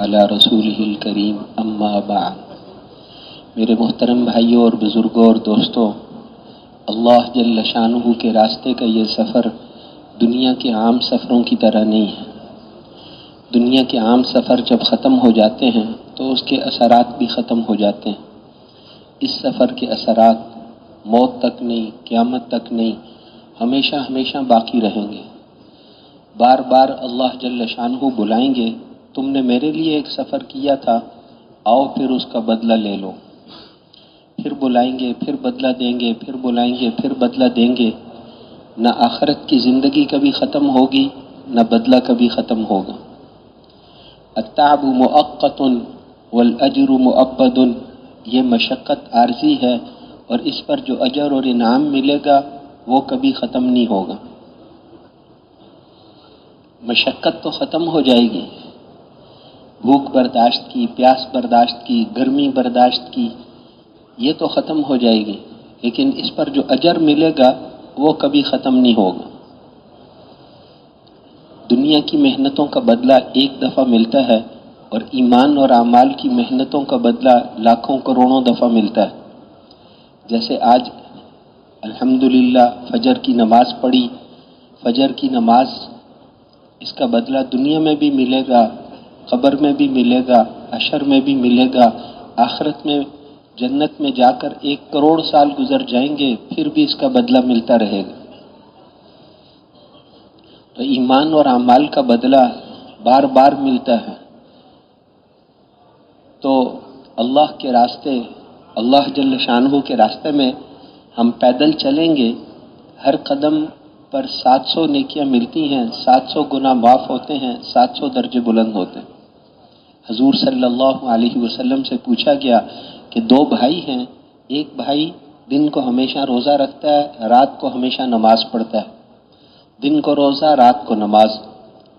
علی رسولہ الکریم اما بعد۔ میرے محترم بھائیوں اور بزرگوں اور دوستوں، اللہ جل شانہ کے راستے کا یہ سفر دنیا کے عام سفروں کی طرح نہیں ہے۔ دنیا کے عام سفر جب ختم ہو جاتے ہیں تو اس کے اثرات بھی ختم ہو جاتے ہیں۔ اس سفر کے اثرات موت تک نہیں، قیامت تک نہیں، ہمیشہ ہمیشہ باقی رہیں گے۔ بار بار اللہ جل شانہ بلائیں گے، تم نے میرے لیے ایک سفر کیا تھا، آؤ پھر اس کا بدلہ لے لو۔ پھر بلائیں گے، پھر بدلہ دیں گے، پھر بلائیں گے، پھر بدلہ دیں گے۔ نہ آخرت کی زندگی کبھی ختم ہوگی، نہ بدلہ کبھی ختم ہوگا۔ التعب مؤقت والاجر مؤبد، یہ مشقت عارضی ہے اور اس پر جو اجر اور انعام ملے گا وہ کبھی ختم نہیں ہوگا۔ مشقت تو ختم ہو جائے گی، بھوک برداشت کی، پیاس برداشت کی، گرمی برداشت کی، یہ تو ختم ہو جائے گی، لیکن اس پر جو اجر ملے گا وہ کبھی ختم نہیں ہوگا۔ دنیا کی محنتوں کا بدلہ ایک دفعہ ملتا ہے اور ایمان اور اعمال کی محنتوں کا بدلہ لاکھوں کروڑوں دفعہ ملتا ہے۔ جیسے آج الحمدللہ فجر کی نماز پڑھی، فجر کی نماز، اس کا بدلہ دنیا میں بھی ملے گا، قبر میں بھی ملے گا، حشر میں بھی ملے گا، آخرت میں جنت میں جا کر 1 کروڑ سال گزر جائیں گے پھر بھی اس کا بدلہ ملتا رہے گا۔ تو ایمان اور اعمال کا بدلہ بار بار ملتا ہے۔ تو اللہ کے راستے، اللہ جل شانہ کے راستے میں ہم پیدل چلیں گے، ہر قدم پر 700 نیکیاں ملتی ہیں، 700 گناہ معاف ہوتے ہیں، 700 درجے بلند ہوتے ہیں۔ حضور صلی اللہ علیہ وسلم سے پوچھا گیا کہ 2 بھائی ہیں، ایک بھائی دن کو ہمیشہ روزہ رکھتا ہے، رات کو ہمیشہ نماز پڑھتا ہے، دن کو روزہ، رات کو نماز،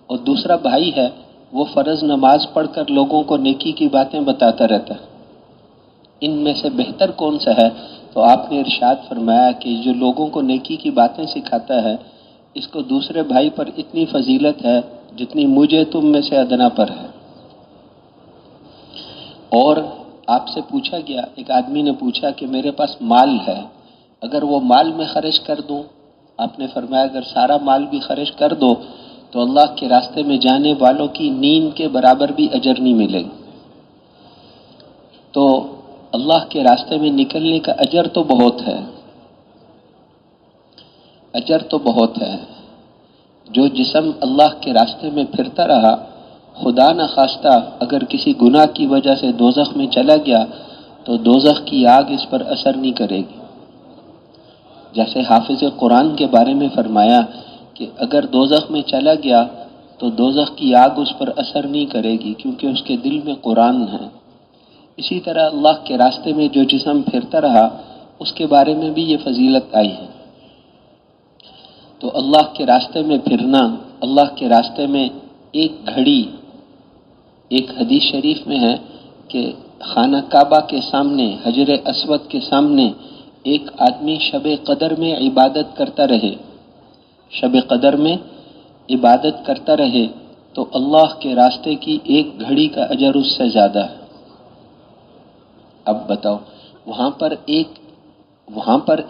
اور دوسرا بھائی ہے وہ فرض نماز پڑھ کر لوگوں کو نیکی کی باتیں بتاتا رہتا ہے۔ ان میں سے بہتر کون سا ہے؟ تو آپ نے ارشاد فرمایا کہ جو لوگوں کو نیکی کی باتیں سکھاتا ہے، اس کو دوسرے بھائی پر اتنی فضیلت ہے جتنی مجھے تم میں سے ادنا پر ہے۔ اور آپ سے پوچھا گیا، ایک آدمی نے پوچھا کہ میرے پاس مال ہے، اگر وہ مال میں خرچ کر دوں، آپ نے فرمایا اگر سارا مال بھی خرچ کر دو تو اللہ کے راستے میں جانے والوں کی نیند کے برابر بھی اجر نہیں ملے گا۔ تو اللہ کے راستے میں نکلنے کا اجر تو بہت ہے، اجر تو بہت ہے۔ جو جسم اللہ کے راستے میں پھرتا رہا، خدا نہ خواستہ اگر کسی گناہ کی وجہ سے دوزخ میں چلا گیا تو دوزخ کی آگ اس پر اثر نہیں کرے گی۔ جیسے حافظ قرآن کے بارے میں فرمایا کہ اگر دوزخ میں چلا گیا تو دوزخ کی آگ اس پر اثر نہیں کرے گی کیونکہ اس کے دل میں قرآن ہے۔ اسی طرح اللہ کے راستے میں جو جسم پھرتا رہا اس کے بارے میں بھی یہ فضیلت آئی ہے۔ تو اللہ کے راستے میں پھرنا، اللہ کے راستے میں ایک گھڑی، ایک حدیث شریف میں ہے کہ خانہ کعبہ کے سامنے، حجر اسود کے سامنے ایک آدمی شب قدر میں عبادت کرتا رہے، شب قدر میں عبادت کرتا رہے تو اللہ کے راستے کی ایک گھڑی کا اجر اس سے زیادہ ہے۔ اب بتاؤ، وہاں پر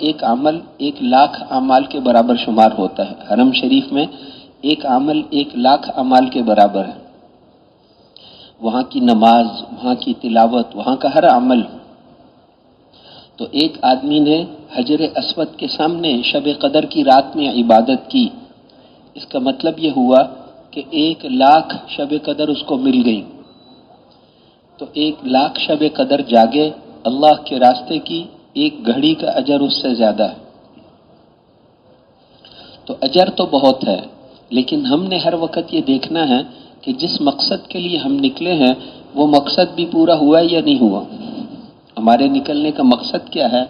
ایک عمل 1,00,000 اعمال کے برابر شمار ہوتا ہے۔ حرم شریف میں ایک عمل 1,00,000 اعمال کے برابر ہے۔ وہاں کی نماز، وہاں کی تلاوت، وہاں کا ہر عمل۔ تو ایک آدمی نے حجر اسود کے سامنے شب قدر کی رات میں عبادت کی، اس کا مطلب یہ ہوا کہ 1,00,000 شب قدر اس کو مل گئی۔ تو 1,00,000 شب قدر جاگے، اللہ کے راستے کی ایک گھڑی کا اجر اس سے زیادہ ہے۔ تو اجر تو بہت ہے، لیکن ہم نے ہر وقت یہ دیکھنا ہے کہ جس مقصد کے لیے ہم نکلے ہیں وہ مقصد بھی پورا ہوا یا نہیں ہوا۔ ہمارے نکلنے کا مقصد کیا ہے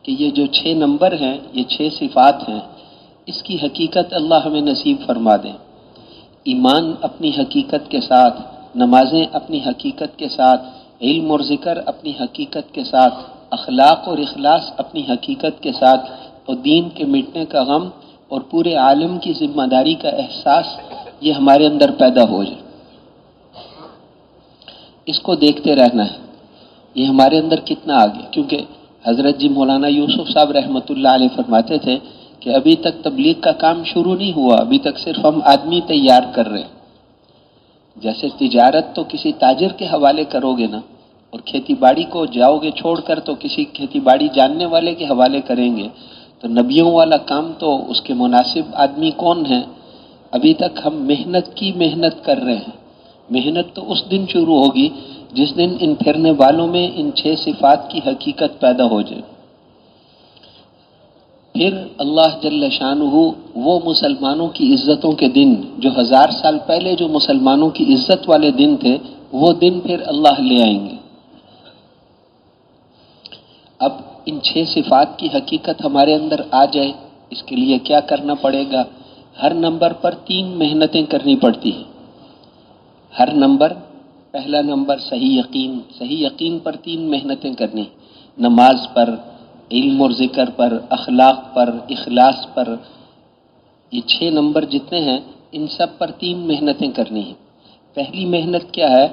کہ یہ جو 6 نمبر ہیں، یہ 6 صفات ہیں، اس کی حقیقت اللہ ہمیں نصیب فرما دیں۔ ایمان اپنی حقیقت کے ساتھ، نمازیں اپنی حقیقت کے ساتھ، علم اور ذکر اپنی حقیقت کے ساتھ، اخلاق اور اخلاص اپنی حقیقت کے ساتھ، اور دین کے مٹنے کا غم اور پورے عالم کی ذمہ داری کا احساس یہ ہمارے اندر پیدا ہو جائے۔ اس کو دیکھتے رہنا ہے یہ ہمارے اندر کتنا آ گیا. کیونکہ حضرت جی مولانا یوسف صاحب رحمۃ اللہ علیہ فرماتے تھے کہ ابھی تک تبلیغ کا کام شروع نہیں ہوا، ابھی تک صرف ہم آدمی تیار کر رہے ہیں. جیسے تجارت تو کسی تاجر کے حوالے کرو گے نا، اور کھیتی باڑی کو جاؤ گے چھوڑ کر تو کسی کھیتی باڑی جاننے والے کے حوالے کریں گے. تو نبیوں والا کام تو اس کے مناسب آدمی کون ہے؟ ابھی تک ہم محنت کر رہے ہیں. محنت تو اس دن شروع ہوگی جس دن ان پھرنے والوں میں ان 6 صفات کی حقیقت پیدا ہو جائے. پھر اللہ جل شانہ وہ مسلمانوں کی عزتوں کے دن جو 1000 سال پہلے جو مسلمانوں کی عزت والے دن تھے، وہ دن پھر اللہ لے آئیں گے. اب ان 6 صفات کی حقیقت ہمارے اندر آ جائے، اس کے لیے کیا کرنا پڑے گا؟ ہر نمبر پر 3 محنتیں کرنی پڑتی ہیں. ہر نمبر، پہلا نمبر صحیح یقین پر 3 محنتیں کرنی. نماز پر، علم اور ذکر پر، اخلاق پر، اخلاص پر. یہ 6 نمبر جتنے ہیں ان سب پر 3 محنتیں کرنی ہیں. پہلی محنت کیا ہے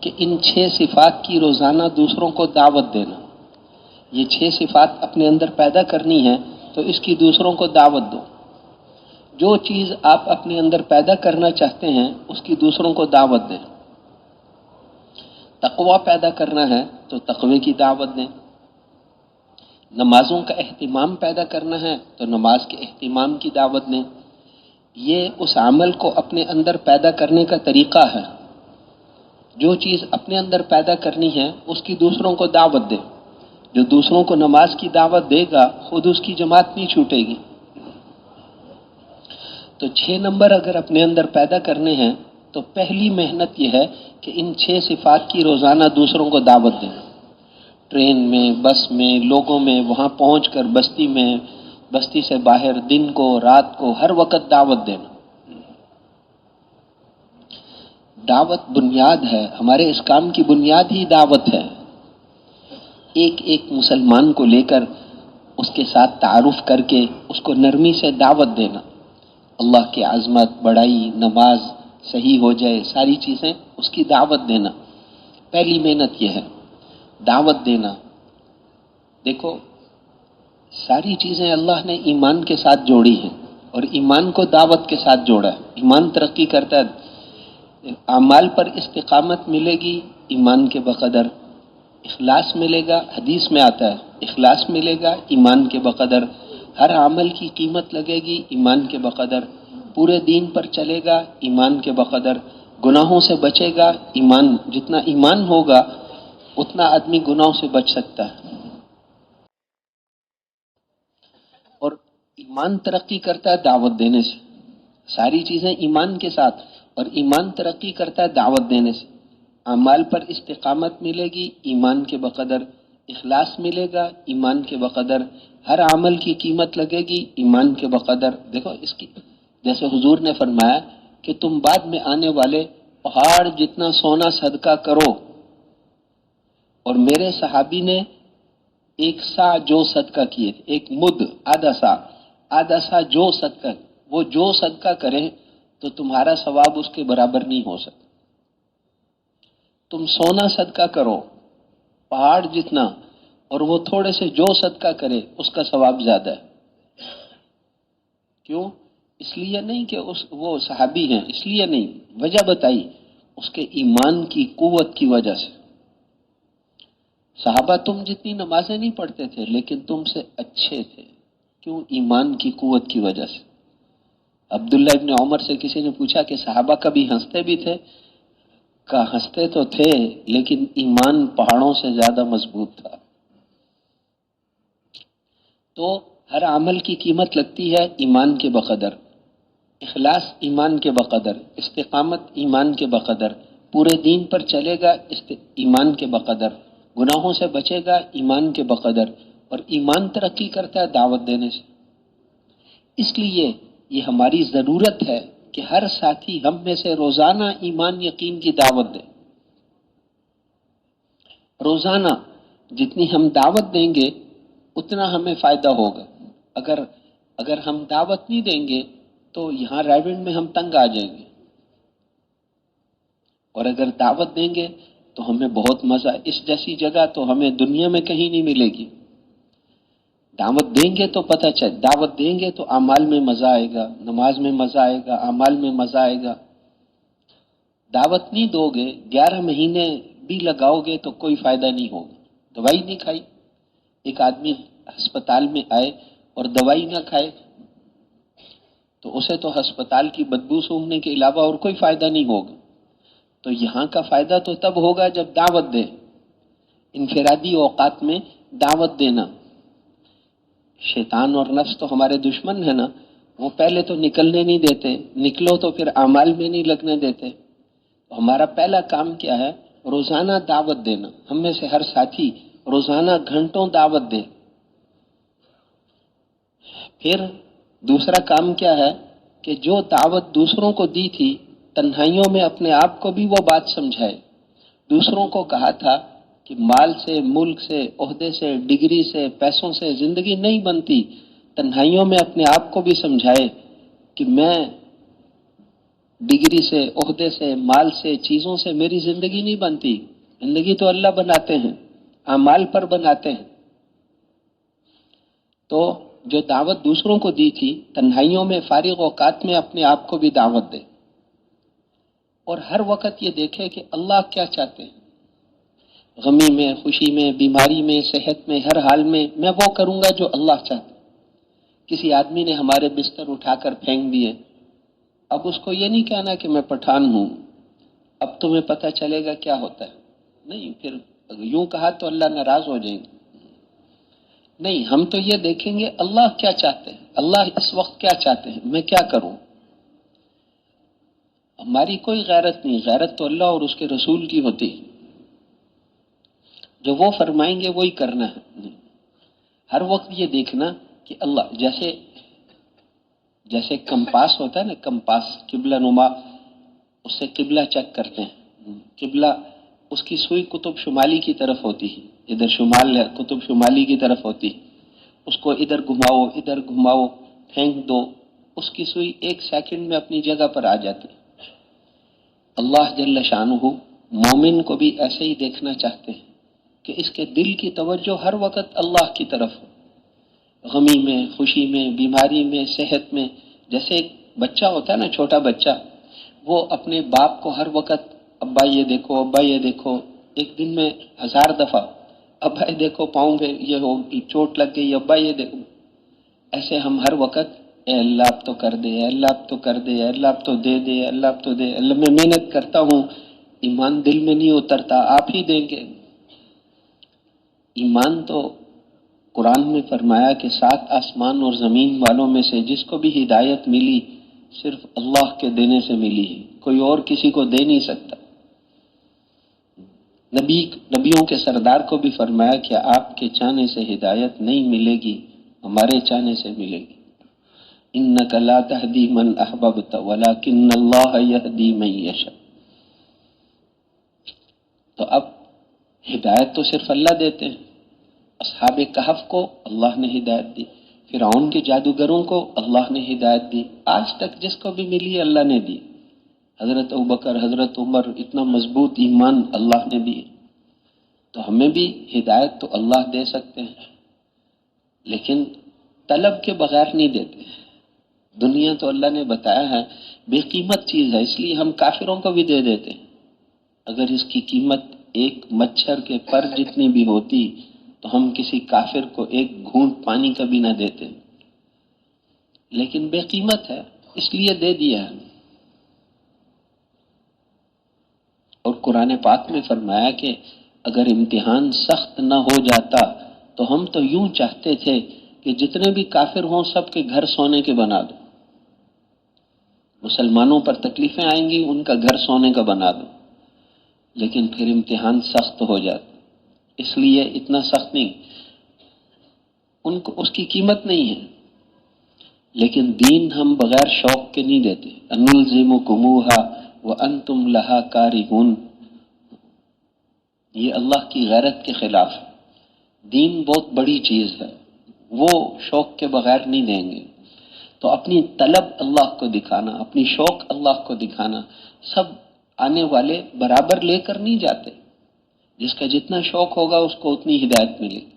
کہ ان 6 صفات کی روزانہ دوسروں کو دعوت دینا. یہ 6 صفات اپنے اندر پیدا کرنی ہے تو اس کی دوسروں کو دعوت دو. جو چیز آپ اپنے اندر پیدا کرنا چاہتے ہیں اس کی دوسروں کو دعوت دیں. تقوی پیدا کرنا ہے تو تقوی کی دعوت دیں. نمازوں کا اہتمام پیدا کرنا ہے تو نماز کے اہتمام کی دعوت دیں. یہ اس عمل کو اپنے اندر پیدا کرنے کا طریقہ ہے. جو چیز اپنے اندر پیدا کرنی ہے اس کی دوسروں کو دعوت دیں. جو دوسروں کو نماز کی دعوت دے گا خود اس کی جماعت نہیں چھوٹے گی. تو 6 نمبر اگر اپنے اندر پیدا کرنے ہیں تو پہلی محنت یہ ہے کہ ان 6 صفات کی روزانہ دوسروں کو دعوت دینا. ٹرین میں، بس میں، لوگوں میں، وہاں پہنچ کر بستی میں، بستی سے باہر، دن کو، رات کو، ہر وقت دعوت دینا. دعوت بنیاد ہے، ہمارے اس کام کی بنیاد ہی دعوت ہے. ایک مسلمان کو لے کر اس کے ساتھ تعارف کر کے اس کو نرمی سے دعوت دینا. اللہ کی عظمت، بڑائی، نماز صحیح ہو جائے، ساری چیزیں اس کی دعوت دینا. پہلی محنت یہ ہے، دعوت دینا. دیکھو ساری چیزیں اللہ نے ایمان کے ساتھ جوڑی ہیں اور ایمان کو دعوت کے ساتھ جوڑا ہے. ایمان ترقی کرتا ہے، اعمال پر استقامت ملے گی ایمان کے بقدر. اخلاص ملے گا، حدیث میں آتا ہے اخلاص ملے گا ایمان کے بقدر. ہر عمل کی قیمت لگے گی ایمان کے بقدر. پورے دین پر چلے گا ایمان کے بقدر. گناہوں سے بچے گا ایمان. جتنا ایمان ہوگا اتنا آدمی گناہوں سے بچ سکتا ہے. اور ایمان ترقی کرتا ہے دعوت دینے سے. ساری چیزیں ایمان کے ساتھ، اور ایمان ترقی کرتا ہے دعوت دینے سے. اعمال پر استقامت ملے گی ایمان کے بقدر. اخلاص ملے گا ایمان کے بقدر. ہر عمل کی قیمت لگے گی ایمان کے بقدر. دیکھو اس کی جیسے حضور نے فرمایا کہ تم بعد میں آنے والے پہاڑ جتنا سونا صدقہ کرو، اور میرے صحابی نے 1 سا جو صدقہ کیے، 1 مد، آدھا سا جو صدقہ. وہ جو صدقہ کرے تو تمہارا ثواب اس کے برابر نہیں ہو سکتا. تم سونا صدقہ کرو پہاڑ جتنا، اور وہ تھوڑے سے جو صدقہ کرے اس کا ثواب زیادہ ہے. کیوں؟ اس لیے نہیں کہ وہ صحابی ہیں، اس لیے نہیں، وجہ بتائی اس کے ایمان کی قوت کی وجہ سے. صحابہ تم جتنی نمازیں نہیں پڑھتے تھے لیکن تم سے اچھے تھے. کیوں؟ ایمان کی قوت کی وجہ سے. عبداللہ ابن عمر سے کسی نے پوچھا کہ صحابہ کبھی ہنستے بھی تھے؟ کہا ہنستے تو تھے لیکن ایمان پہاڑوں سے زیادہ مضبوط تھا. تو ہر عمل کی قیمت لگتی ہے ایمان کے بقدر. اخلاص ایمان کے بقدر. استقامت ایمان کے بقدر. پورے دین پر چلے گا ایمان کے بقدر. گناہوں سے بچے گا ایمان کے بقدر. اور ایمان ترقی کرتا ہے دعوت دینے سے. اس لیے یہ ہماری ضرورت ہے کہ ہر ساتھی ہم میں سے روزانہ ایمان یقین کی دعوت دے. روزانہ جتنی ہم دعوت دیں گے اتنا ہمیں فائدہ ہوگا. اگر ہم دعوت نہیں دیں گے تو یہاں رائیونڈ میں ہم تنگ آ جائیں گے. اور اگر دعوت دیں گے تو ہمیں بہت مزہ، اس جیسی جگہ تو ہمیں دنیا میں کہیں نہیں ملے گی۔ دعوت دیں گے تو پتہ چل، دعوت دیں گے تو اعمال میں مزہ آئے گا، نماز میں مزہ آئے گا، اعمال میں مزہ آئے گا۔ دعوت نہیں دو گے، 11 مہینے بھی لگاؤ گے تو کوئی فائدہ نہیں ہوگا، دوائی نہیں کھائی۔ ایک آدمی ہسپتال میں آئے اور دوائی نہ کھائے تو اسے تو ہسپتال کی بدبو سونگھنے کے علاوہ اور کوئی فائدہ نہیں ہوگا۔ تو یہاں کا فائدہ تو تب ہوگا جب دعوت دے، انفرادی اوقات میں دعوت دینا۔ شیطان اور نفس تو ہمارے دشمن ہیں نا، وہ پہلے تو نکلنے نہیں دیتے، نکلو تو پھر اعمال میں نہیں لگنے دیتے۔ تو ہمارا پہلا کام کیا ہے؟ روزانہ دعوت دینا۔ ہم میں سے ہر ساتھی روزانہ گھنٹوں دعوت دے۔ پھر دوسرا کام کیا ہے کہ جو دعوت دوسروں کو دی تھی، تنہائیوں میں اپنے آپ کو بھی وہ بات سمجھائے۔ دوسروں کو کہا تھا کہ مال سے، ملک سے، عہدے سے، ڈگری سے، پیسوں سے زندگی نہیں بنتی۔ تنہائیوں میں اپنے آپ کو بھی سمجھائے کہ میں ڈگری سے، عہدے سے، مال سے، چیزوں سے میری زندگی نہیں بنتی۔ زندگی تو اللہ بناتے ہیں، اعمال پر بناتے ہیں۔ تو جو دعوت دوسروں کو دی تھی، تنہائیوں میں، فارغ اوقات میں اپنے آپ کو بھی دعوت دے، اور ہر وقت یہ دیکھے کہ اللہ کیا چاہتے ہیں۔ غمی میں، خوشی میں، بیماری میں، صحت میں، ہر حال میں میں وہ کروں گا جو اللہ چاہتا ہے۔ کسی آدمی نے ہمارے بستر اٹھا کر پھینک دیے، اب اس کو یہ نہیں کہنا کہ میں پٹھان ہوں، اب تمہیں پتہ چلے گا کیا ہوتا ہے۔ نہیں، پھر یوں کہا تو اللہ ناراض ہو جائیں گے۔ نہیں، ہم تو یہ دیکھیں گے اللہ کیا چاہتے ہیں، اللہ اس وقت کیا چاہتے ہیں، میں کیا کروں۔ ہماری کوئی غیرت نہیں، غیرت تو اللہ اور اس کے رسول کی ہوتی ہے۔ جو وہ فرمائیں گے وہی کرنا ہے۔ ہر وقت یہ دیکھنا کہ اللہ، جیسے کمپاس ہوتا ہے نا، کمپاس قبلہ نما، اس سے قبلہ چیک کرتے ہیں۔ قبلہ اس کی سوئی قطب شمالی کی طرف ہوتی ہے، ادھر شمال ہے، قطب شمالی کی طرف ہوتی ہے۔ اس کو ادھر گھماؤ، ادھر گھماؤ، پھینک دو، اس کی سوئی 1 سیکنڈ میں اپنی جگہ پر آ جاتی ہے۔ اللہ جل شانہ مومن کو بھی ایسے ہی دیکھنا چاہتے ہیں کہ اس کے دل کی توجہ ہر وقت اللہ کی طرف ہو، غمی میں، خوشی میں، بیماری میں، صحت میں۔ جیسے ایک بچہ ہوتا ہے نا، چھوٹا بچہ، وہ اپنے باپ کو ہر وقت ابا یہ دیکھو، ابا یہ دیکھو، ایک دن میں 1000 دفعہ ابا یہ دیکھو، پاؤں پہ یہ ہو، چوٹ لگ گئی، ابا یہ دیکھو۔ ایسے ہم ہر وقت اے اللہ اب تو کر دے، اے اللہ اب تو کر دے، اے اللہ اب تو دے دے، اے اللہ اب تو دے۔ اللہ میں محنت کرتا ہوں، ایمان دل میں نہیں اترتا، آپ ہی دیں گے۔ ایمان تو قرآن میں فرمایا کہ 7 آسمان اور زمین والوں میں سے جس کو بھی ہدایت ملی صرف اللہ کے دینے سے ملی ہے، کوئی اور کسی کو دے نہیں سکتا۔ نبیوں کے سردار کو بھی فرمایا کہ آپ کے چاہنے سے ہدایت نہیں ملے گی، ہمارے چاہنے سے ملے گی۔ انک لا تہدی من احببت ولکن اللہ یہدی من یشاء۔ تو اب ہدایت تو صرف اللہ دیتے ہیں۔ اصحاب کہف کو اللہ نے ہدایت دی، فرعون کے جادوگروں کو اللہ نے ہدایت دی، آج تک جس کو بھی ملی اللہ نے دی۔ حضرت ابوبکر، حضرت عمر، اتنا مضبوط ایمان اللہ نے دی۔ تو ہمیں بھی ہدایت تو اللہ دے سکتے ہیں، لیکن طلب کے بغیر نہیں دیتے۔ دنیا تو اللہ نے بتایا ہے بے قیمت چیز ہے، اس لیے ہم کافروں کو بھی دے دیتے ہیں۔ اگر اس کی قیمت ایک مچھر کے پر جتنی بھی ہوتی تو ہم کسی کافر کو ایک گھونٹ پانی کا بھی نہ دیتے، لیکن بے قیمت ہے اس لیے دے دیا ہے۔ اور قرآن پاک میں فرمایا کہ اگر امتحان سخت نہ ہو جاتا تو ہم تو یوں چاہتے تھے کہ جتنے بھی کافر ہوں سب کے گھر سونے کے بنا دو، مسلمانوں پر تکلیفیں آئیں گی ان کا گھر سونے کا بنا دو، لیکن پھر امتحان سخت ہو جاتا، اس لیے اتنا سخت نہیں، ان کو اس کی قیمت نہیں ہے۔ لیکن دین ہم بغیر شوق کے نہیں دیتے۔ انلزمکموها وانتم لها کارہون، یہ اللہ کی غیرت کے خلاف ہے۔ دین بہت بڑی چیز ہے، وہ شوق کے بغیر نہیں دیں گے۔ تو اپنی طلب اللہ کو دکھانا، اپنی شوق اللہ کو دکھانا، سب آنے والے برابر لے کر نہیں جاتے۔ جس کا جتنا شوق ہوگا اس کو اتنی ہدایت ملے گی.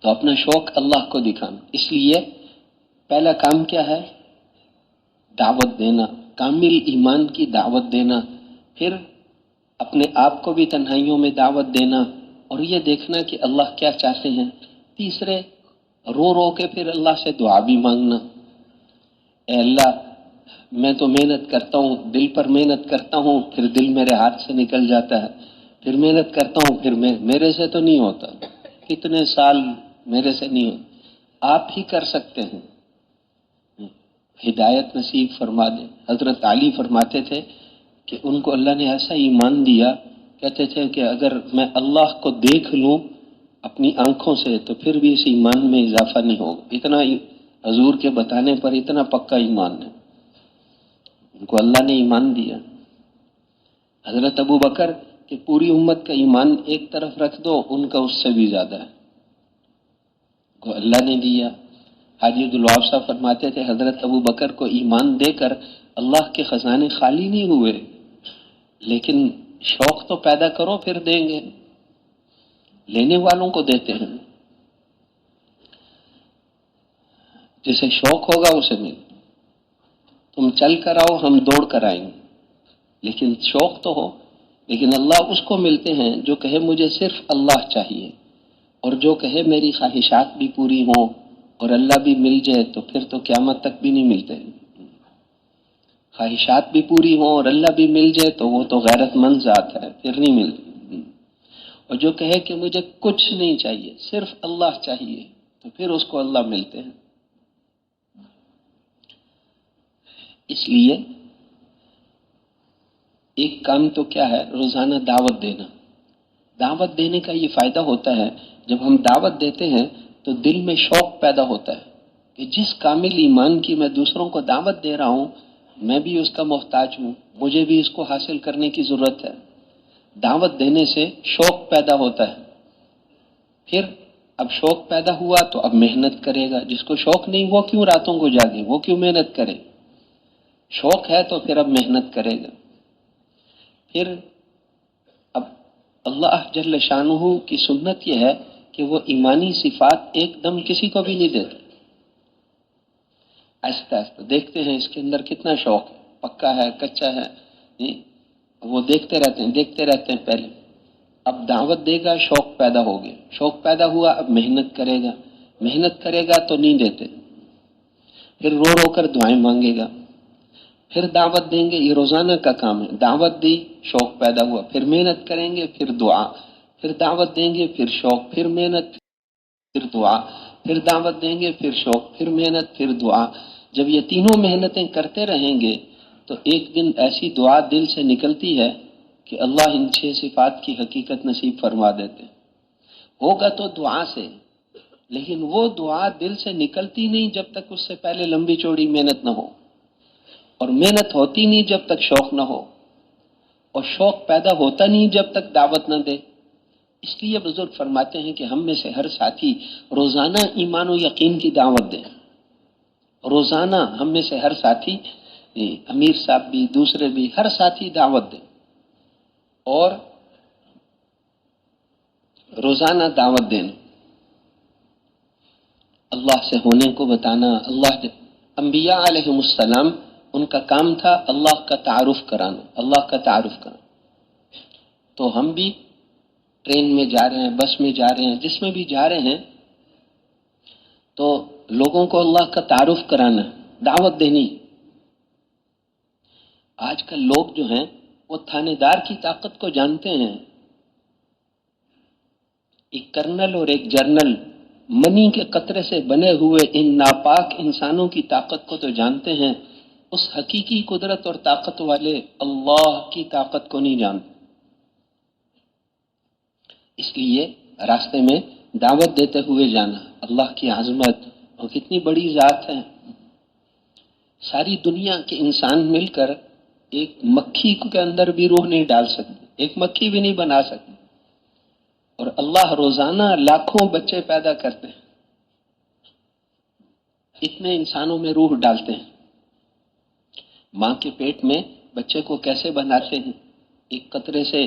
تو اپنا شوق اللہ کو دکھانا. اس لیے پہلا کام کیا ہے؟ دعوت دینا، کامل ایمان کی دعوت دینا. پھر اپنے آپ کو بھی تنہائیوں میں دعوت دینا اور یہ دیکھنا کہ اللہ کیا چاہتے ہیں. تیسرے، رو رو کے پھر اللہ سے دعا بھی مانگنا. اے اللہ، میں تو محنت کرتا ہوں، دل پر محنت کرتا ہوں، پھر دل میرے ہاتھ سے نکل جاتا ہے. پھر محنت کرتا ہوں، پھر میرے سے تو نہیں ہوتا. کتنے سال میرے سے نہیں ہوتا. آپ ہی کر سکتے ہیں. ہدایت نصیب فرما دے. حضرت علی فرماتے تھے کہ ان کو اللہ نے ایسا ایمان دیا، کہتے تھے کہ اگر میں اللہ کو دیکھ لوں اپنی آنکھوں سے تو پھر بھی اس ایمان میں اضافہ نہیں ہوگا. اتنا حضور کے بتانے پر اتنا پکا ایمان ہے ان کو اللہ نے ایمان دیا. حضرت ابو بکر کہ پوری امت کا ایمان ایک طرف رکھ دو، ان کا اس سے بھی زیادہ ہے کو اللہ نے دیا. حاجی عبدالوہاب صاحب فرماتے تھے حضرت ابو بکر کو ایمان دے کر اللہ کے خزانے خالی نہیں ہوئے، لیکن شوق تو پیدا کرو پھر دیں گے. لینے والوں کو دیتے ہیں، جسے شوق ہوگا اسے مل. تم چل کر آؤ، ہم دوڑ کر آئیں گے، لیکن شوق تو ہو. لیکن اللہ اس کو ملتے ہیں جو کہے مجھے صرف اللہ چاہیے، اور جو کہے میری خواہشات بھی پوری ہوں اور اللہ بھی مل جائے تو پھر تو قیامت تک بھی نہیں ملتے. خواہشات بھی پوری ہوں اور اللہ بھی مل جائے تو وہ تو غیرت مند ذات ہے، پھر نہیں ملتی. اور جو کہے کہ مجھے کچھ نہیں چاہیے، صرف اللہ چاہیے، تو پھر اس کو اللہ ملتے ہیں. اس لیے ایک کام تو کیا ہے؟ روزانہ دعوت دینا. دعوت دینے کا یہ فائدہ ہوتا ہے، جب ہم دعوت دیتے ہیں تو دل میں شوق پیدا ہوتا ہے کہ جس کامل ایمان کی میں دوسروں کو دعوت دے رہا ہوں، میں بھی اس کا محتاج ہوں، مجھے بھی اس کو حاصل کرنے کی ضرورت ہے. دعوت دینے سے شوق پیدا ہوتا ہے. پھر اب شوق پیدا ہوا تو اب محنت کرے گا. جس کو شوق نہیں وہ کیوں راتوں کو جاگے، وہ کیوں محنت کرے؟ شوق ہے تو پھر اب محنت کرے گا. پھر اب اللہ جل شانہ کی سنت یہ ہے کہ وہ ایمانی صفات ایک دم کسی کو بھی نہیں دیتے. آہستہ آہستہ دیکھتے ہیں اس کے اندر کتنا شوق ہے، پکا ہے، کچا ہے، وہ دیکھتے رہتے ہیں. پہلے اب دعوت دے گا، شوق پیدا ہو گیا، شوق پیدا ہوا، اب محنت کرے گا تو نہیں دیتے. پھر رو رو کر دعائیں مانگے گا. پھر دعوت دیں گے، یہ روزانہ کا کام ہے. دعوت دی، شوق پیدا ہوا، پھر محنت کریں گے، پھر دعا. پھر دعوت دیں گے، پھر شوق، پھر محنت، پھر دعا. پھر دعوت دیں گے، پھر شوق، پھر محنت، پھر دعا. جب یہ تینوں محنتیں کرتے رہیں گے تو ایک دن ایسی دعا دل سے نکلتی ہے کہ اللہ ان 6 صفات کی حقیقت نصیب فرما دیتے. ہوگا تو دعا سے، لیکن وہ دعا دل سے نکلتی نہیں جب تک اس سے پہلے لمبی چوڑی محنت نہ ہو، اور محنت ہوتی نہیں جب تک شوق نہ ہو، اور شوق پیدا ہوتا نہیں جب تک دعوت نہ دے. اس لیے بزرگ فرماتے ہیں کہ ہم میں سے ہر ساتھی روزانہ ایمان و یقین کی دعوت دیں. روزانہ ہم میں سے ہر ساتھی، امیر صاحب بھی، دوسرے بھی، ہر ساتھی دعوت دیں. اور روزانہ دعوت دینا، اللہ سے ہونے کو بتانا. انبیاء علیہم السلام ان کا کام تھا اللہ کا تعارف کرانا. تو ہم بھی ٹرین میں جا رہے ہیں، بس میں جا رہے ہیں، جس میں بھی جا رہے ہیں تو لوگوں کو اللہ کا تعارف کرانا، دعوت دینی. آج کل لوگ جو ہیں وہ تھانے دار کی طاقت کو جانتے ہیں. ایک کرنل اور ایک جرنل منی کے قطرے سے بنے ہوئے ان ناپاک انسانوں کی طاقت کو تو جانتے ہیں، اس حقیقی قدرت اور طاقت والے اللہ کی طاقت کو نہیں جانتے. اس لیے راستے میں دعوت دیتے ہوئے جانا. اللہ کی عظمت اور کتنی بڑی ذات ہے. ساری دنیا کے انسان مل کر ایک مکھی کے اندر بھی روح نہیں ڈال سکتے، ایک مکھی بھی نہیں بنا سکتے، اور اللہ روزانہ لاکھوں بچے پیدا کرتے ہیں، اتنے انسانوں میں روح ڈالتے ہیں. ماں کے پیٹ میں بچے کو کیسے بناتے ہیں؟ ایک قطرے سے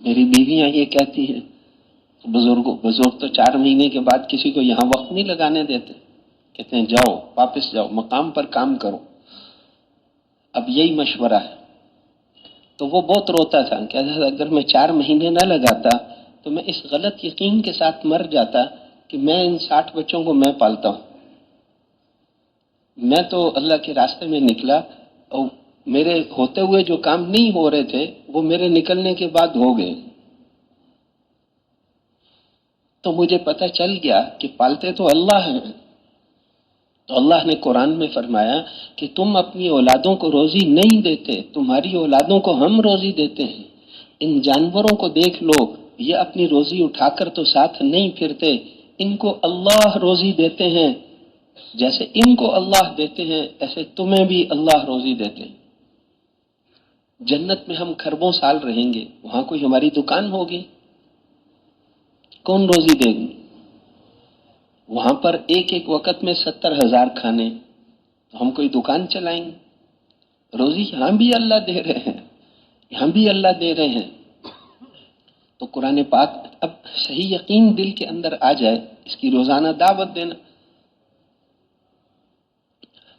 میری بیویاں یہ کہتی ہیں، بزرگ تو 4 مہینے کے بعد کسی کو یہاں وقت نہیں لگانے دیتے، کہتے ہیں جاؤ واپس جاؤ مقام پر کام کرو، اب یہی مشورہ ہے۔ تو وہ بہت روتا تھا، کہتا تھا اگر میں 4 مہینے نہ لگاتا تو میں اس غلط یقین کے ساتھ مر جاتا کہ میں ان 60 بچوں کو میں پالتا ہوں۔ میں تو اللہ کے راستے میں نکلا اور میرے ہوتے ہوئے جو کام نہیں ہو رہے تھے وہ میرے نکلنے کے بعد ہو گئے، تو مجھے پتہ چل گیا کہ پالتے تو اللہ ہیں۔ تو اللہ نے قرآن میں فرمایا کہ تم اپنی اولادوں کو روزی نہیں دیتے، تمہاری اولادوں کو ہم روزی دیتے ہیں۔ ان جانوروں کو دیکھ لو، یہ اپنی روزی اٹھا کر تو ساتھ نہیں پھرتے، ان کو اللہ روزی دیتے ہیں، جیسے ان کو اللہ دیتے ہیں ایسے تمہیں بھی اللہ روزی دیتے ہیں۔ جنت میں ہم کھربوں سال رہیں گے، وہاں کوئی ہماری دکان ہوگی؟ کون روزی دے گی؟ وہاں پر ایک ایک وقت میں 70,000 کھانے، تو ہم کوئی دکان چلائیں گے؟ روزی یہاں بھی اللہ دے رہے ہیں، یہاں بھی اللہ دے رہے ہیں۔ تو قرآن پاک اب صحیح یقین دل کے اندر آ جائے، اس کی روزانہ دعوت دینا۔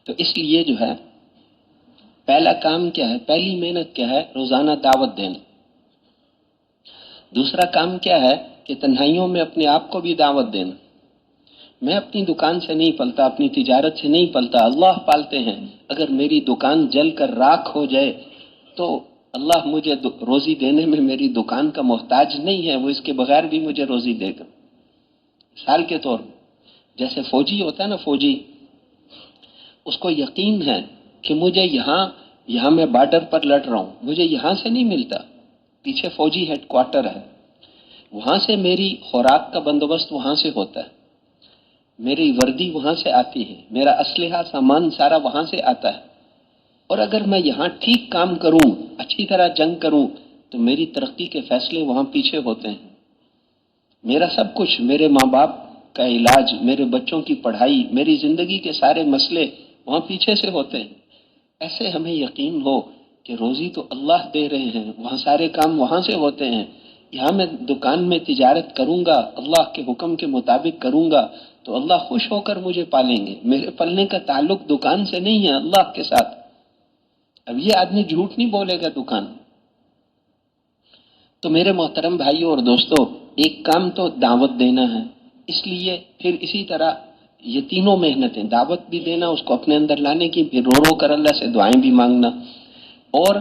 تو اس لیے جو ہے پہلا کام کیا ہے، پہلی محنت کیا ہے؟ روزانہ دعوت دینا۔ دوسرا کام کیا ہے کہ تنہائیوں میں اپنے آپ کو بھی دعوت دینا۔ میں اپنی دکان سے نہیں پلتا، اپنی تجارت سے نہیں پلتا، اللہ پالتے ہیں۔ اگر میری دکان جل کر راکھ ہو جائے تو اللہ مجھے روزی دینے میں میری دکان کا محتاج نہیں ہے، وہ اس کے بغیر بھی مجھے روزی دے گا۔ مثال کے طور جیسے فوجی ہوتا ہے نا، فوجی اس کو یقین ہے کہ مجھے یہاں میں بارڈر پر لڑ رہا ہوں، مجھے یہاں سے نہیں ملتا، پیچھے فوجی ہیڈ کوارٹر ہے، وہاں سے میری خوراک کا بندوبست وہاں سے ہوتا ہے، میری وردی وہاں سے آتی ہے، میرا اسلحہ سامان سارا وہاں سے آتا ہے، اور اگر میں یہاں ٹھیک کام کروں، اچھی طرح جنگ کروں تو میری ترقی کے فیصلے وہاں پیچھے ہوتے ہیں، میرا سب کچھ، میرے ماں باپ کا علاج، میرے بچوں کی پڑھائی، میری زندگی کے سارے مسئلے وہاں پیچھے سے ہوتے ہیں۔ ایسے ہمیں یقین ہو کہ روزی تو اللہ دے رہے ہیں، وہاں سارے کام وہاں سے ہوتے ہیں، یہاں میں دکان میں تجارت کروں گا، اللہ کے حکم کے مطابق کروں گا تو اللہ خوش ہو کر مجھے پالیں گے، میرے پلنے کا تعلق دکان سے نہیں ہے، اللہ کے ساتھ۔ اب یہ آدمی جھوٹ نہیں بولے گا دکان۔ تو میرے محترم بھائیوں اور دوستوں، ایک کام تو دعوت دینا ہے، اس لیے پھر اسی طرح یہ تینوں محنتیں، دعوت بھی دینا، اس کو اپنے اندر لانے کی، پھر رو رو کر اللہ سے دعائیں بھی مانگنا، اور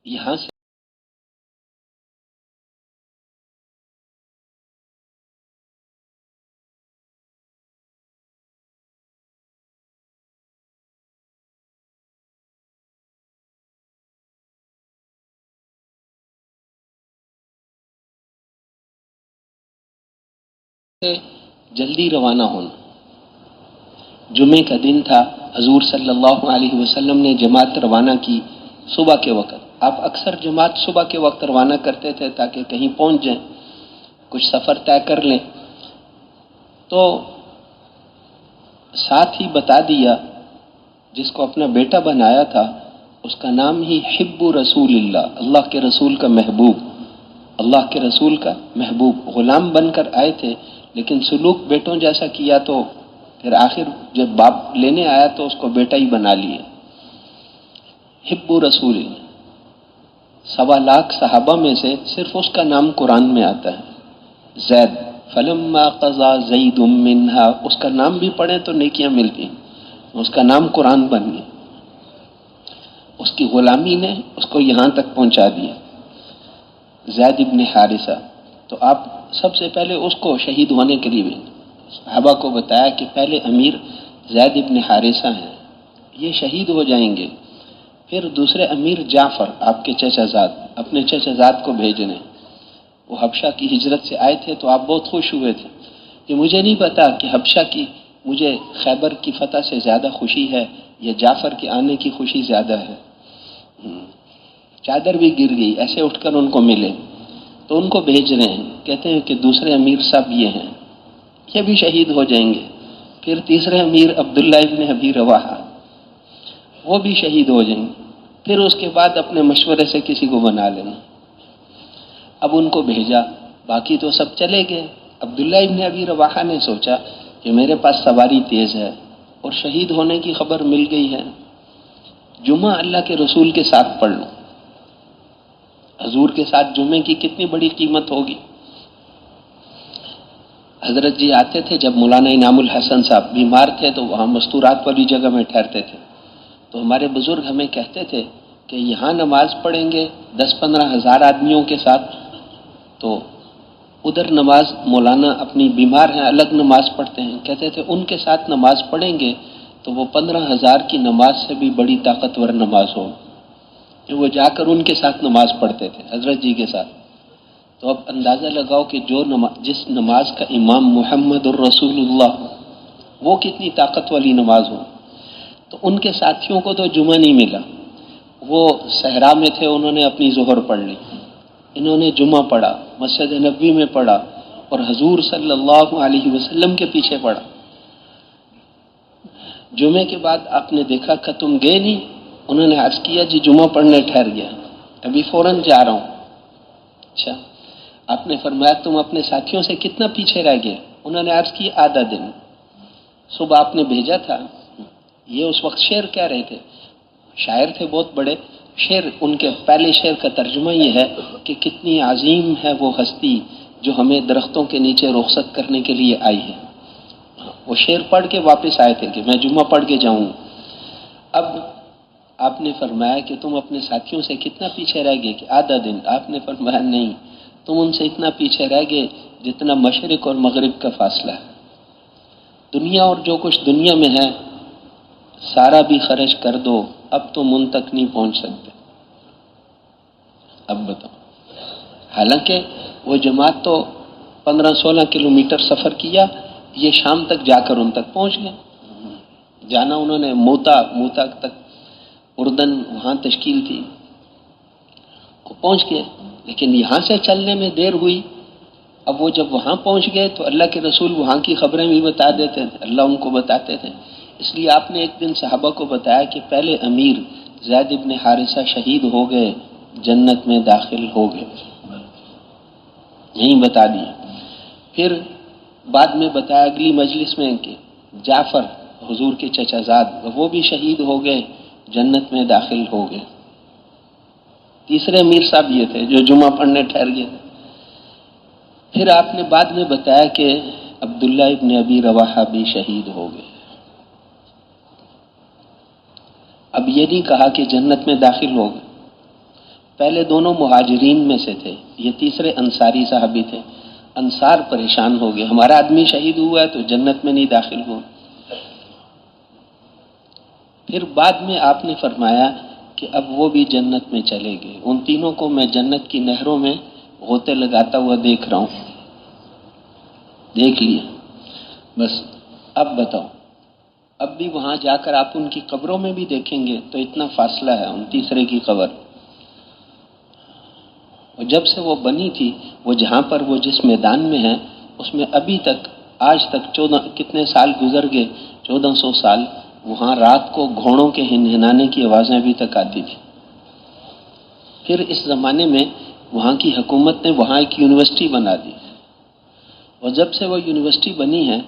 یہاں سے جلدی روانہ ہونا۔ جمعے کا دن تھا، حضور صلی اللہ علیہ وسلم نے جماعت روانہ کی صبح کے وقت۔ آپ اکثر جماعت صبح کے وقت روانہ کرتے تھے تاکہ کہیں پہنچ جائیں، کچھ سفر طے کر لیں۔ تو ساتھ ہی بتا دیا، جس کو اپنا بیٹا بنایا تھا اس کا نام ہی حب رسول اللہ، اللہ کے رسول کا محبوب، اللہ کے رسول کا محبوب۔ غلام بن کر آئے تھے لیکن سلوک بیٹوں جیسا کیا، تو پھر آخر جب باپ لینے آیا تو اس کو بیٹا ہی بنا لیا۔ حب رسول اللہ، 1.25 لاکھ صحابہ میں سے صرف اس کا نام قرآن میں آتا ہے، زید۔ فلما قضا زید منہا، اس کا نام بھی پڑھیں تو نیکیاں ملتی ہیں، اس کا نام قرآن بن گیا۔ اس کی غلامی نے اس کو یہاں تک پہنچا دیا، زید ابن حارثہ۔ تو آپ سب سے پہلے اس کو شہید ہونے کے لیے صحابہ کو بتایا کہ پہلے امیر زید ابن حارثہ ہیں، یہ شہید ہو جائیں گے۔ پھر دوسرے امیر جعفر، آپ کے چچا زاد، اپنے چچا زاد کو بھیجنے، وہ حبشہ کی ہجرت سے آئے تھے تو آپ بہت خوش ہوئے تھے کہ مجھے نہیں پتا کہ حبشہ کی مجھے خیبر کی فتح سے زیادہ خوشی ہے یا جعفر کے آنے کی خوشی زیادہ ہے۔ چادر بھی گر گئی، ایسے اٹھ کر ان کو ملے تو ان کو بھیج رہے ہیں، کہتے ہیں کہ دوسرے امیر صاحب یہ ہیں، یہ بھی شہید ہو جائیں گے۔ پھر تیسرے امیر عبداللہ ابن ابی رواحہ، وہ بھی شہید ہو جائیں گے۔ پھر اس کے بعد اپنے مشورے سے کسی کو بنا لینا۔ اب ان کو بھیجا، باقی تو سب چلے گئے۔ عبداللہ ابن ابی رواحہ نے سوچا کہ میرے پاس سواری تیز ہے اور شہید ہونے کی خبر مل گئی ہے، جمعہ اللہ کے رسول کے ساتھ پڑھ لوں۔ حضور کے ساتھ جمعے کی کتنی بڑی قیمت ہوگی۔ حضرت جی آتے تھے، جب مولانا انعام الحسن صاحب بیمار تھے تو وہاں مستورات والی جگہ میں ٹھہرتے تھے، تو ہمارے بزرگ ہمیں کہتے تھے کہ یہاں نماز پڑھیں گے 10-15 ہزار آدمیوں کے ساتھ، تو ادھر نماز مولانا اپنی بیمار ہیں الگ نماز پڑھتے ہیں، کہتے تھے ان کے ساتھ نماز پڑھیں گے تو وہ 15,000 کی نماز سے بھی بڑی طاقتور نماز ہو، کہ وہ جا کر ان کے ساتھ نماز پڑھتے تھے حضرت جی کے ساتھ۔ تو اب اندازہ لگاؤ کہ جس نماز کا امام محمد الرسول اللہ وہ کتنی طاقت والی نماز ہو۔ تو ان کے ساتھیوں کو تو جمعہ نہیں ملا، وہ صحرا میں تھے، انہوں نے اپنی ظہر پڑھ لی، انہوں نے جمعہ پڑھا، مسجد نبوی میں پڑھا اور حضور صلی اللہ علیہ وسلم کے پیچھے پڑھا۔ جمعے کے بعد آپ نے دیکھا کہ تم گئے نہیں؟ انہوں نے عرض کیا جی جمعہ پڑھنے ٹھہر گیا، ابھی فوراً جا رہا ہوں۔ اچھا، آپ نے فرمایا تم اپنے ساتھیوں سے کتنا پیچھے رہ گئے؟ انہوں نے عرض کی آدھا دن۔ صبح آپ نے بھیجا تھا، یہ اس وقت شعر کہہ رہے تھے، شاعر تھے بہت بڑے، شعر ان کے پہلے شعر کا ترجمہ یہ ہے کہ کتنی عظیم ہے وہ ہستی جو ہمیں درختوں کے نیچے رخصت کرنے کے لیے آئی ہے۔ وہ شعر پڑھ کے واپس آئے تھے کہ میں جمعہ پڑھ کے جاؤں۔ اب آپ نے فرمایا کہ تم اپنے ساتھیوں سے کتنا پیچھے رہ گئے؟ کہ آدھا دن۔ آپ نے فرمایا نہیں، تم ان سے اتنا پیچھے رہ گئے جتنا مشرق اور مغرب کا فاصلہ ہے۔ دنیا اور جو کچھ دنیا میں ہے سارا بھی خرچ کر دو، اب تم ان تک نہیں پہنچ سکتے۔ اب بتاؤ، حالانکہ وہ جماعت تو 15-16 کلومیٹر سفر کیا، یہ شام تک جا کر ان تک پہنچ گئے۔ جانا انہوں نے موتا تک، اردن وہاں تشکیل تھی، وہ پہنچ گئے، لیکن یہاں سے چلنے میں دیر ہوئی۔ اب وہ جب وہاں پہنچ گئے تو اللہ کے رسول وہاں کی خبریں بھی بتا دیتے تھے، اللہ ان کو بتاتے تھے۔ اس لیے آپ نے ایک دن صحابہ کو بتایا کہ پہلے امیر زید ابن حارثہ شہید ہو گئے، جنت میں داخل ہو گئے، یہیں بتا دیا۔ پھر بعد میں بتایا اگلی مجلس میں کہ جعفر حضور کے چچا زاد وہ بھی شہید ہو گئے، جنت میں داخل ہو گئے۔ تیسرے امیر صاحب یہ تھے جو جمعہ پڑھنے ٹھہر گئے۔ پھر آپ نے بعد میں بتایا کہ عبداللہ ابن ابی رواحہ بھی شہید ہو گئے۔ اب یہ نہیں کہا کہ جنت میں داخل ہو گئے، پہلے دونوں مہاجرین میں سے تھے، یہ تیسرے انصاری صحابی تھے۔ انصار پریشان ہو گئے، ہمارا آدمی شہید ہوا ہے تو جنت میں نہیں داخل ہوا۔ پھر بعد میں آپ نے فرمایا کہ اب وہ بھی جنت میں چلے گئے، ان تینوں کو میں جنت کی نہروں میں غوطے لگاتا ہوا دیکھ رہا ہوں۔ دیکھ لیا بس۔ اب بتاؤ، اب بھی وہاں جا کر آپ ان کی قبروں میں بھی دیکھیں گے تو اتنا فاصلہ ہے ان تیسرے کی قبر۔ اور جب سے وہ بنی تھی، وہ جہاں پر وہ جس میدان میں ہے اس میں ابھی تک آج تک 14 کتنے سال گزر گئے، 1400 سال، وہاں رات کو گھوڑوں کے ہنہنانے کی آوازیں ابھی تک آتی تھی۔ پھر اس زمانے میں وہاں کی حکومت نے وہاں ایک یونیورسٹی بنا دی، اور جب سے وہ یونیورسٹی بنی ہے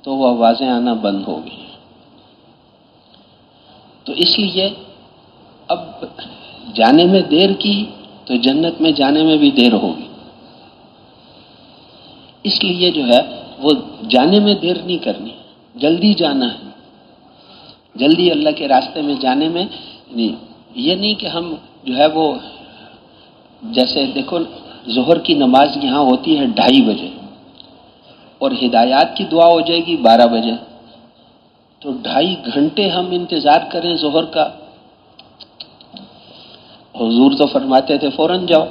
تو وہ آوازیں آنا بند ہو گئی۔ تو اس لیے اب جانے میں دیر کی تو جنت میں جانے میں بھی دیر ہوگی۔ اس لیے جو ہے وہ جانے میں دیر نہیں کرنی، جلدی جانا ہے، جلدی اللہ کے راستے میں جانے میں نہیں۔ یہ نہیں کہ ہم جو ہے وہ جیسے دیکھو ظہر کی نماز یہاں ہوتی ہے 2:30 بجے اور ہدایات کی دعا ہو جائے گی 12 بجے، تو 2.5 گھنٹے ہم انتظار کریں ظہر کا۔ حضور تو فرماتے تھے فوراً جاؤ،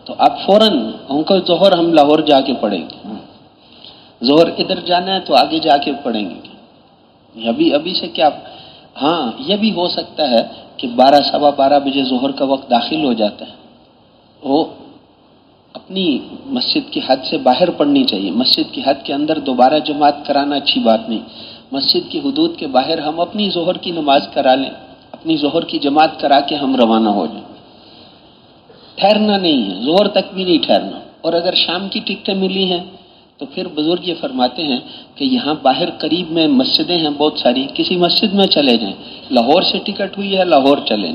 تو آپ فوراً ان کو ظہر ہم لاہور جا کے پڑھیں گے، ظہر ادھر جانا ہے تو آگے جا کے پڑھیں گے، ابھی سے کیا۔ ہاں یہ بھی ہو سکتا ہے کہ 12 سوا 12 بجے ظہر کا وقت داخل ہو جاتا ہے، وہ اپنی مسجد کی حد سے باہر پڑھنی چاہیے۔ مسجد کی حد کے اندر دوبارہ جماعت کرانا اچھی بات نہیں، مسجد کی حدود کے باہر ہم اپنی ظہر کی نماز کرا لیں، اپنی ظہر کی جماعت کرا کے ہم روانہ ہو جائیں۔ ٹھہرنا نہیں ہے، ظہر تک بھی نہیں ٹھہرنا. اور اگر شام کی ٹکٹیں ملی ہیں تو پھر بزرگ یہ فرماتے ہیں کہ یہاں باہر قریب میں مسجدیں ہیں بہت ساری، کسی مسجد میں چلے جائیں. لاہور سے ٹکٹ ہوئی ہے، لاہور چلیں،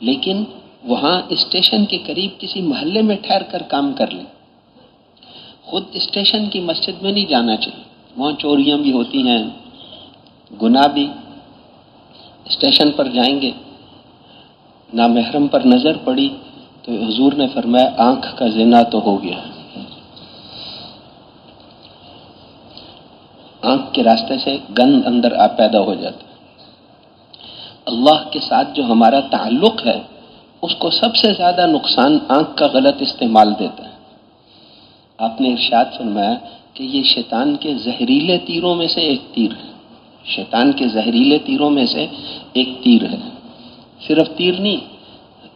لیکن وہاں اسٹیشن کے قریب کسی محلے میں ٹھہر کر کام کر لیں. خود اسٹیشن کی مسجد میں نہیں جانا چاہیے، وہاں چوریاں بھی ہوتی ہیں، گناہ بھی. اسٹیشن پر جائیں گے، نامحرم پر نظر پڑی تو حضور نے فرمایا آنکھ کا زنا تو ہو گیا. آنکھ کے راستے سے گند اندر پیدا ہو جاتا ہے. اللہ کے ساتھ جو ہمارا تعلق ہے اس کو سب سے زیادہ نقصان آنکھ کا غلط استعمال دیتا ہے. آپ نے ارشاد فرمایا کہ یہ شیطان کے زہریلے تیروں میں سے ایک تیر ہے. شیطان کے زہریلے تیروں میں سے ایک تیر ہے. صرف تیر نہیں،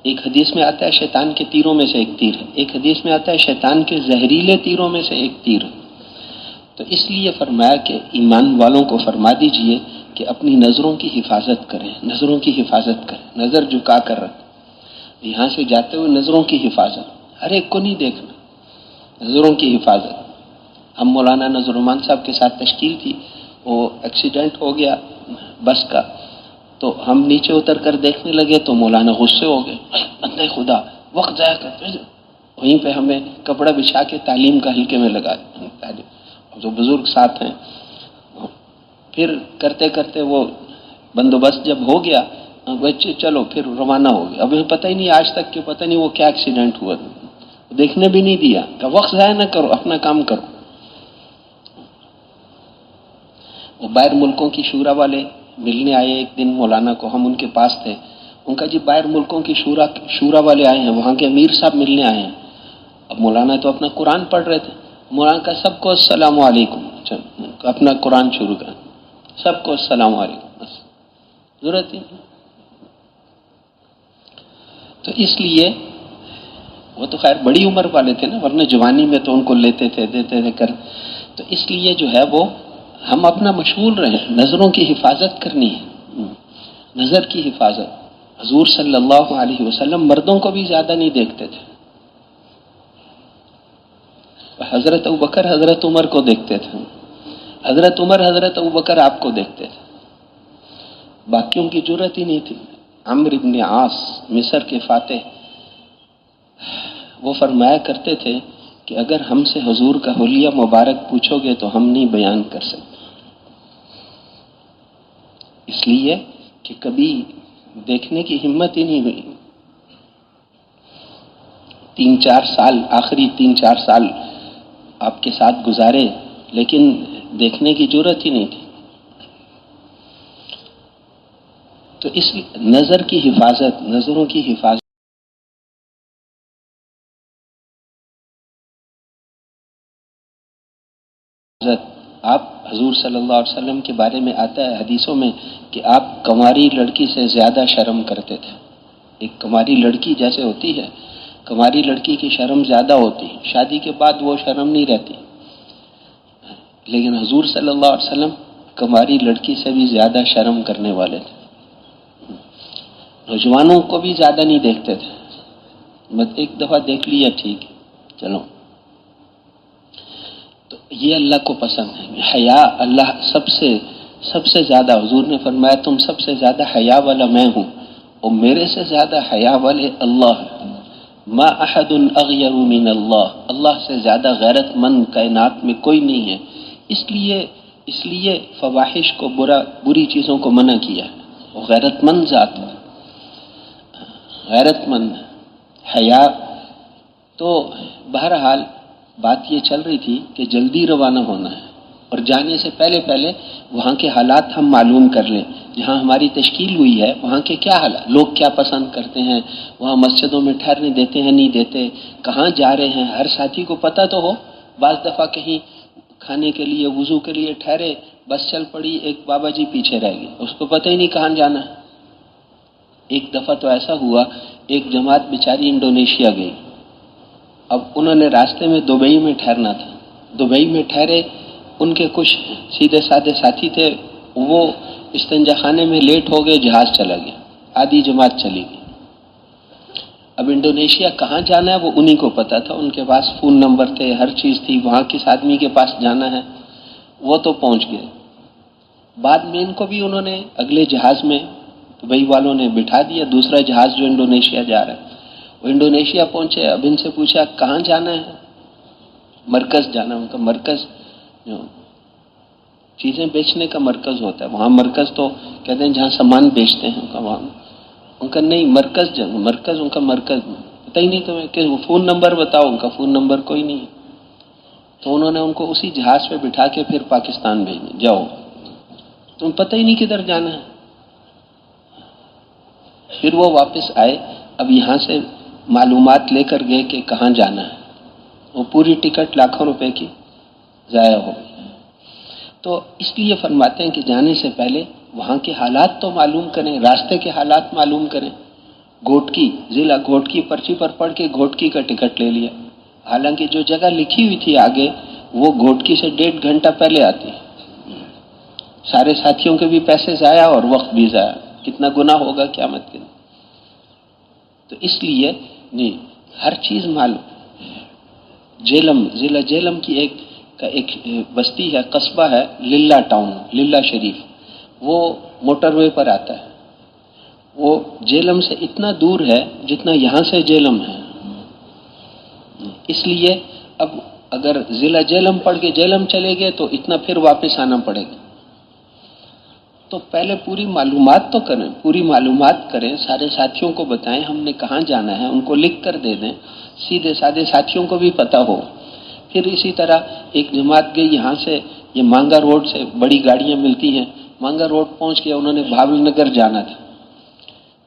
ایک حدیث میں آتا ہے شیطان کے تیروں میں سے ایک تیر ہے، ایک حدیث میں آتا ہے شیطان کے زہریلے تیروں میں سے ایک تیر ہے. تو اس لیے فرمایا کہ ایمان والوں کو فرما دیجئے کہ اپنی نظروں کی حفاظت کریں، نظروں کی حفاظت کریں. نظر جھکا کر رکھ، یہاں سے جاتے ہوئے نظروں کی حفاظت، ہر ایک کو نہیں دیکھنا، نظروں کی حفاظت. ہم مولانا نذر الرحمان صاحب کے ساتھ تشکیل تھی، وہ ایکسیڈنٹ ہو گیا بس کا، تو ہم نیچے اتر کر دیکھنے لگے تو مولانا غصے ہو گئے، بندے خدا وقت ضائع کرتے. وہیں پہ ہمیں کپڑا بچھا کے تعلیم کا حلقے میں لگا تعلیم، جو بزرگ ساتھ ہیں. پھر کرتے کرتے وہ بندوبست جب ہو گیا، بچے چلو پھر روانہ ہو گئے. اب ہمیں پتہ ہی نہیں آج تک کہ پتہ نہیں وہ کیا ایکسیڈنٹ ہوا، دیکھنے بھی نہیں دیا کہ وقت ضائع نہ کرو، اپنا کام کرو. وہ باہر ملکوں کی شورا والے ملنے آئے ایک دن مولانا کو، ہم ان کے پاس تھے. ان کا جی باہر ملکوں کی شورا والے آئے ہیں، وہاں کے امیر صاحب ملنے آئے ہیں. اب مولانا تو اپنا قرآن پڑھ رہے تھے. مولانا کا سب کو السلام علیکم، اپنا قرآن شروع کریں، سب کو السلام علیکم، بس ضرورت ہی نہیں. تو اس لیے وہ تو خیر بڑی عمر والے تھے نا، ورنہ جوانی میں تو ان کو لیتے تھے دیتے تھے کر. تو اس لیے جو ہے وہ ہم اپنا مشغول رہیں، نظروں کی حفاظت کرنی ہے، نظر کی حفاظت. حضور صلی اللہ علیہ وسلم مردوں کو بھی زیادہ نہیں دیکھتے تھے. حضرت ابوبکر حضرت عمر کو دیکھتے تھے، حضرت عمر حضرت ابوبکر آپ کو دیکھتے تھے، باقیوں کی جرت ہی نہیں تھی. عمرو بن عاص مصر کے فاتح، وہ فرمایا کرتے تھے کہ اگر ہم سے حضور کا حلیہ مبارک پوچھو گے تو ہم نہیں بیان کر سکتے، اس لیے کہ کبھی دیکھنے کی ہمت ہی نہیں ہوئی. 3-4 سال، آخری 3-4 سال آپ کے ساتھ گزارے، لیکن دیکھنے کی جرت ہی نہیں تھی. تو اس نظر کی حفاظت، نظروں کی حفاظت آپ حضور صلی اللہ علیہ وسلم کے بارے میں آتا ہے حدیثوں میں کہ آپ کنواری لڑکی سے زیادہ شرم کرتے تھے. ایک کنواری لڑکی جیسے ہوتی ہے، کنواری لڑکی کی شرم زیادہ ہوتی، شادی کے بعد وہ شرم نہیں رہتی، لیکن حضور صلی اللہ علیہ وسلم کنواری لڑکی سے بھی زیادہ شرم کرنے والے تھے. نوجوانوں کو بھی زیادہ نہیں دیکھتے تھے، بس ایک دفعہ دیکھ لیا ٹھیک ہے چلو. تو یہ اللہ کو پسند ہے. حیا اللہ سب سے زیادہ، حضور نے فرمایا تم سب سے زیادہ حیا والا میں ہوں، اور میرے سے زیادہ حیا والے اللہ ہیں. ما احد اغیر من اللہ، اللہ سے زیادہ غیرت مند کائنات میں کوئی نہیں ہے. اس لیے فواحش کو، بری چیزوں کو منع کیا ہے. وہ غیرت مند ذات ہے، غیرت مند. حیا تو بہرحال بات یہ چل رہی تھی کہ جلدی روانہ ہونا ہے، اور جانے سے پہلے وہاں کے حالات ہم معلوم کر لیں. جہاں ہماری تشکیل ہوئی ہے وہاں کے کیا حالات، لوگ کیا پسند کرتے ہیں، وہاں مسجدوں میں ٹھہرنے دیتے ہیں نہیں دیتے، کہاں جا رہے ہیں. ہر ساتھی کو پتہ تو ہو. بعض دفعہ کہیں کھانے کے لیے، وضو کے لیے ٹھہرے، بس چل پڑی، ایک بابا جی پیچھے رہ گئے، اس کو پتہ ہی نہیں کہاں جانا ہے. ایک دفعہ تو ایسا ہوا، ایک جماعت بیچاری انڈونیشیا گئی. اب انہوں نے راستے میں دبئی میں ٹھہرنا تھا، دبئی میں ٹھہرے. ان کے کچھ سیدھے سادے ساتھی تھے، وہ استنجا خانے میں لیٹ ہو گئے، جہاز چلا گیا، آدھی جماعت چلی گئی. اب انڈونیشیا کہاں جانا ہے وہ انہی کو پتا تھا، ان کے پاس فون نمبر تھے، ہر چیز تھی، وہاں کس آدمی کے پاس جانا ہے وہ تو پہنچ گئے۔ بعد میں ان کو بھی انہوں نے اگلے جہاز میں دبئی والوں نے بٹھا دیا، دوسرا جہاز جو انڈونیشیا جا رہا ہے۔ وہ انڈونیشیا پہنچے، اب ان سے پوچھا کہاں جانا ہے، مرکز جانا ہے، ان کا مرکز جو چیزیں بیچنے کا مرکز ہوتا ہے، وہاں مرکز تو کہتے ہیں جہاں سامان بیچتے ہیں، وہاں ان کا نہیں، مرکز مرکز ان کا مرکز پتہ ہی نہیں تمہیں کہ وہ فون نمبر بتاؤ، ان کا فون نمبر کوئی نہیں۔ تو انہوں نے ان کو اسی جہاز پہ بٹھا کے پھر پاکستان بھیجا، جاؤ تم پتہ ہی نہیں کدھر جانا ہے۔ پھر وہ واپس آئے، اب یہاں سے معلومات لے کر گئے کہ کہاں جانا ہے، وہ پوری ٹکٹ لاکھوں روپے کی ضائع ہو گئی۔ تو اس لیے فرماتے ہیں کہ جانے سے پہلے وہاں کے حالات تو معلوم کریں، راستے کے حالات معلوم کریں۔ گھوٹکی ضلع گھوٹکی پرچی پر پڑھ کے گھوٹکی کا ٹکٹ لے لیا، حالانکہ جو جگہ لکھی ہوئی تھی آگے وہ گھوٹکی سے 1.5 گھنٹہ پہلے آتی، سارے ساتھیوں کے بھی پیسے ضائع اور وقت بھی ضائع، کتنا گناہ ہوگا قیامت کے دن۔ تو اس لیے نہیں، ہر چیز معلوم۔ جیلم ضلع جیلم کی ایک بستی ہے، قصبہ ہے للہ ٹاؤن، للہ شریف، وہ موٹر وے پر آتا ہے، وہ جیلم سے اتنا دور ہے جتنا یہاں سے جیلم ہے۔ اس لیے اب اگر ضلع جیلم پڑھ کے جیلم چلے گئے تو اتنا پھر واپس آنا پڑے گا۔ تو پہلے پوری معلومات تو کریں، پوری معلومات کریں، سارے ساتھیوں کو بتائیں ہم نے کہاں جانا ہے، ان کو لکھ کر دے دیں، سیدھے سادے ساتھیوں کو بھی پتہ ہو۔ پھر اسی طرح ایک جماعت گئی یہاں سے، یہ مانگا روڈ سے بڑی گاڑیاں ملتی ہیں، مانگا روڈ پہنچ کے انہوں نے بھاول نگر جانا تھا،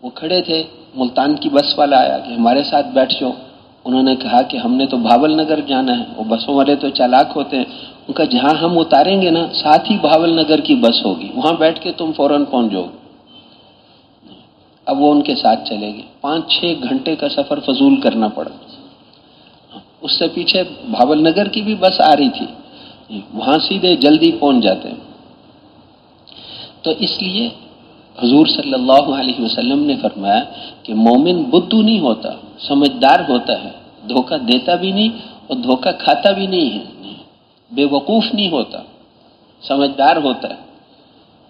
وہ کھڑے تھے، ملتان کی بس والا آیا کہ ہمارے ساتھ بیٹھ جاؤ، انہوں نے کہا کہ ہم نے تو بھاول نگر جانا ہے، وہ بسوں والے تو چالاک ہوتے ہیں، ان کا جہاں ہم اتاریں گے نا ساتھ ہی بھاول نگر کی بس ہوگی، وہاں بیٹھ کے تم فوراً پہنچ جاؤ۔ اب وہ ان کے ساتھ چلے گئے، 5-6 گھنٹے کا سفر فضول کرنا پڑا۔ اس سے پیچھے بھاول نگر کی بھی بس آ رہی تھی، وہاں سیدھے جلدی پہنچ جاتے ہیں۔ تو اس لیے حضور صلی اللہ علیہ وسلم نے فرمایا کہ مومن بدھو نہیں ہوتا، سمجھدار ہوتا ہے، دھوکہ دیتا بھی نہیں اور دھوکہ کھاتا بھی نہیں ہے، بے وقوف نہیں ہوتا، سمجھدار ہوتا ہے۔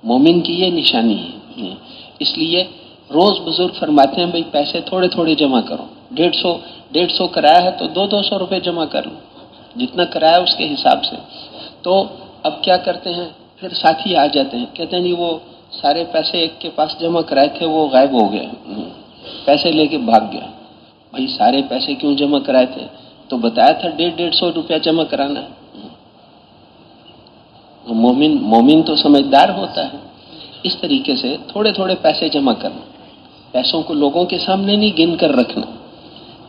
مومن کی یہ نشانی ہے۔ اس لیے روز بزرگ فرماتے ہیں بھئی پیسے تھوڑے تھوڑے جمع کرو، 150 کرایہ ہے تو 200 روپے جمع کر لو، جتنا کرایہ اس کے حساب سے۔ تو اب کیا کرتے ہیں، پھر ساتھی آ جاتے ہیں، کہتے ہیں نہیں وہ سارے پیسے ایک کے پاس جمع کرائے تھے وہ غائب ہو گئے، پیسے لے کے بھاگ گیا۔ بھائی سارے پیسے کیوں جمع کرائے تھے؟ تو بتایا تھا 150 روپیہ جمع کرانا ہے۔ مومن تو سمجھدار ہوتا ہے۔ اس طریقے سے تھوڑے تھوڑے پیسے جمع کرنا، پیسوں کو لوگوں کے سامنے نہیں گن کر رکھنا،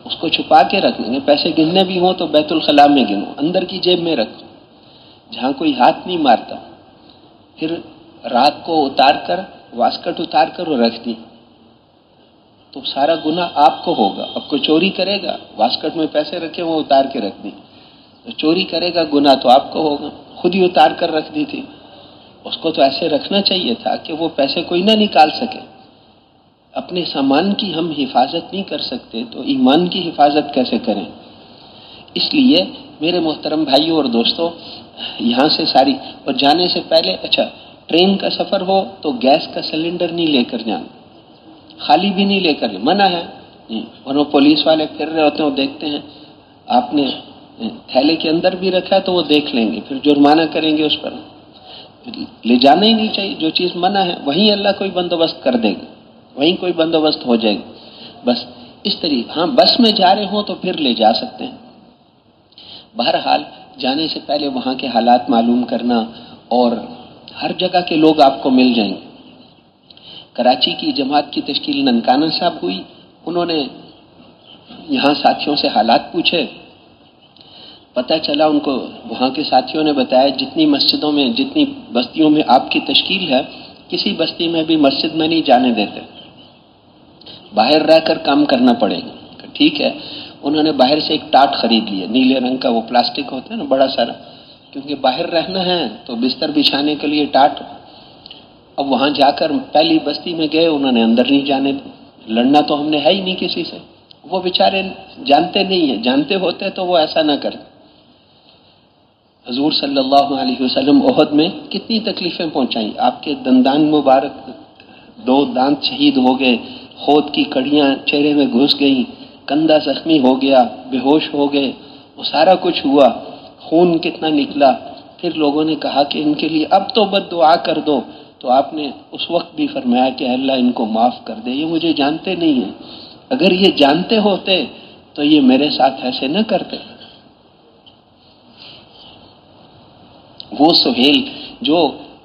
اس کو چھپا کے رکھیں گے۔ پیسے گننے بھی ہوں تو بیت الخلاء میں گنو، اندر کی جیب میں رکھو جہاں کوئی ہاتھ نہیں مارتا۔ پھر رات کو اتار کر واسکٹ اتار کر وہ رکھ دی تو سارا گناہ آپ کو ہوگا۔ اب کوئی چوری کرے گا، واسکٹ میں پیسے رکھے وہ اتار کے رکھ دی، تو چوری کرے گا گناہ تو آپ کو ہوگا، خود ہی اتار کر رکھ دی تھی۔ اس کو تو ایسے رکھنا چاہیے تھا کہ وہ پیسے کوئی نہ نکال سکے۔ اپنے سامان کی ہم حفاظت نہیں کر سکتے تو ایمان کی حفاظت کیسے کریں؟ اس لیے میرے محترم بھائیوں اور دوستوں، یہاں سے ساری اور جانے سے پہلے اچھا ٹرین کا سفر ہو تو گیس کا سلنڈر نہیں لے کر جانا، خالی بھی نہیں لے کر جانا، منع ہے۔ اور وہ پولیس والے پھر رہے ہوتے ہیں، وہ دیکھتے ہیں آپ نے تھیلے کے اندر بھی رکھا ہے تو وہ دیکھ لیں گے، پھر جرمانہ کریں گے اس پر۔ لے جانا ہی نہیں چاہیے، جو چیز منع ہے وہیں اللہ کوئی بندوبست کر دے گا، وہیں کوئی بندوبست ہو جائے گا۔ بس اس طریقے، ہاں بس میں جا رہے ہوں تو پھر لے جا سکتے ہیں۔ بہرحال جانے سے پہلے وہاں کے حالات معلوم کرنا، اور ہر جگہ کے لوگ آپ کو مل جائیں گے۔ کراچی کی جماعت کی تشکیل ننکانہ صاحب ہوئی، انہوں نے یہاں ساتھیوں سے حالات پوچھے، پتہ چلا ان کو، وہاں کے ساتھیوں نے بتایا جتنی مسجدوں میں، جتنی بستیوں میں آپ کی تشکیل ہے، کسی بستی میں بھی مسجد میں نہیں جانے دیتے، باہر رہ کر کام کرنا پڑے گا۔ ٹھیک ہے، انہوں نے باہر سے ایک ٹاٹ خرید لیا، نیلے رنگ کا، وہ پلاسٹک ہوتا ہے نا بڑا سارا، کیونکہ باہر رہنا ہے تو بستر بچھانے کے لیے ٹاٹ۔ اب وہاں جا کر پہلی بستی میں گئے، انہوں نے اندر نہیں جانے دی، لڑنا تو ہم نے ہے ہی نہیں کسی سے، وہ بیچارے جانتے نہیں ہیں، جانتے ہوتے تو وہ ایسا نہ کرتے۔ حضور صلی اللہ علیہ وسلم احد میں کتنی تکلیفیں پہنچائیں، آپ کے دندان مبارک، 2 دانت شہید ہو گئے، خود کی کڑیاں چہرے میں گھس گئیں، کندھا زخمی ہو گیا، بے ہوش ہو گئے، وہ سارا کچھ ہوا، خون کتنا نکلا۔ پھر لوگوں نے کہا کہ ان کے لیے اب تو بد دعا کر دو، تو آپ نے اس وقت بھی فرمایا کہ اللہ ان کو معاف کر دے، یہ مجھے جانتے نہیں ہیں، اگر یہ جانتے ہوتے تو یہ میرے ساتھ ایسے نہ کرتے۔ وہ سہیل جو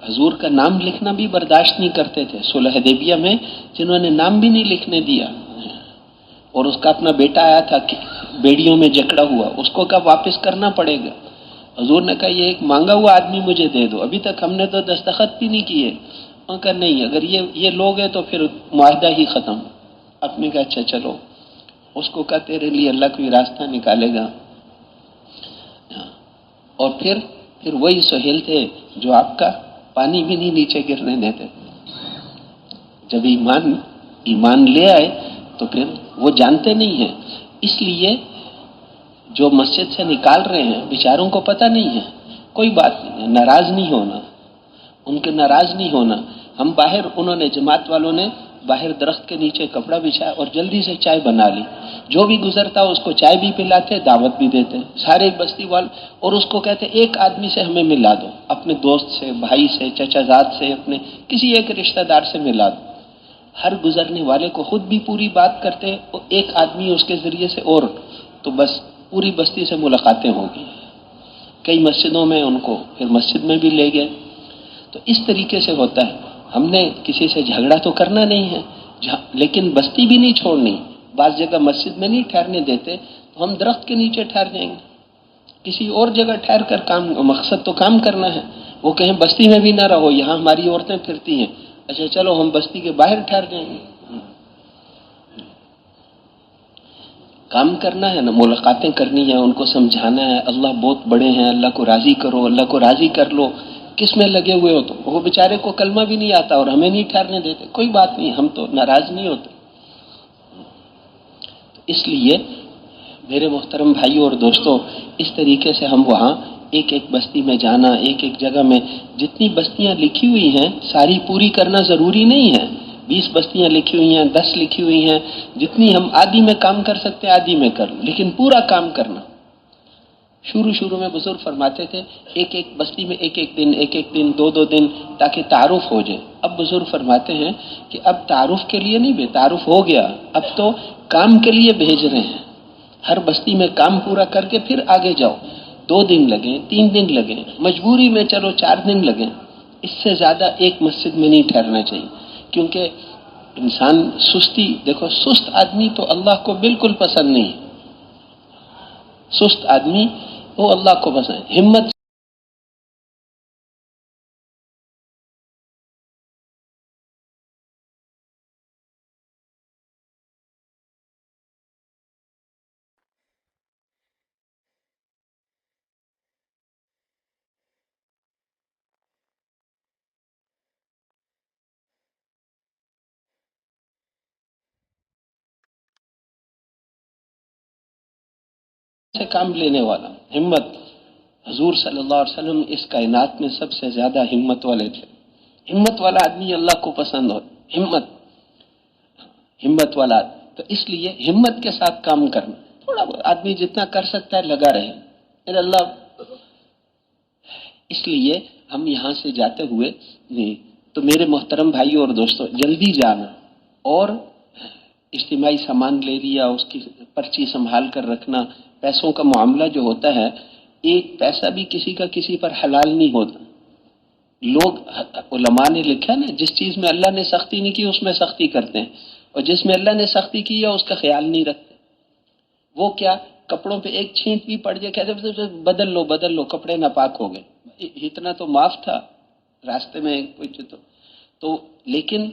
حضور کا نام لکھنا بھی برداشت نہیں کرتے تھے صلح حدیبیہ میں، جنہوں نے نام بھی نہیں لکھنے دیا، اور اس کا اپنا بیٹا آیا تھا بیڑیوں میں جکڑا ہوا، اس کو کب واپس کرنا پڑے گا؟ حضور نے کہا یہ ایک مانگا ہوا آدمی مجھے دے دو، ابھی تک ہم نے تو دستخط بھی نہیں کیے۔ انہوں نے کہا نہیں، اگر یہ لوگ ہیں تو پھر معاہدہ ہی ختم۔ آپ نے کہا اچھا چلو، اس کو کہا تیرے لیے اللہ کوئی راستہ نکالے گا۔ اور پھر وہی سہیل تھے جو آپ کا پانی بھی نہیں نیچے گرنے دیتے۔ جب ایمان لے آئے تو پھر وہ جانتے نہیں ہیں، اس لیے جو مسجد سے نکال رہے ہیں بیچاروں کو پتہ نہیں ہے، کوئی بات نہیں ہے، ناراض نہیں ہونا، ان کے ناراض نہیں ہونا۔ ہم باہر، انہوں نے جماعت والوں نے باہر درخت کے نیچے کپڑا بچھایا اور جلدی سے چائے بنا لی، جو بھی گزرتا اس کو چائے بھی پلاتے، دعوت بھی دیتے، سارے بستی والے، اور اس کو کہتے ایک آدمی سے ہمیں ملا دو، اپنے دوست سے، بھائی سے، چچا زاد سے، اپنے کسی ایک رشتہ دار سے ملا دو۔ ہر گزرنے والے کو خود بھی پوری بات کرتے، اور ایک آدمی اس کے ذریعے سے، اور تو بس پوری بستی سے ملاقاتیں ہوگی۔ کئی مسجدوں میں ان کو پھر مسجد میں بھی لے گئے۔ تو اس طریقے سے ہوتا ہے، ہم نے کسی سے جھگڑا تو کرنا نہیں ہے، لیکن بستی بھی نہیں چھوڑنی۔ بعض جگہ مسجد میں نہیں ٹھہرنے دیتے تو ہم درخت کے نیچے ٹھہر جائیں گے، کسی اور جگہ ٹھہر کر مقصد تو کام کرنا ہے۔ وہ کہیں بستی میں بھی نہ رہو، یہاں ہماری عورتیں پھرتی ہیں، اچھا چلو ہم بستی کے باہر ٹھہر جائیں گے۔ کام کرنا ہے نا، ملاقاتیں کرنی ہیں، ان کو سمجھانا ہے اللہ بہت بڑے ہیں، اللہ کو راضی کرو، اللہ کو راضی کر لو۔ کس میں لگے ہوئے ہو؟ تو وہ بیچارے کو کلمہ بھی نہیں آتا اور ہمیں نہیں ٹھہرنے دیتے، کوئی بات نہیں، ہم تو ناراض نہیں ہوتے۔ اس لیے میرے محترم بھائیوں اور دوستوں، اس طریقے سے ہم وہاں ایک ایک بستی میں جانا، ایک ایک جگہ میں جتنی بستیاں لکھی ہوئی ہیں ساری پوری کرنا ضروری نہیں ہے۔ 20 بستیاں لکھی ہوئی ہیں، 10 لکھی ہوئی ہیں، جتنی ہم آدھی میں کام کر سکتے ہیں آدھی میں کر لیں، لیکن پورا کام کرنا۔ شروع میں بزرگ فرماتے تھے ایک ایک بستی میں ایک ایک دن 2 دن، تاکہ تعارف ہو جائے۔ اب بزرگ فرماتے ہیں کہ اب تعارف کے لیے نہیں، بے تعارف ہو گیا، اب تو کام کے لیے بھیج رہے ہیں۔ ہر بستی میں کام پورا کر کے پھر آگے جاؤ، 2 دن لگیں، 3 دن لگیں، مجبوری میں چلو 4 دن لگیں، اس سے زیادہ ایک مسجد میں نہیں ٹھہرنا چاہیے، کیونکہ انسان سستی، دیکھو سست آدمی تو اللہ کو بالکل پسند نہیں، سست آدمی وہ اللہ کو پسند ہے۔ ہمت سے کام لینے والا، ہمت۔ حضور صلی اللہ علیہ وسلم اس کائنات میں سب سے زیادہ ہمت والے تھے۔ ہمت والا آدمی اللہ کو پسند ہو، ہمت والا آدمی۔ تو اس لیے ہمت کے ساتھ کام کرنا، تھوڑا بہت آدمی جتنا کر سکتا ہے لگا رہے، پھر اللہ۔ اس لیے ہم یہاں سے جاتے ہوئے تو میرے محترم بھائیوں اور دوستوں، جلدی جانا، اور اجتماعی سامان لے لیا، اس کی پرچی سنبھال کر رکھنا۔ پیسوں کا معاملہ جو ہوتا ہے، ایک پیسہ بھی کسی کا کسی پر حلال نہیں ہوتا۔ لوگ، علماء نے لکھا نا، جس چیز میں اللہ نے سختی نہیں کی اس میں سختی کرتے ہیں، اور جس میں اللہ نے سختی کی ہے اس کا خیال نہیں رکھتے۔ وہ کیا، کپڑوں پہ ایک چھینٹ بھی پڑ جائے کہتے بدل لو، کپڑے ناپاک ہو گئے، اتنا تو معاف تھا، راستے میں کچھ تو لیکن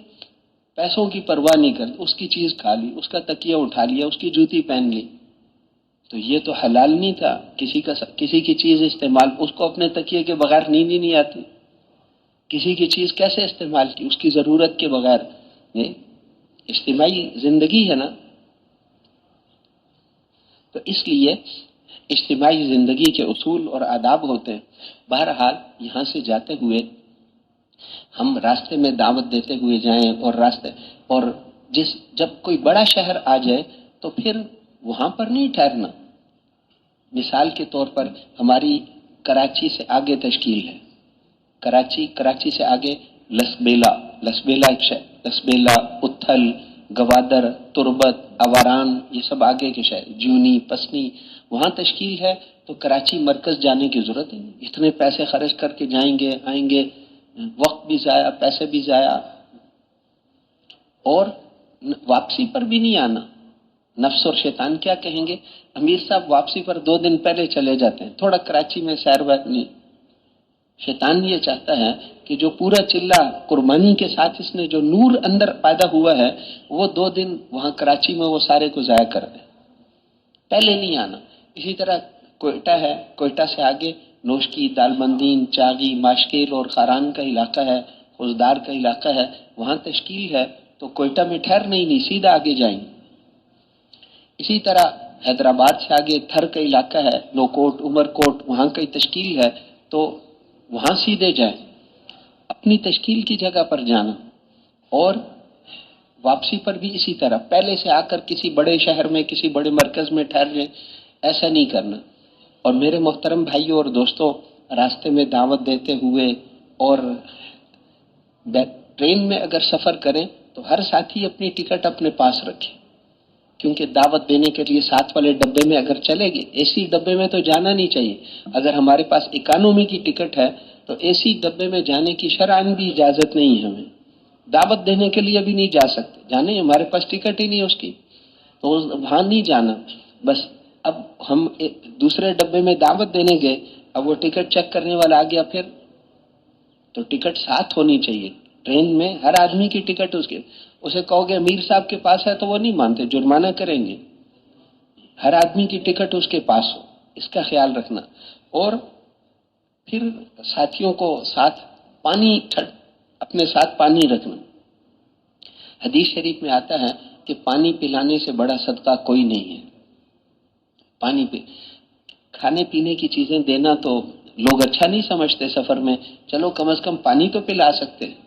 پیسوں کی پرواہ نہیں کرتے، اس کی چیز کھا لی، اس کا تکیہ اٹھا لیا، اس کی جوتی پہن لی، تو یہ تو حلال نہیں تھا۔ کسی کی چیز استعمال، اس کو اپنے تکیے کے بغیر نیند ہی نہیں آتی، کسی کی چیز کیسے استعمال کی، اس کی ضرورت کے بغیر۔ یہ اجتماعی زندگی ہے نا۔ تو اس لیے اجتماعی زندگی کے اصول اور آداب ہوتے ہیں. بہرحال یہاں سے جاتے ہوئے ہم راستے میں دعوت دیتے ہوئے جائیں اور جب کوئی بڑا شہر آ جائے تو پھر وہاں پر نہیں ٹھہرنا. مثال کے طور پر ہماری کراچی سے آگے تشکیل ہے، کراچی سے آگے لسبیلا ایک شہر، لسبیلا، اتھل، گوادر، تربت، اواران، یہ سب آگے کے شہر، جونی، پسنی، وہاں تشکیل ہے. تو کراچی مرکز جانے کی ضرورت نہیں، اتنے پیسے خرچ کر کے جائیں گے آئیں گے، وقت بھی ضائع، پیسے بھی ضائع، اور واپسی پر بھی نہیں آنا. نفس اور شیطان کیا کہیں گے، امیر صاحب واپسی پر 2 دن پہلے چلے جاتے ہیں، تھوڑا کراچی میں سیر ویر نہیں. شیطان یہ چاہتا ہے کہ جو پورا چلہ قربانی کے ساتھ اس نے جو نور اندر پیدا ہوا ہے وہ 2 دن وہاں کراچی میں وہ سارے کو ضائع کر دے، پہلے نہیں آنا. اسی طرح کوئٹہ ہے، کوئٹہ سے آگے نوشکی، دالمندین، چاغی، ماشکیل اور خاران کا علاقہ ہے، خوزدار کا علاقہ ہے، وہاں تشکیل ہے. تو کوئٹہ میں ٹھہرنا ہی نہیں، سیدھا آگے جائیں. اسی طرح حیدرآباد سے آگے تھر کا علاقہ ہے، نوکوٹ، عمرکوٹ، وہاں کی تشکیل ہے، تو وہاں سیدھے جائیں. اپنی تشکیل کی جگہ پر جانا. اور واپسی پر بھی اسی طرح پہلے سے آ کر کسی بڑے شہر میں کسی بڑے مرکز میں ٹھہر جائیں، ایسا نہیں کرنا. اور میرے محترم بھائیوں اور دوستوں، راستے میں دعوت دیتے ہوئے اور ٹرین میں اگر سفر کریں تو ہر ساتھی اپنی ٹکٹ اپنے پاس رکھے، کیونکہ دعوت دینے کے لیے ساتھ والے ڈبے میں اگر چلے گئے، اے سی ڈبے میں تو جانا نہیں چاہیے. اگر ہمارے پاس اکانومی کی ٹکٹ ہے تو اے سی ڈبے میں جانے کی شرعاً بھی اجازت نہیں ہے. ہمیں دعوت دینے کے لیے بھی نہیں جا سکتے، جانے ہمارے پاس ٹکٹ ہی نہیں اس کی، تو وہاں نہیں جانا. بس اب ہم دوسرے ڈبے میں دعوت دینے گئے، اب وہ ٹکٹ چیک کرنے والا آ گیا، پھر تو ٹکٹ ساتھ ہونی چاہیے. ٹرین میں ہر آدمی کی ٹکٹ اسے کہو گے امیر صاحب کے پاس ہے تو وہ نہیں مانتے، جرمانہ کریں گے. ہر آدمی کی ٹکٹ اس کے پاس ہو، اس کا خیال رکھنا. اور پھر ساتھیوں کو ساتھ اپنے ساتھ پانی رکھنا. حدیث شریف میں آتا ہے کہ پانی پلانے سے بڑا صدقہ کوئی نہیں ہے. کھانے پینے کی چیزیں دینا تو لوگ اچھا نہیں سمجھتے سفر میں، چلو کم از کم پانی تو پلا سکتے ہیں،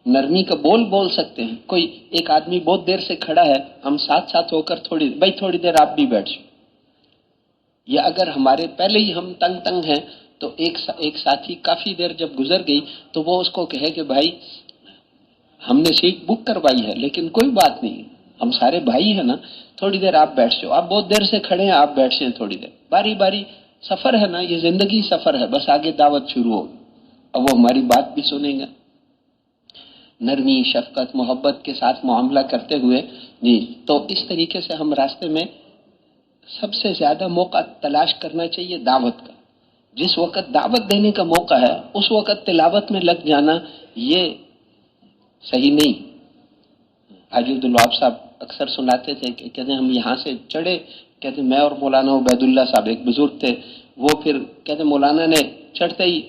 نرمی کا بول سکتے ہیں. کوئی ایک آدمی بہت دیر سے کھڑا ہے، ہم ساتھ ہو کر تھوڑی دیر آپ بھی بیٹھ جائیں. یا اگر ہمارے پہلے ہی ہم تنگ ہیں تو ایک ساتھی کافی دیر جب گزر گئی تو وہ اس کو کہے کہ بھائی ہم نے سیٹ بک کروائی ہے لیکن کوئی بات نہیں، ہم سارے بھائی ہیں نا، تھوڑی دیر آپ بیٹھ جاؤ، آپ بہت دیر سے کھڑے ہیں، آپ بیٹھ جائیں تھوڑی دیر، باری باری. سفر ہے نا، یہ زندگی سفر ہے، بس آگے دعوت شروع ہوگی، اب وہ ہماری بات بھی سنیں گا. نرمی، شفقت، محبت کے ساتھ معاملہ کرتے ہوئے جی. تو اس طریقے سے ہم راستے میں سب سے زیادہ موقع تلاش کرنا چاہیے دعوت کا. جس وقت دعوت دینے کا موقع ہے اس وقت تلاوت میں لگ جانا یہ صحیح نہیں. حاجی عبدالوہاب صاحب اکثر سناتے تھے کہ کہتے ہیں ہم یہاں سے چڑھے، کہتے میں اور مولانا عبید اللہ صاحب ایک بزرگ تھے، وہ پھر کہتے مولانا نے چڑھتے ہی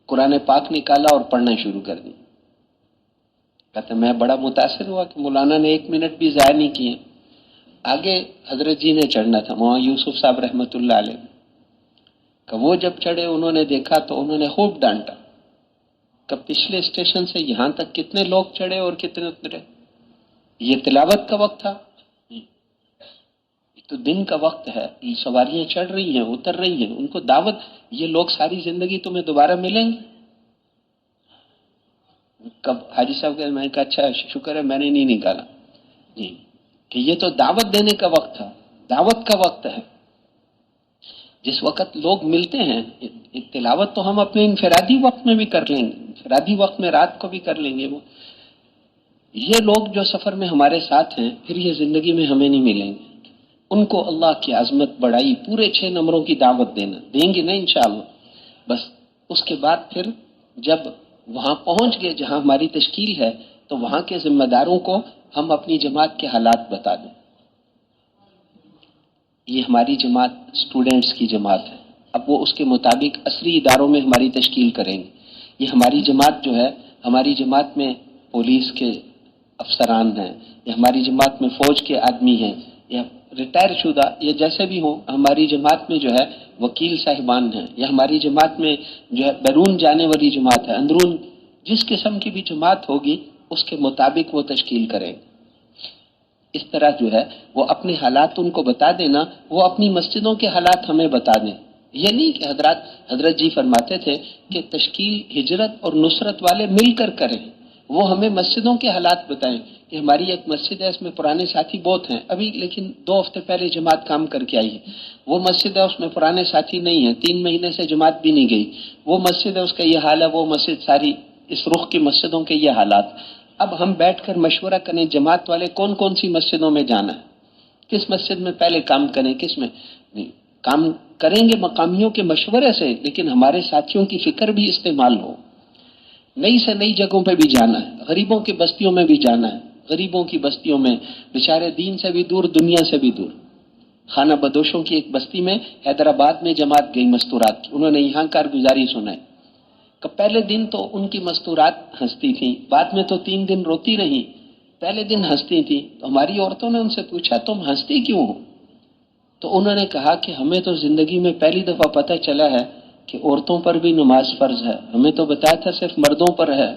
قرآن پاک نکالا اور پڑھنا شروع کر دی. کہتے میں بڑا متاثر ہوا کہ مولانا نے 1 منٹ بھی ضائع نہیں کیے. آگے حضرت جی نے چڑھنا تھا، وہاں یوسف صاحب رحمۃ اللہ علیہ کہ وہ جب چڑھے انہوں نے دیکھا تو انہوں نے خوب ڈانٹا کہ پچھلے اسٹیشن سے یہاں تک کتنے لوگ چڑھے اور کتنے اترے، یہ تلاوت کا وقت تھا، تو دن کا وقت ہے، سواریاں چڑھ رہی ہیں اتر رہی ہیں، ان کو دعوت، یہ لوگ ساری زندگی تمہیں دوبارہ ملیں گے کب؟ حاجی صاحب کہ میں نے کہا اچھا شکر ہے میں نے نہیں نکالا جی، کہ یہ تو دعوت دینے کا وقت تھا، دعوت کا وقت ہے. جس وقت لوگ ملتے ہیں، تلاوت تو ہم اپنے انفرادی وقت میں بھی کر لیں گے، انفرادی وقت میں رات کو بھی کر لیں گے. وہ یہ لوگ جو سفر میں ہمارے ساتھ ہیں پھر یہ زندگی میں ہمیں نہیں ملیں گے. ان کو اللہ کی عظمت بڑائی پورے 6 نمبروں کی دعوت دیں گے نا انشاءاللہ. بس اس کے بعد پھر جب وہاں پہنچ گئے جہاں ہماری تشکیل ہے تو وہاں کے ذمہ داروں کو ہم اپنی جماعت کے حالات بتا دیں. یہ ہماری جماعت اسٹوڈنٹس کی جماعت ہے، اب وہ اس کے مطابق عصری اداروں میں ہماری تشکیل کریں گے. یہ ہماری جماعت جو ہے، ہماری جماعت میں پولیس کے افسران ہیں، یا ہماری جماعت میں فوج کے آدمی ہیں، یا ریٹائر شدہ یا جیسے بھی ہوں، ہماری جماعت میں جو ہے وکیل صاحبان ہیں، یا ہماری جماعت میں جو ہے بیرون جانے والی جماعت ہے، اندرون جس قسم کی بھی جماعت ہوگی اس کے مطابق وہ تشکیل کریں۔ اس طرح جو ہے وہ اپنے حالات ان کو بتا دینا، وہ اپنی مسجدوں کے حالات ہمیں بتا دیں۔ یہ نہیں کہ حضرت جی فرماتے تھے کہ تشکیل ہجرت اور نصرت والے مل کر کریں، وہ ہمیں مسجدوں کے حالات بتائیں کہ ہماری ایک مسجد ہے، اس میں پرانے ساتھی بہت ہیں ابھی، لیکن 2 ہفتے پہلے جماعت کام کر کے آئی ہے، وہ مسجد ہے اس میں پرانے ساتھی نہیں ہیں، 3 مہینے سے جماعت بھی نہیں گئی، وہ مسجد ہے اس کا یہ حال ہے، وہ مسجد ساری اس رخ کی مسجدوں کے یہ حالات۔ اب ہم بیٹھ کر مشورہ کریں جماعت والے کون کون سی مسجدوں میں جانا ہے، کس مسجد میں پہلے کام کریں، کس میں نہیں کام کریں گے مقامیوں کے مشورے سے، لیکن ہمارے ساتھیوں کی فکر بھی استعمال ہو۔ نئی سے نئی جگہوں پہ بھی جانا ہے، غریبوں کی بستیوں میں بھی جانا ہے، غریبوں کی بستیوں میں بیچارے دین سے بھی دور دنیا سے بھی دور۔ خانہ بدوشوں کی ایک بستی میں حیدرآباد میں جماعت گئی مستورات کی، انہوں نے یہاں کارگزاری سنائی کہ پہلے دن تو ان کی مستورات ہنستی تھیں، بعد میں تو 3 دن روتی رہیں، پہلے دن ہنستی تھیں تو ہماری عورتوں نے ان سے پوچھا تم ہنستی کیوں ہو؟ تو انہوں نے کہا کہ ہمیں تو زندگی میں پہلی دفعہ پتہ چلا ہے کہ عورتوں پر بھی نماز فرض ہے، ہمیں تو بتایا تھا صرف مردوں پر ہے۔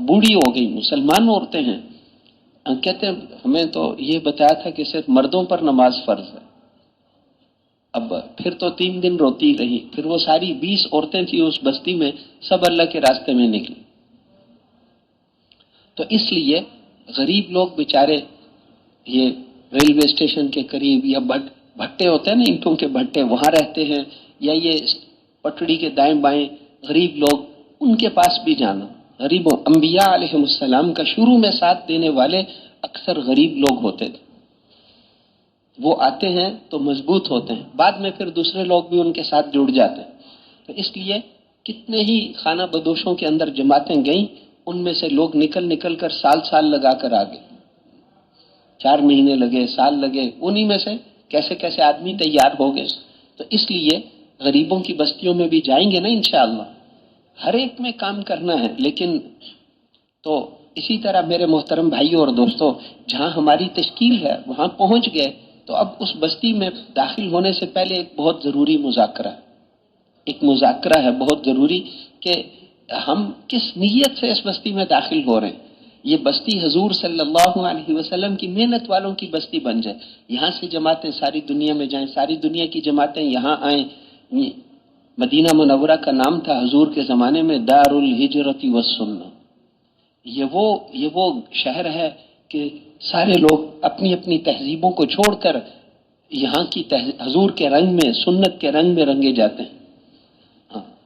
بوڑھی ہو گئی، مسلمان عورتیں ہیں، کہتے ہیں ہمیں تو یہ بتایا تھا کہ صرف مردوں پر نماز فرض ہے۔ اب پھر تو 3 دن روتی رہی، پھر وہ ساری 20 عورتیں تھیں اس بستی میں، سب اللہ کے راستے میں نکلی۔ تو اس لیے غریب لوگ بیچارے یہ ریلوے اسٹیشن کے قریب یا بھٹے ہوتے ہیں نا، اینٹوں کے بھٹے، وہاں رہتے ہیں، یا یہ پٹڑی کے دائیں بائیں غریب لوگ، ان کے پاس بھی جانا۔ غریبوں، انبیاء علیہ السلام کا شروع میں ساتھ دینے والے اکثر غریب لوگ ہوتے تھے، وہ آتے ہیں تو مضبوط ہوتے ہیں، بعد میں پھر دوسرے لوگ بھی ان کے ساتھ جڑ جاتے ہیں۔ تو اس لیے کتنے ہی خانہ بدوشوں کے اندر جماعتیں گئیں، ان میں سے لوگ نکل کر سال لگا کر آگے، 4 مہینے لگے، سال لگے، انہی میں سے کیسے آدمی تیار ہو گئے۔ تو اس لیے غریبوں کی بستیوں میں بھی جائیں گے نا انشاءاللہ، ہر ایک میں کام کرنا ہے، لیکن تو اسی طرح میرے محترم بھائیوں اور دوستوں، جہاں ہماری تشکیل ہے وہاں پہنچ گئے تو اب اس بستی میں داخل ہونے سے پہلے ایک بہت ضروری مذاکرہ ہے، ایک مذاکرہ ہے بہت ضروری کہ ہم کس نیت سے اس بستی میں داخل ہو رہے ہیں۔ یہ بستی حضور صلی اللہ علیہ وسلم کی محنت والوں کی بستی بن جائے، یہاں سے جماعتیں ساری دنیا میں جائیں، ساری دنیا کی جماعتیں یہاں آئیں۔ مدینہ منورہ کا نام تھا حضور کے زمانے میں دار الہجرت والسنہ، یہ وہ شہر ہے کہ سارے لوگ اپنی اپنی تہذیبوں کو چھوڑ کر یہاں کی حضور کے رنگ میں، سنت کے رنگ میں رنگے جاتے ہیں۔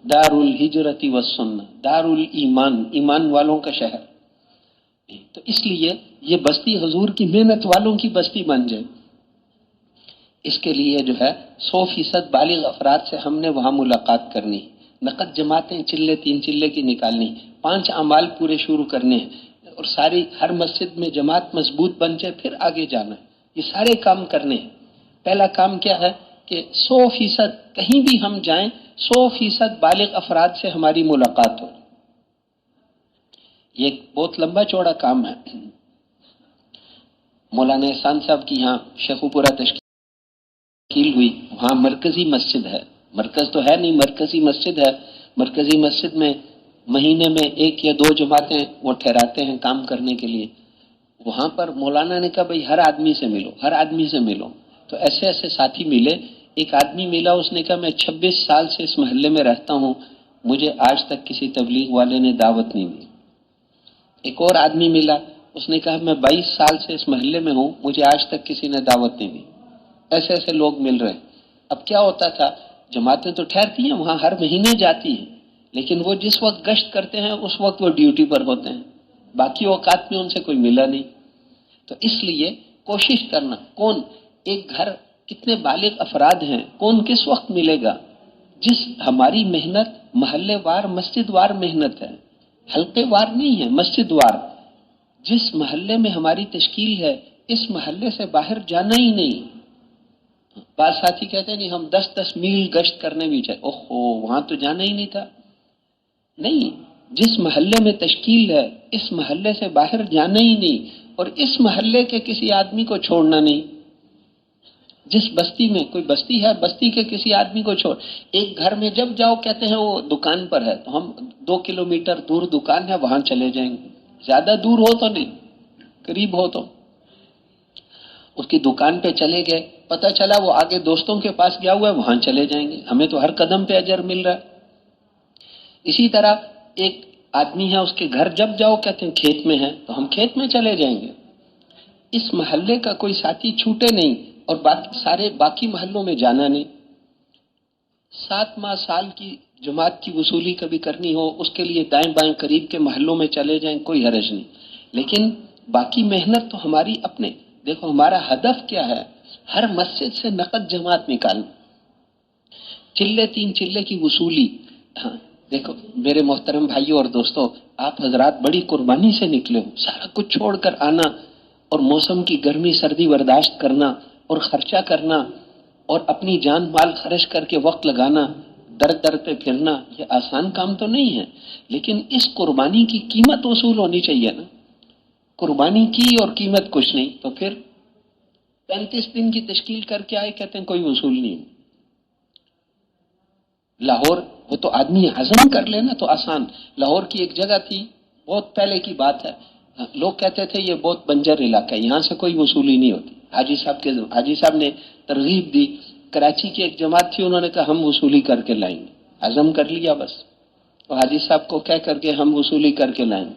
دار الہجرت والسنہ، دار الایمان، ایمان والوں کا شہر۔ تو اس لیے یہ بستی حضور کی محنت والوں کی بستی بن جائے، اس کے لیے جو ہے 100% بالغ افراد سے ہم نے وہاں ملاقات کرنی، نقد جماعتیں چلے 3 چلے کی نکالنی، 5 اعمال پورے شروع کرنے ہیں، اور ساری ہر مسجد میں جماعت مضبوط بن جائے، پھر آگے جانا ہے۔ یہ سارے کام کرنے ہیں۔ پہلا کام کیا ہے کہ 100% کہیں بھی ہم جائیں 100% بالغ افراد سے ہماری ملاقات ہو۔ یہ ایک بہت لمبا چوڑا کام ہے۔ مولانا احسان صاحب کی یہاں شیخو پورہ تشکیل ہوئی، وہاں مرکزی مسجد ہے، مرکز تو ہے نہیں، مرکزی مسجد ہے۔ مرکزی مسجد میں مہینے میں 1 یا 2 جماعتیں وہ ٹھہراتے ہیں کام کرنے کے لیے۔ وہاں پر مولانا نے کہا بھئی ہر آدمی سے ملو، ہر آدمی سے ملو۔ تو ایسے ساتھی ملے، ایک آدمی ملا، اس نے کہا میں 26 سال سے اس محلے میں رہتا ہوں، مجھے آج تک کسی تبلیغ والے نے دعوت نہیں دی۔ ایک اور آدمی ملا، اس نے کہا میں 22 سال سے اس محلے میں ہوں، مجھے آج تک کسی نے دعوت نہیں دی۔ ایسے لوگ مل رہے ہیں۔ اب کیا ہوتا تھا، جماعتیں تو ٹھہرتی ہیں وہاں، ہر مہینے جاتی ہیں، لیکن وہ جس وقت گشت کرتے ہیں اس وقت وہ ڈیوٹی پر ہوتے ہیں، باقی اوقات میں ان سے کوئی ملا نہیں۔ تو اس لیے کوشش کرنا، کون ایک گھر کتنے بالغ افراد ہیں، کون کس وقت ملے گا، جس ہماری محنت محلے وار مسجد وار محنت ہے، حلقے وار نہیں ہے، مسجد وار۔ جس محلے میں ہماری تشکیل ہے اس محلے سے باہر جانا ہی نہیں۔ بعض ساتھی کہتے ہیں نہیں ہم 10 میل گشت کرنے بھی چاہے، اوہو وہاں تو جانا ہی نہیں تھا۔ نہیں، جس محلے میں تشکیل ہے اس محلے سے باہر جانا ہی نہیں۔ اور اس محلے کے کسی آدمی کو چھوڑنا نہیں. جس بستی میں کوئی بستی ہے، بستی کے کسی آدمی کو چھوڑ. ایک گھر میں جب جاؤ کہتے ہیں وہ دکان پر ہے، تو ہم 2 کلومیٹر دور دکان ہے وہاں چلے جائیں گے. زیادہ دور ہو تو نہیں، قریب ہو تو. اس کی دکان پہ چلے گئے، پتہ چلا وہ آگے دوستوں کے پاس گیا ہوا ہے، وہاں چلے جائیں گے. ہمیں تو ہر قدم پہ اجر مل رہا ہے. اسی طرح ایک آدمی ہے، اس کے گھر جب جاؤ کہتے ہیں کھیت میں ہے، تو ہم کھیت میں چلے جائیں گے. اس محلے کا کوئی ساتھی چھوٹے نہیں اور سارے باقی محلوں میں جانا نہیں. 7 ماہ سال کی جماعت کی وصولی کبھی کرنی ہو، اس کے لیے دائیں بائیں قریب کے محلوں میں چلے جائیں، کوئی حرج نہیں. لیکن باقی محنت تو ہماری اپنے. دیکھو ہمارا ہدف کیا ہے؟ ہر مسجد سے نقد جماعت نکالنا، چلے 3 چلے کی وصولی. ہاں دیکھو میرے محترم بھائیوں اور دوستوں، آپ حضرات بڑی قربانی سے نکلے ہو، سارا کچھ چھوڑ کر آنا اور موسم کی گرمی سردی برداشت کرنا اور خرچہ کرنا اور اپنی جان مال خرچ کر کے وقت لگانا، در در پہ پھرنا، یہ آسان کام تو نہیں ہے. لیکن اس قربانی کی قیمت وصول ہونی چاہیے نا. قربانی کی اور قیمت کچھ نہیں، تو پھر 35 دن کی تشکیل کر کے آئے، کہتے ہیں کوئی وصول نہیں. لاہور، وہ تو آدمی عزم کر لینا تو آسان. لاہور کی ایک جگہ تھی، بہت پہلے کی بات ہے، لوگ کہتے تھے یہ بہت بنجر علاقہ ہے، یہاں سے کوئی وصولی نہیں ہوتی. حاجی صاحب نے ترغیب دی. کراچی کی ایک جماعت تھی، انہوں نے کہا ہم وصولی کر کے لائیں گے. عزم کر لیا بس، تو حاجی صاحب کو کہہ کر کے ہم وصولی کر کے لائیں گے.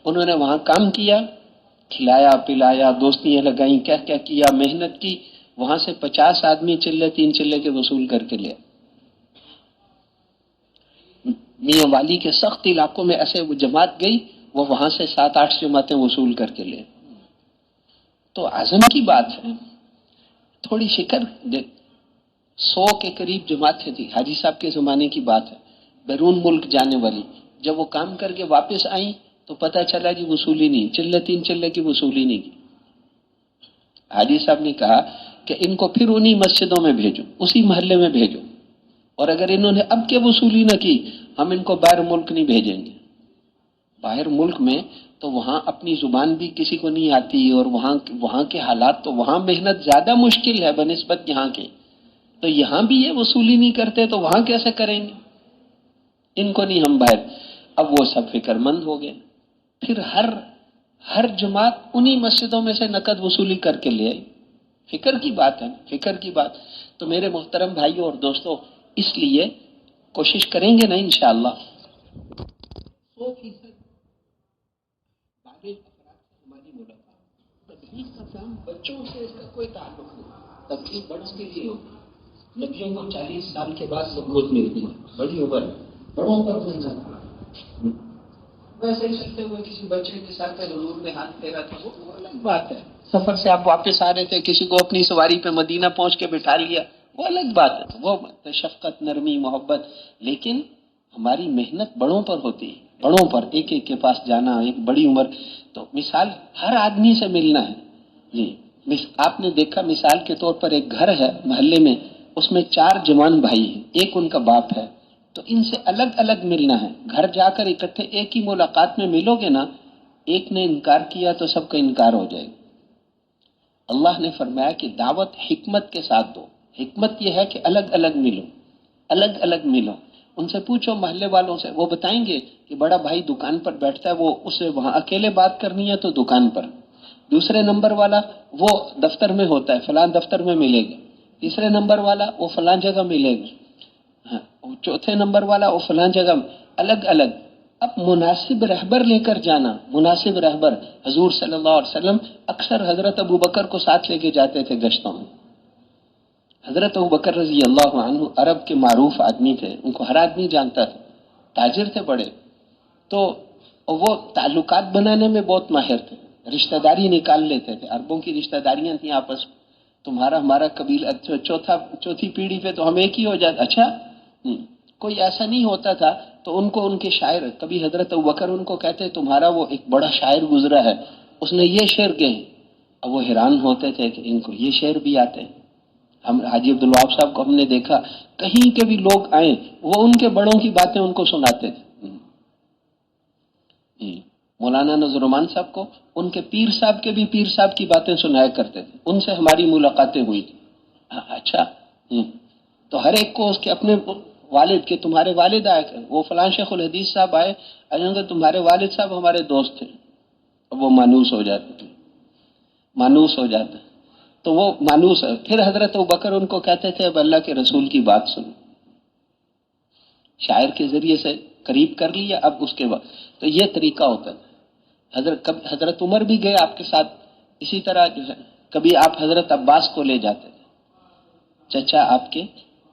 انہوں نے وہاں کام کیا، کھلایا پلایا، دوستیاں لگائیں، کیا کیا، محنت کی. وہاں سے 50 آدمی چلے 3 چلے کے وصول کر کے لیا. میاں والی کے سخت علاقوں میں ایسے وہ جماعت گئی، وہ وہاں سے 7-8 جماعتیں وصول کر کے لے. تو عزم کی بات ہے. تھوڑی فکر 100 کے قریب جماعتیں تھیں، حاجی صاحب کے زمانے کی بات ہے، بیرون ملک جانے والی. جب وہ کام کر کے واپس آئیں تو پتہ چلا کہ وصولی نہیں، چلے 3 چلے کی وصولی نہیں کی. حاجی صاحب نے کہا کہ ان کو پھر انہی مسجدوں میں بھیجو، اسی محلے میں بھیجو، اور اگر انہوں نے اب کے وصولی نہ کی ہم ان کو باہر ملک نہیں بھیجیں گے. باہر ملک میں تو وہاں اپنی زبان بھی کسی کو نہیں آتی، اور وہاں کے حالات، تو وہاں محنت زیادہ مشکل ہے بنسبت یہاں کے. تو یہاں بھی یہ وصولی نہیں کرتے تو وہاں کیسے کریں گے؟ ان کو نہیں ہم باہر. اب وہ سب فکر مند ہو گئے. پھر ہر جماعت انہی مسجدوں میں سے نقد وصولی کر کے لے آئی. فکر کی بات ہے، فکر کی بات. تو میرے محترم بھائیوں اور دوستوں، اس لیے کوشش کریں گے نا انشاءاللہ 100% بالغ افراد سے ہماری ملاقات. تبلیغ کا کام بچوں سے اس کا کوئی تعلق نہیں. تبلیغ بڑوں کے لیے ہوتی ہے. نبیوں کو 40 سال کے بعد نبوت ملتی ہے، بڑی عمر، بڑوں پر گزرنا. ویسے ہی چلتے ہوئے کسی بچے کے ساتھ حضور نے ہاتھ پھیرا تھا، وہ الگ بات ہے. سفر سے آپ واپس آ رہے تھے، کسی کو اپنی سواری پہ مدینہ پہنچ کے بٹھا لیا، وہ الگ بات ہے، وہ شفقت، نرمی، محبت. لیکن ہماری محنت بڑوں پر ہوتی ہے، بڑوں پر، ایک ایک کے پاس جانا، ایک بڑی عمر. تو مثال ہر آدمی سے ملنا ہے. جی آپ نے دیکھا مثال کے طور پر ایک گھر ہے محلے میں، اس میں 4 جوان بھائی ہیں، ایک ان کا باپ ہے. تو ان سے الگ الگ ملنا ہے. گھر جا کر اکٹھے ایک ہی ملاقات میں ملو گے نا، ایک نے انکار کیا تو سب کا انکار ہو جائے گا. اللہ نے فرمایا کہ دعوت حکمت کے ساتھ دو. حکمت یہ ہے کہ الگ الگ ملو، الگ الگ ملو. ان سے پوچھو محلے والوں سے، وہ بتائیں گے کہ بڑا بھائی دکان پر بیٹھتا ہے، وہ اسے وہاں اکیلے بات کرنی ہے تو دکان پر. دوسرے نمبر والا وہ دفتر میں ہوتا ہے، فلاں دفتر میں ملے گا. تیسرے نمبر والا وہ فلاں جگہ ملے گا. چوتھے نمبر والا وہ فلاں جگہ. الگ الگ. اب مناسب رہبر لے کر جانا، مناسب رہبر. حضور صلی اللہ علیہ وسلم اکثر حضرت ابو بکر کو ساتھ لے کے جاتے تھے گشتوں میں. حضرت ابو بکر رضی اللہ عنہ عرب کے معروف آدمی تھے، ان کو ہر آدمی جانتا تھا، تاجر تھے بڑے. تو وہ تعلقات بنانے میں بہت ماہر تھے، رشتہ داری نکال لیتے تھے. عربوں کی رشتہ داریاں تھیں آپس، تمہارا ہمارا قبیلہ، چوتھی پیڑھی پہ تو ہم ایک ہی ہو جاتے. اچھا کوئی ایسا نہیں ہوتا تھا تو ان کو ان کے شاعر، کبھی حضرت ابوبکر ان کو کہتے تمہارا وہ ایک بڑا شاعر گزرا ہے، اس نے یہ شعر کہے. اب وہ حیران ہوتے تھے کہ ان کو یہ شعر بھی آتے ہیں. ہم حاجی عبدالوہاب صاحب کو ہم نے دیکھا، کہیں کے بھی لوگ آئیں وہ ان کے بڑوں کی باتیں ان کو سناتے تھے. مولانا نذر الرحمان صاحب کو ان کے پیر صاحب کے بھی پیر صاحب کی باتیں سنایا کرتے تھے، ان سے ہماری ملاقاتیں ہوئی تھی۔ اچھا، تو ہر ایک کو اس کے اپنے والد کے، تمہارے والد آئے تھے، وہ فلاں شیخ الحدیث صاحب آئے، تمہارے والد صاحب ہمارے دوست تھے، وہ مانوس ہو جاتے، مانوس ہو جاتے، تو وہ مانوس ہے۔ پھر حضرت ابوبکر ان کو کہتے تھے اب اللہ کے رسول کی بات سنو، شاعر کے ذریعے سے قریب کر لیا، اب اس کے بعد تو یہ طریقہ ہوتا ہے۔ حضرت عمر بھی گئے آپ کے ساتھ اسی طرح جو ہے، کبھی آپ حضرت عباس کو لے جاتے تھے، چچا آپ کے،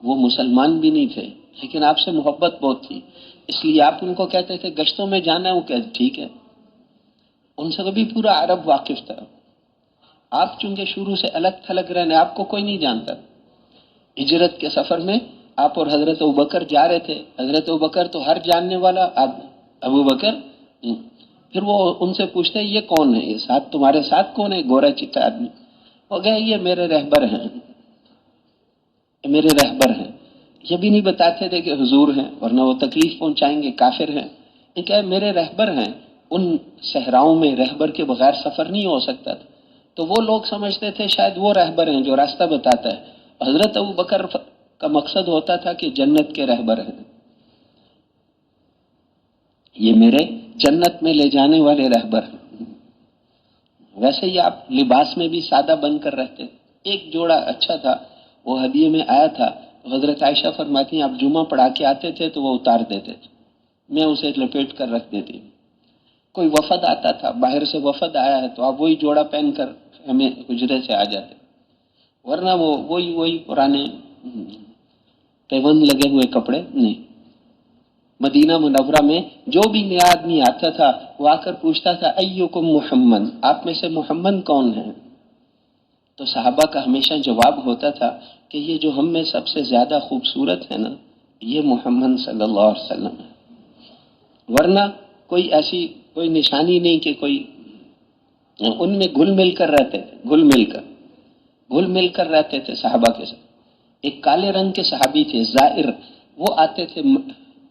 وہ مسلمان بھی نہیں تھے لیکن آپ سے محبت بہت تھی، اس لیے آپ ان کو کہتے تھے گشتوں میں جانا ہے، وہ کہتے ٹھیک ہے۔ ان سے کبھی پورا عرب واقف تھا، آپ چونکہ شروع سے الگ تھلگ رہنے، آپ کو کوئی نہیں جانتا۔ ہجرت کے سفر میں آپ اور حضرت ابوبکر جا رہے تھے، حضرت ابوبکر تو ہر جاننے والا، ابوبکر پھر وہ ان سے پوچھتے یہ کون ہے، یہ ساتھ تمہارے ساتھ کون ہے، گورا چٹا آدمی؟ وہ گئے یہ میرے رہبر ہیں، میرے رہبر ہیں۔ یہ بھی نہیں بتاتے تھے کہ حضور ہیں، ورنہ وہ تکلیف پہنچائیں گے، کافر ہیں۔ یہ کہ میرے رہبر ہیں، ان صحراؤں میں رہبر کے بغیر سفر نہیں ہو سکتا تھا، تو وہ لوگ سمجھتے تھے شاید وہ رہبر ہیں جو راستہ بتاتا ہے۔ حضرت ابوبکر کا مقصد ہوتا تھا کہ جنت کے رہبر ہیں، یہ میرے جنت میں لے جانے والے رہبر ہیں۔ ویسے ہی آپ لباس میں بھی سادہ بن کر رہتے۔ ایک جوڑا اچھا تھا، وہ ہدیے میں آیا تھا، تو حضرت عائشہ فرماتی ہیں آپ جمعہ پڑھا کے آتے تھے تو وہ اتار دیتے تھے، میں اسے لپیٹ کر رکھ دیتی۔ کوئی وفد آتا تھا، باہر سے وفد آیا ہے تو آپ وہی جوڑا پہن کر ہمیں حجرے سے آ جاتے، ورنہ وہ وہی پرانے پیوند لگے ہوئے کپڑے نہیں۔ مدینہ منورہ میں جو بھی نیا آدمی آتا تھا وہ آ کر پوچھتا تھا ایکم محمد، آپ میں سے محمد کون ہے؟ تو صحابہ کا ہمیشہ جواب ہوتا تھا کہ یہ جو ہم میں سب سے زیادہ خوبصورت ہے نا، یہ محمد صلی اللہ علیہ وسلم ہے، ورنہ کوئی ایسی کوئی نشانی نہیں کہ کوئی، ان میں گھل مل کر رہتے تھے، گھل مل کر رہتے تھے صحابہ کے ساتھ۔ ایک کالے رنگ کے صحابی تھے زائر، وہ آتے تھے،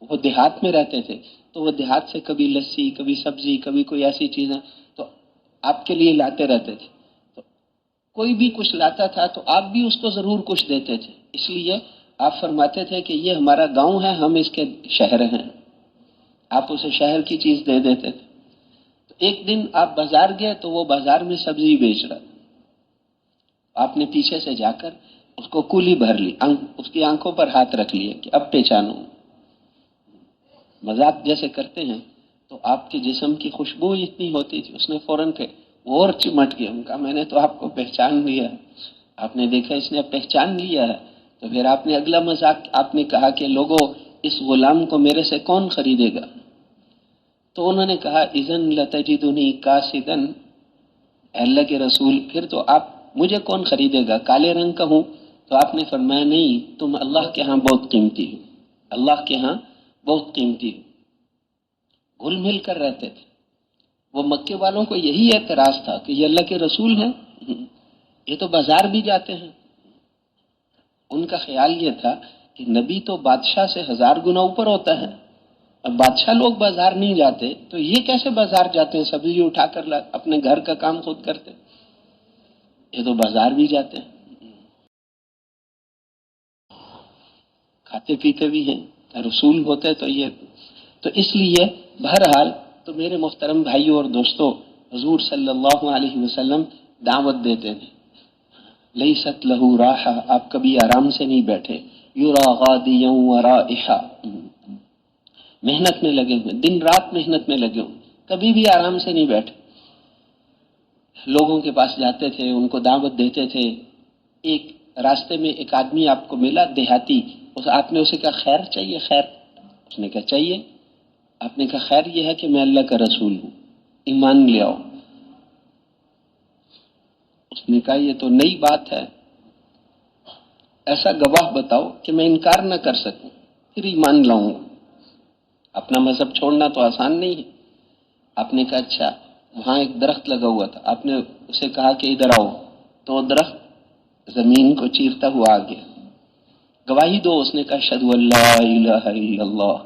وہ دیہات میں رہتے تھے، تو وہ دیہات سے کبھی لسی، کبھی سبزی، کبھی کوئی ایسی چیزیں تو آپ کے لیے لاتے رہتے تھے۔ تو کوئی بھی کچھ لاتا تھا تو آپ بھی اس کو ضرور کچھ دیتے تھے، اس لیے آپ فرماتے تھے کہ یہ ہمارا گاؤں ہے، ہم اس کے شہر ہیں، آپ اسے شہر کی چیز دے دیتے تھے۔ تو ایک دن آپ بازار گئے تو وہ بازار میں سبزی بیچ رہا تھا، آپ نے پیچھے سے جا کر اس کو کولی بھر لی، اس کی آنکھوں پر ہاتھ رکھ لیے کہ اب پہچانوں، مذاق جیسے کرتے ہیں۔ تو آپ کے جسم کی خوشبو اتنی ہوتی تھی، اس نے فوراً پہ اور چمٹ گیا، ان کا میں نے تو آپ کو پہچان لیا ہے۔ آپ نے دیکھا اس نے اب پہچان لیا ہے، تو پھر آپ نے اگلا مذاق آپ نے کہا کہ لوگوں اس غلام کو میرے سے کون خریدے گا؟ تو انہوں نے کہا اذن لتجدنی کاسدن، اے اللہ کے رسول پھر تو آپ مجھے کون خریدے گا، کالے رنگ کا ہوں؟ تو آپ نے فرمایا نہیں، تم اللہ کے ہاں بہت قیمتی ہو، اللہ کے ہاں بہت قیمتی ہو۔ گھل مل کر رہتے تھے۔ وہ مکے والوں کو یہی اعتراض تھا کہ یہ اللہ کے رسول ہیں، یہ تو بازار بھی جاتے ہیں۔ ان کا خیال یہ تھا کہ نبی تو بادشاہ سے 1000 گنا اوپر ہوتا ہے، اب بادشاہ لوگ بازار نہیں جاتے تو یہ کیسے بازار جاتے ہیں، سبزی اٹھا کر اپنے گھر کا کام خود کرتے، یہ تو بازار بھی جاتے ہیں، کھاتے پیتے بھی ہیں، رسول ہوتے تو یہ تو اس لیے بہرحال تو میرے محترم بھائیوں اور دوستوں، حضور صلی اللہ علیہ وسلم دعوت دیتے ہیں، لیست لہ راحہ، آپ کبھی آرام سے نہیں بیٹھے، یرا غادیا ورائحہ، محنت میں لگے ہوئے، دن رات محنت میں لگے ہوئے، کبھی بھی آرام سے نہیں بیٹھے، لوگوں کے پاس جاتے تھے، ان کو دعوت دیتے تھے۔ ایک راستے میں ایک آدمی آپ کو ملا دیہاتی، آپ نے اسے کہا خیر چاہیے؟ خیر، اس نے کہا چاہیے۔ آپ نے کہا خیر یہ ہے کہ میں اللہ کا رسول ہوں، ایمان لے آؤ۔ اس نے کہا یہ تو نئی بات ہے، ایسا گواہ بتاؤ کہ میں انکار نہ کر سکوں، پھر ایمان لاؤں گا۔ اپنا مذہب چھوڑنا تو آسان نہیں ہے۔ آپ نے کہا اچھا، وہاں ایک درخت لگا ہوا تھا، آپ نے اسے کہا کہ ادھر آؤ، تو وہ درخت زمین کو چیرتا ہوا آ گیا۔ گواہی دو، اس نے کہا اشہد ان لا الہ الا اللہ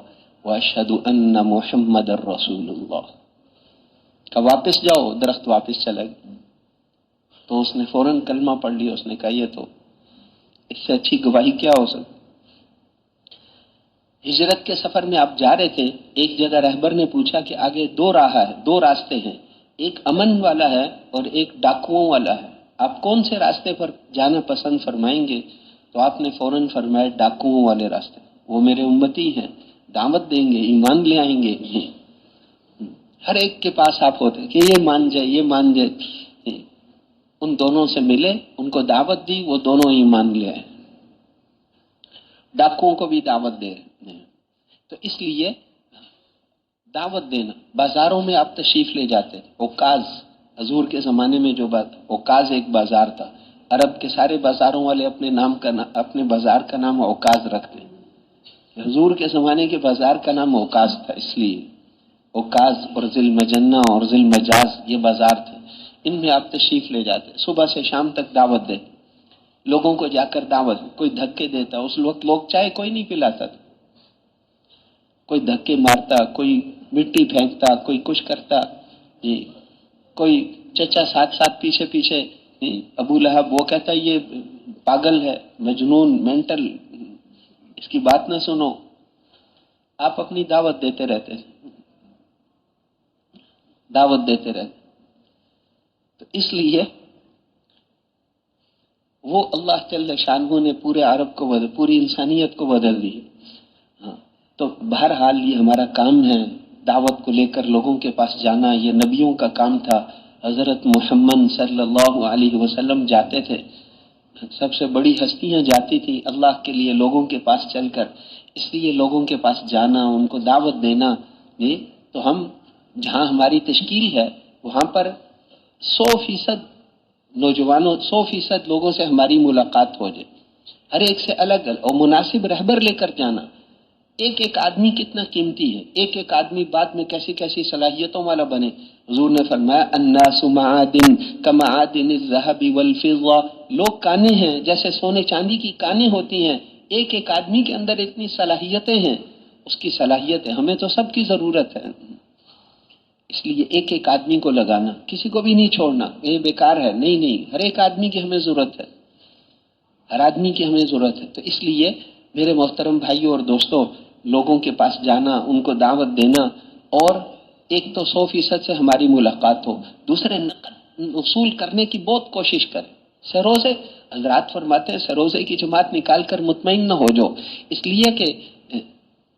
واشہد ان محمد رسول اللہ۔ کہ واپس جاؤ، درخت واپس چلا گیا۔ تو اس نے فوراً کلمہ پڑھ لیا، اس نے کہا یہ تو اس سے اچھی گواہی کیا ہو سکتی۔ ہجرت کے سفر میں آپ جا رہے تھے، ایک جگہ رہبر نے پوچھا کہ آگے دو راستے ہیں، ایک امن والا ہے اور ایک ڈاکوؤں والا ہے، آپ کون سے راستے پر جانا پسند فرمائیں گے؟ تو آپ نے فوراً فرمایا ڈاکوؤں والے راستے، وہ میرے امتی ہیں، دعوت دیں گے، ایمان لے آئیں گے۔ ہر ایک کے پاس آپ ہوتے کہ یہ مان جائے، یہ مان جائے۔ ان دونوں سے ملے، ان کو دعوت دی، وہ دونوں ایمان لے آئے۔ ڈاکوؤں کو بھی دعوت دے رہے ہیں۔ تو اس لیے دعوت دینا، بازاروں میں آپ تشریف لے جاتے تھے، اوکاز، حضور کے زمانے میں جو بات، اوکاز ایک بازار تھا، عرب کے سارے بازاروں والے اپنے بازار کا نام اوکاز رکھتے ہیں۔ حضور کے زمانے کے بازار کا نام اوکاز تھا، اس لیے اوکاز اور ذی المجنہ اور ذی المجاز یہ بازار تھے، ان میں آپ تشریف لے جاتے، صبح سے شام تک دعوت دے، لوگوں کو جا کر دعوت، کوئی دھکے دیتا، اس وقت لوگ چائے کوئی نہیں پلاتا تھا، کوئی دھکے مارتا، کوئی مٹی پھینکتا، کوئی کچھ کرتا، جی کوئی چچا ساتھ ساتھ پیچھے پیچھے، ابو لہب وہ کہتا یہ پاگل ہے، مجنون، مینٹل، اس کی بات نہ سنو۔ آپ اپنی دعوت دیتے رہتے، دعوت دیتے رہتے۔ تو اس لیے وہ اللہ جل شانہ نے پورے عرب کو بدل، پوری انسانیت کو بدل دی۔ ہاں، تو بہرحال یہ ہمارا کام ہے، دعوت کو لے کر لوگوں کے پاس جانا، یہ نبیوں کا کام تھا۔ حضرت محمد صلی اللہ علیہ وسلم جاتے تھے، سب سے بڑی ہستیاں جاتی تھیں اللہ کے لیے لوگوں کے پاس چل کر، اس لیے لوگوں کے پاس جانا، ان کو دعوت دینا، یہ تو ہم جہاں ہماری تشکیل ہے وہاں پر 100% نوجوانوں، 100% لوگوں سے ہماری ملاقات ہو جائے، ہر ایک سے الگ الگ، اور مناسب رہبر لے کر جانا۔ ایک ایک آدمی کتنا قیمتی ہے، ایک ایک آدمی بعد میں کیسی کیسی صلاحیتوں والا بنے۔ حضور نے فرمایا الناس معادن کمعادن الذهب والفضة، لوگ کانے ہیں جیسے سونے چاندی کی کانیں ہوتی ہیں، ایک ایک آدمی کے اندر اتنی صلاحیتیں ہیں، اس کی صلاحیتیں، ہمیں تو سب کی ضرورت ہے، اس لیے ایک ایک آدمی کو لگانا، کسی کو بھی نہیں چھوڑنا یہ بیکار ہے، نہیں، ہر ایک آدمی کی ہمیں ضرورت ہے، ہر آدمی کی ہمیں ضرورت ہے۔ تو اس لیے میرے محترم بھائیوں اور دوستوں، لوگوں کے پاس جانا، ان کو دعوت دینا، اور ایک تو 100% سے ہماری ملاقات ہو، دوسرے وصول کرنے کی بہت کوشش کریں۔ سروزے، حضرات فرماتے ہیں سروزے کی جماعت نکال کر مطمئن نہ ہو جاؤ، اس لیے کہ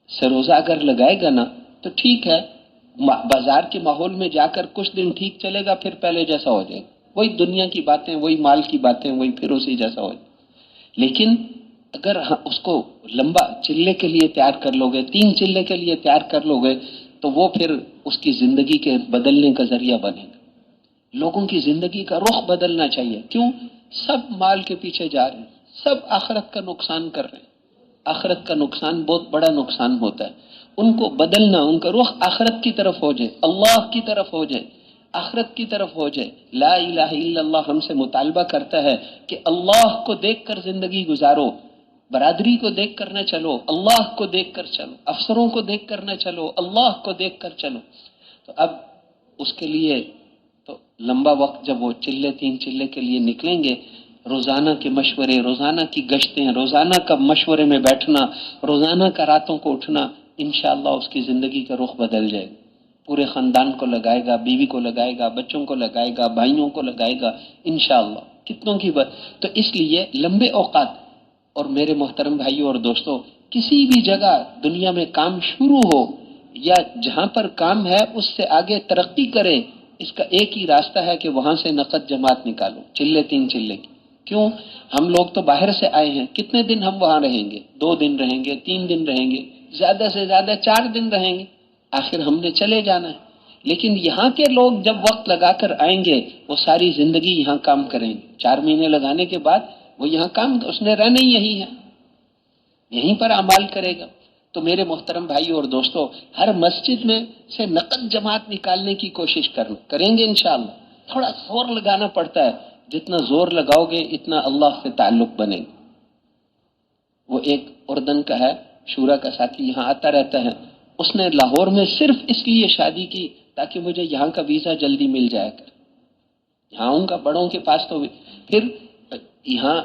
سروزہ اگر لگائے گا نا تو ٹھیک ہے، بازار کے ماحول میں جا کر کچھ دن ٹھیک چلے گا، پھر پہلے جیسا ہو جائے گا، وہی دنیا کی باتیں، وہی مال کی باتیں، وہی پھر اسی جیسا ہو جائے گا۔ لیکن اگر اس کو لمبا چلے کے لیے تیار کر لو گے، 3 چلے کے لیے تیار کر لو گے، تو وہ پھر اس کی زندگی کے بدلنے کا ذریعہ بنے گا۔ لوگوں کی زندگی کا رخ بدلنا چاہیے، کیوں؟ سب مال کے پیچھے جا رہے ہیں، سب آخرت کا نقصان کر رہے ہیں، آخرت کا نقصان بہت بڑا نقصان ہوتا ہے، ان کو بدلنا، ان کا رخ آخرت کی طرف ہو جائے، اللہ کی طرف ہو جائے، آخرت کی طرف ہو جائے۔ لا الہ الا اللہ ہم سے مطالبہ کرتا ہے کہ اللہ کو دیکھ کر زندگی گزارو، برادری کو دیکھ کر نہ چلو، اللہ کو دیکھ کر چلو، افسروں کو دیکھ کر نہ چلو، اللہ کو دیکھ کر چلو۔ تو اب اس کے لیے تو لمبا وقت جب وہ 3 چلے کے لیے نکلیں گے، روزانہ کے مشورے، روزانہ کی گشتیں، روزانہ کا مشورے میں بیٹھنا، روزانہ کا راتوں کو اٹھنا، انشاءاللہ اس کی زندگی کا رخ بدل جائے گا، پورے خاندان کو لگائے گا، بیوی کو لگائے گا، بچوں کو لگائے گا، بھائیوں کو لگائے گا، انشاءاللہ کتنوں کی بات۔ تو اس لیے لمبے اوقات، اور میرے محترم بھائیوں اور دوستوں، کسی بھی جگہ دنیا میں کام شروع ہو یا جہاں پر کام ہے اس سے آگے ترقی کرے، اس کا ایک ہی راستہ ہے کہ وہاں سے نقد جماعت نکالو، 3 چلے کی۔ کیوں؟ ہم لوگ تو باہر سے آئے ہیں، کتنے دن ہم وہاں رہیں گے؟ 2 دن رہیں گے، 3 دن رہیں گے، زیادہ سے زیادہ 4 دن رہیں گے، آخر ہم نے چلے جانا ہے۔ لیکن یہاں کے لوگ جب وقت لگا کر آئیں گے، وہ ساری زندگی یہاں کام کریں گے، 4 مہینے لگانے کے بعد وہ یہاں کام، اس نے رہنا ہی یہی ہے، یہیں پر اعمال کرے گا۔ تو میرے محترم بھائیو اور دوستو، ہر مسجد میں سے نقد جماعت نکالنے کی کوشش کریں گے انشاءاللہ۔ تھوڑا زور لگانا پڑتا ہے، جتنا زور لگاؤ گے اتنا اللہ سے تعلق بنے گا۔ وہ ایک اردن کا ہے، شورا کا ساتھی، یہاں آتا رہتا ہے، اس نے لاہور میں صرف اس لیے شادی کی تاکہ مجھے یہاں کا ویزا جلدی مل جائے کر. یہاں آؤں گا بڑوں کے پاس تو پھر یہاں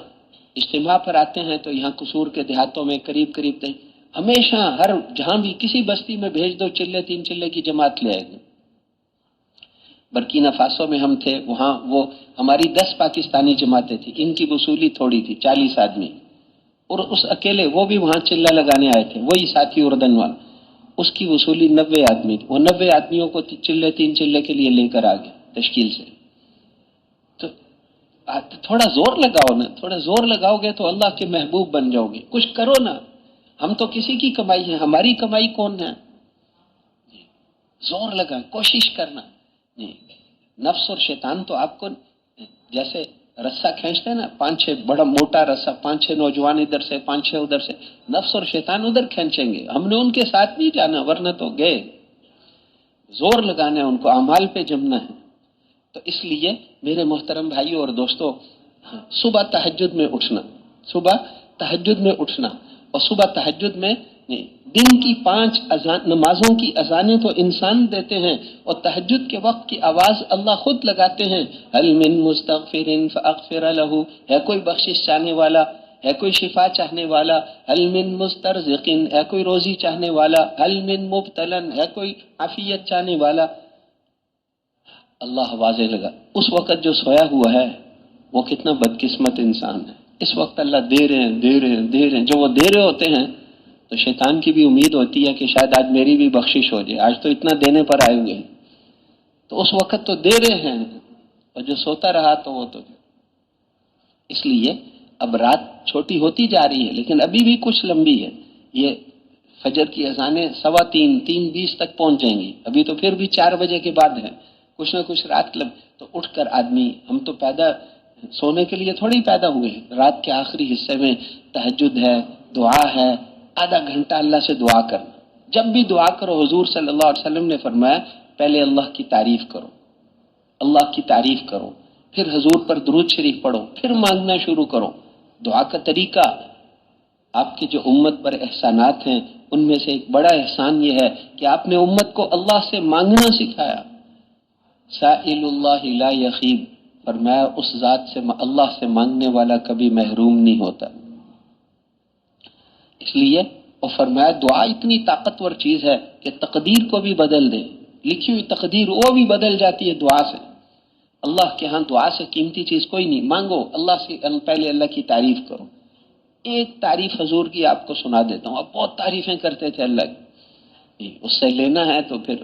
اجتماع پر آتے ہیں تو یہاں قصور کے دیہاتوں میں قریب قریب ہمیشہ ہر جہاں بھی کسی بستی میں بھیج دو چلے 3 چلے کی جماعت لے آئے گی. برکینا فاسو میں ہم تھے، وہاں وہ ہماری 10 پاکستانی جماعتیں تھیں، ان کی وصولی تھوڑی تھی 40 آدمی، اور اس اکیلے وہ بھی وہاں چلہ لگانے آئے تھے، وہی ساتھی اردن والا، اس کی وصولی 90 آدمی تھی. وہ 90 آدمیوں کو چلے 3 چلے کے لیے لے کر آ گئے تشکیل سے. تو تھوڑا زور لگاؤ نا، تھوڑا زور لگاؤ گے تو اللہ کے محبوب بن جاؤ گے. کچھ کرو نا، ہم تو کسی کی کمائی ہے، ہماری کمائی کون ہے؟ زور لگا، کوشش کرنا. نفس اور شیطان تو آپ کو جیسے رسہ کھینچتے ہیں نا، 5-6 بڑا موٹا رسہ، 5-6 نوجوان ادھر سے 5-6 ادھر سے، نفس اور شیطان ادھر کھینچیں گے. ہم نے ان کے ساتھ نہیں جانا، ورنہ تو گئے. زور لگانا ہے ان کو، اعمال پہ جمنا ہے. تو اس لیے میرے محترم بھائیوں اور دوستوں، صبح تہجد میں اٹھنا، صبح تہجد میں اٹھنا، اور صبح تہجد میں دن کی 5 نمازوں کی اذانیں تو انسان دیتے ہیں، اور تہجد کے وقت کی آواز اللہ خود لگاتے ہیں. هل من مستغفر فاغفر له، ہے کوئی بخشش چاہنے والا، ہے کوئی شفا چاہنے والا. هل من مسترزق، ہے کوئی روزی چاہنے والا. هل من مبتلا، ہے کوئی عافیت چاہنے والا. اللہ واضح لگا. اس وقت جو سویا ہوا ہے وہ کتنا بدقسمت انسان ہے. اس وقت اللہ دے رہے ہیں دے رہے ہیں دے رہے ہیں. جو وہ دے رہے ہوتے ہیں تو شیطان کی بھی امید ہوتی ہے کہ شاید آج میری بھی بخشش ہو جائے، آج تو اتنا دینے پر آئے ہوئے ہیں. تو اس وقت تو دے رہے ہیں، اور جو سوتا رہا تو وہ تو. اس لیے اب رات چھوٹی ہوتی جا رہی ہے، لیکن ابھی بھی کچھ لمبی ہے. یہ فجر کی اذانیں 3:15 3:20 تک پہنچ جائیں گی. ابھی تو پھر بھی 4 بجے کے بعد ہے. کچھ نہ کچھ رات تو اٹھ کر آدمی، ہم تو پیدا سونے کے لیے تھوڑی پیدا ہوئے ہیں. رات کے آخری حصے میں تہجد ہے، دعا ہے، آدھا گھنٹہ اللہ سے دعا کرنا. جب بھی دعا کرو، حضور صلی اللہ علیہ وسلم نے فرمایا پہلے اللہ کی تعریف کرو، اللہ کی تعریف کرو، پھر حضور پر درود شریف پڑھو، پھر مانگنا شروع کرو. دعا کا طریقہ، آپ کی جو امت پر احسانات ہیں ان میں سے ایک بڑا احسان یہ ہے کہ آپ نے امت کو اللہ سے مانگنا سکھایا. سائل اللہ لا یخیب، فرمایا اس ذات سے، اللہ سے مانگنے والا کبھی محروم نہیں ہوتا. اس لیے اور فرمایا دعا اتنی طاقتور چیز ہے کہ تقدیر کو بھی بدل دے. لکھی ہوئی تقدیر وہ بھی بدل جاتی ہے دعا سے. اللہ کے ہاں دعا سے قیمتی چیز کوئی نہیں. مانگو اللہ سے، پہلے اللہ کی تعریف کرو. ایک تعریف حضور کی آپ کو سنا دیتا ہوں. آپ بہت تعریفیں کرتے تھے اللہ کی، اس سے لینا ہے تو پھر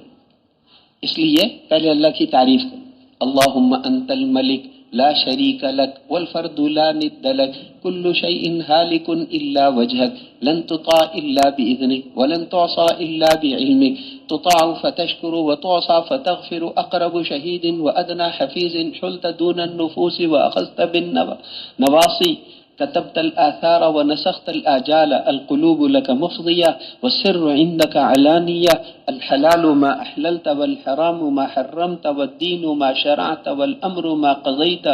اس لیے پہلے اللہ کی تعریف کرو. اللہم انت الملک لا شریک لک والفرد لا ند لک کل شیء ہالک الا وجہک لن تطاع الا باذنک ولن تعصى الا بعلمک تطاع فتشکر وتعصى فتغفر اقرب شہید وادنى حفیظ حلت دون النفوس واخذت بالنواصی كتبت الآثار ونسخت الآجال القلوب لك مفضية والسر عندك علانية الحلال ما أحللت والحرام ما حرمت والدين ما شرعت والأمر ما قضيت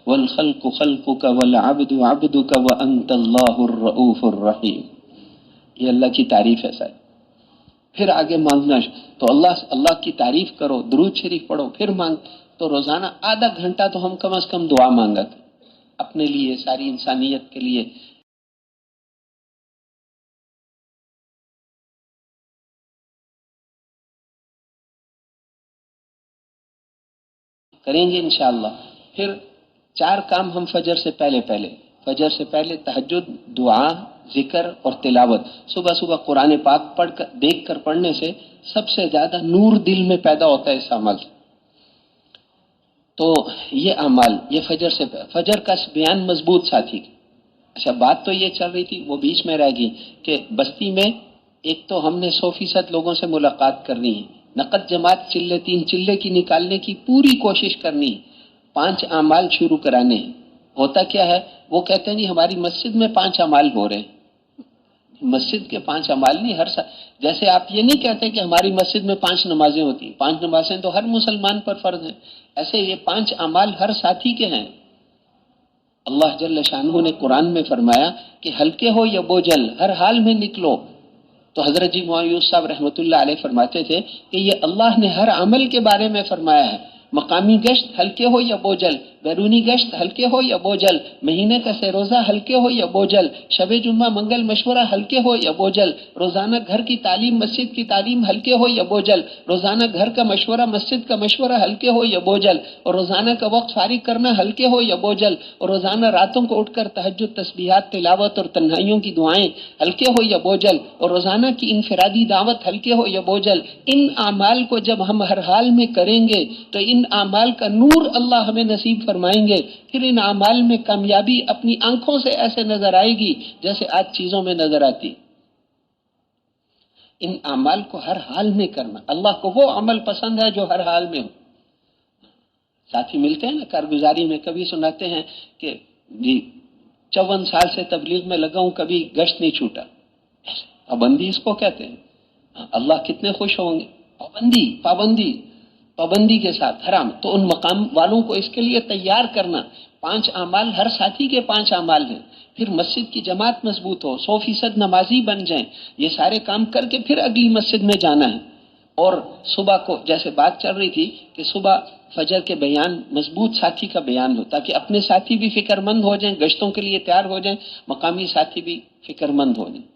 والخلق خلقك والعبد عبدك وأنت الله الرؤوف الرحيم. یہ اللہ کی تعریف ہے صاحب. پھر آگے مانگنا تو اللہ کی تعریف کرو، درود شریف پڑھو، پھر مانگ. تو روزانہ آدھا گھنٹہ تو ہم کم از کم دعا مانگا کریں اپنے لیے، ساری انسانیت کے لیے. کریں گے انشاءاللہ. پھر 4 کام ہم فجر سے پہلے تہجد، دعا، ذکر اور تلاوت. صبح صبح قرآن پاک پڑھ کر، دیکھ کر پڑھنے سے سب سے زیادہ نور دل میں پیدا ہوتا ہے اس عمل سے. تو یہ اعمال، یہ فجر کا بیان مضبوط ساتھی. اچھا بات تو یہ چل رہی تھی، وہ بیچ میں رہ گئی کہ بستی میں ایک تو ہم نے 100% لوگوں سے ملاقات کرنی ہے، نقد جماعت چلے 3 چلے کی نکالنے کی پوری کوشش کرنی ہے، 5 اعمال شروع کرانے ہیں. ہوتا کیا ہے، وہ کہتے ہیں جی ہماری مسجد میں 5 اعمال ہو رہے ہیں. مسجد کے 5 اعمال نہیں، ہر جیسے آپ یہ نہیں کہتے کہ ہماری مسجد میں 5 نمازیں ہوتی ہیں. 5 نمازیں تو ہر مسلمان پر فرض ہیں. ایسے یہ 5 اعمال ہر ساتھی کے ہیں. اللہ جل شانہ نے قرآن میں فرمایا کہ ہلکے ہو یا بوجھل ہر حال میں نکلو. تو حضرت جی مویوس صاحب رحمۃ اللہ علیہ فرماتے تھے کہ یہ اللہ نے ہر عمل کے بارے میں فرمایا ہے، مقامی گشت ہلکے ہو یا بوجھل، بیرونی گشت ہلکے ہو یا بوجھل، مہینے کا سہ روزہ ہلکے ہو یا بوجھل، شب جمعہ منگل مشورہ ہلکے ہو یا بوجھل، روزانہ گھر کی تعلیم مسجد کی تعلیم ہلکے ہو یا بوجھل، روزانہ گھر کا مشورہ مسجد کا مشورہ ہلکے ہو یا بوجھل، اور روزانہ کا وقت فارغ کرنا ہلکے ہو یا بوجھل، اور روزانہ راتوں کو اٹھ کر تہجد تسبیحات تلاوت اور تنہائیوں کی دعائیں ہلکے ہو یا بوجھل، اور روزانہ کی انفرادی دعوت ہلکے ہو یا بوجھل۔ ان اعمال کو جب ہم ہر حال میں کریں گے تو ان اعمال کا نور اللہ ہمیں نصیب فرمائیں گے، پھر ان اعمال میں کامیابی اپنی آنکھوں سے ایسے نظر آئے گی جیسے آج چیزوں میں نظر آتی۔ ان اعمال کو ہر حال میں کرنا، اللہ کو وہ عمل پسند ہے جو ہر حال میں ہو۔ ساتھی ملتے ہیں نا کارگزاری میں، کبھی سناتے ہیں کہ جی 54 سال سے تبلیغ میں لگا ہوں، کبھی گشت نہیں چھوٹا۔ پابندی اس کو کہتے ہیں۔ اللہ کتنے خوش ہوں گے، پابندی کے ساتھ حرام۔ تو ان مقام والوں کو اس کے لیے تیار کرنا، 5 اعمال ہر ساتھی کے 5 اعمال ہیں، پھر مسجد کی جماعت مضبوط ہو، 100% نمازی بن جائیں، یہ سارے کام کر کے پھر اگلی مسجد میں جانا ہے۔ اور صبح کو جیسے بات چل رہی تھی کہ صبح فجر کے بیان مضبوط ساتھی کا بیان ہو، تاکہ اپنے ساتھی بھی فکر مند ہو جائیں، گشتوں کے لیے تیار ہو جائیں، مقامی ساتھی بھی فکر مند ہو جائیں۔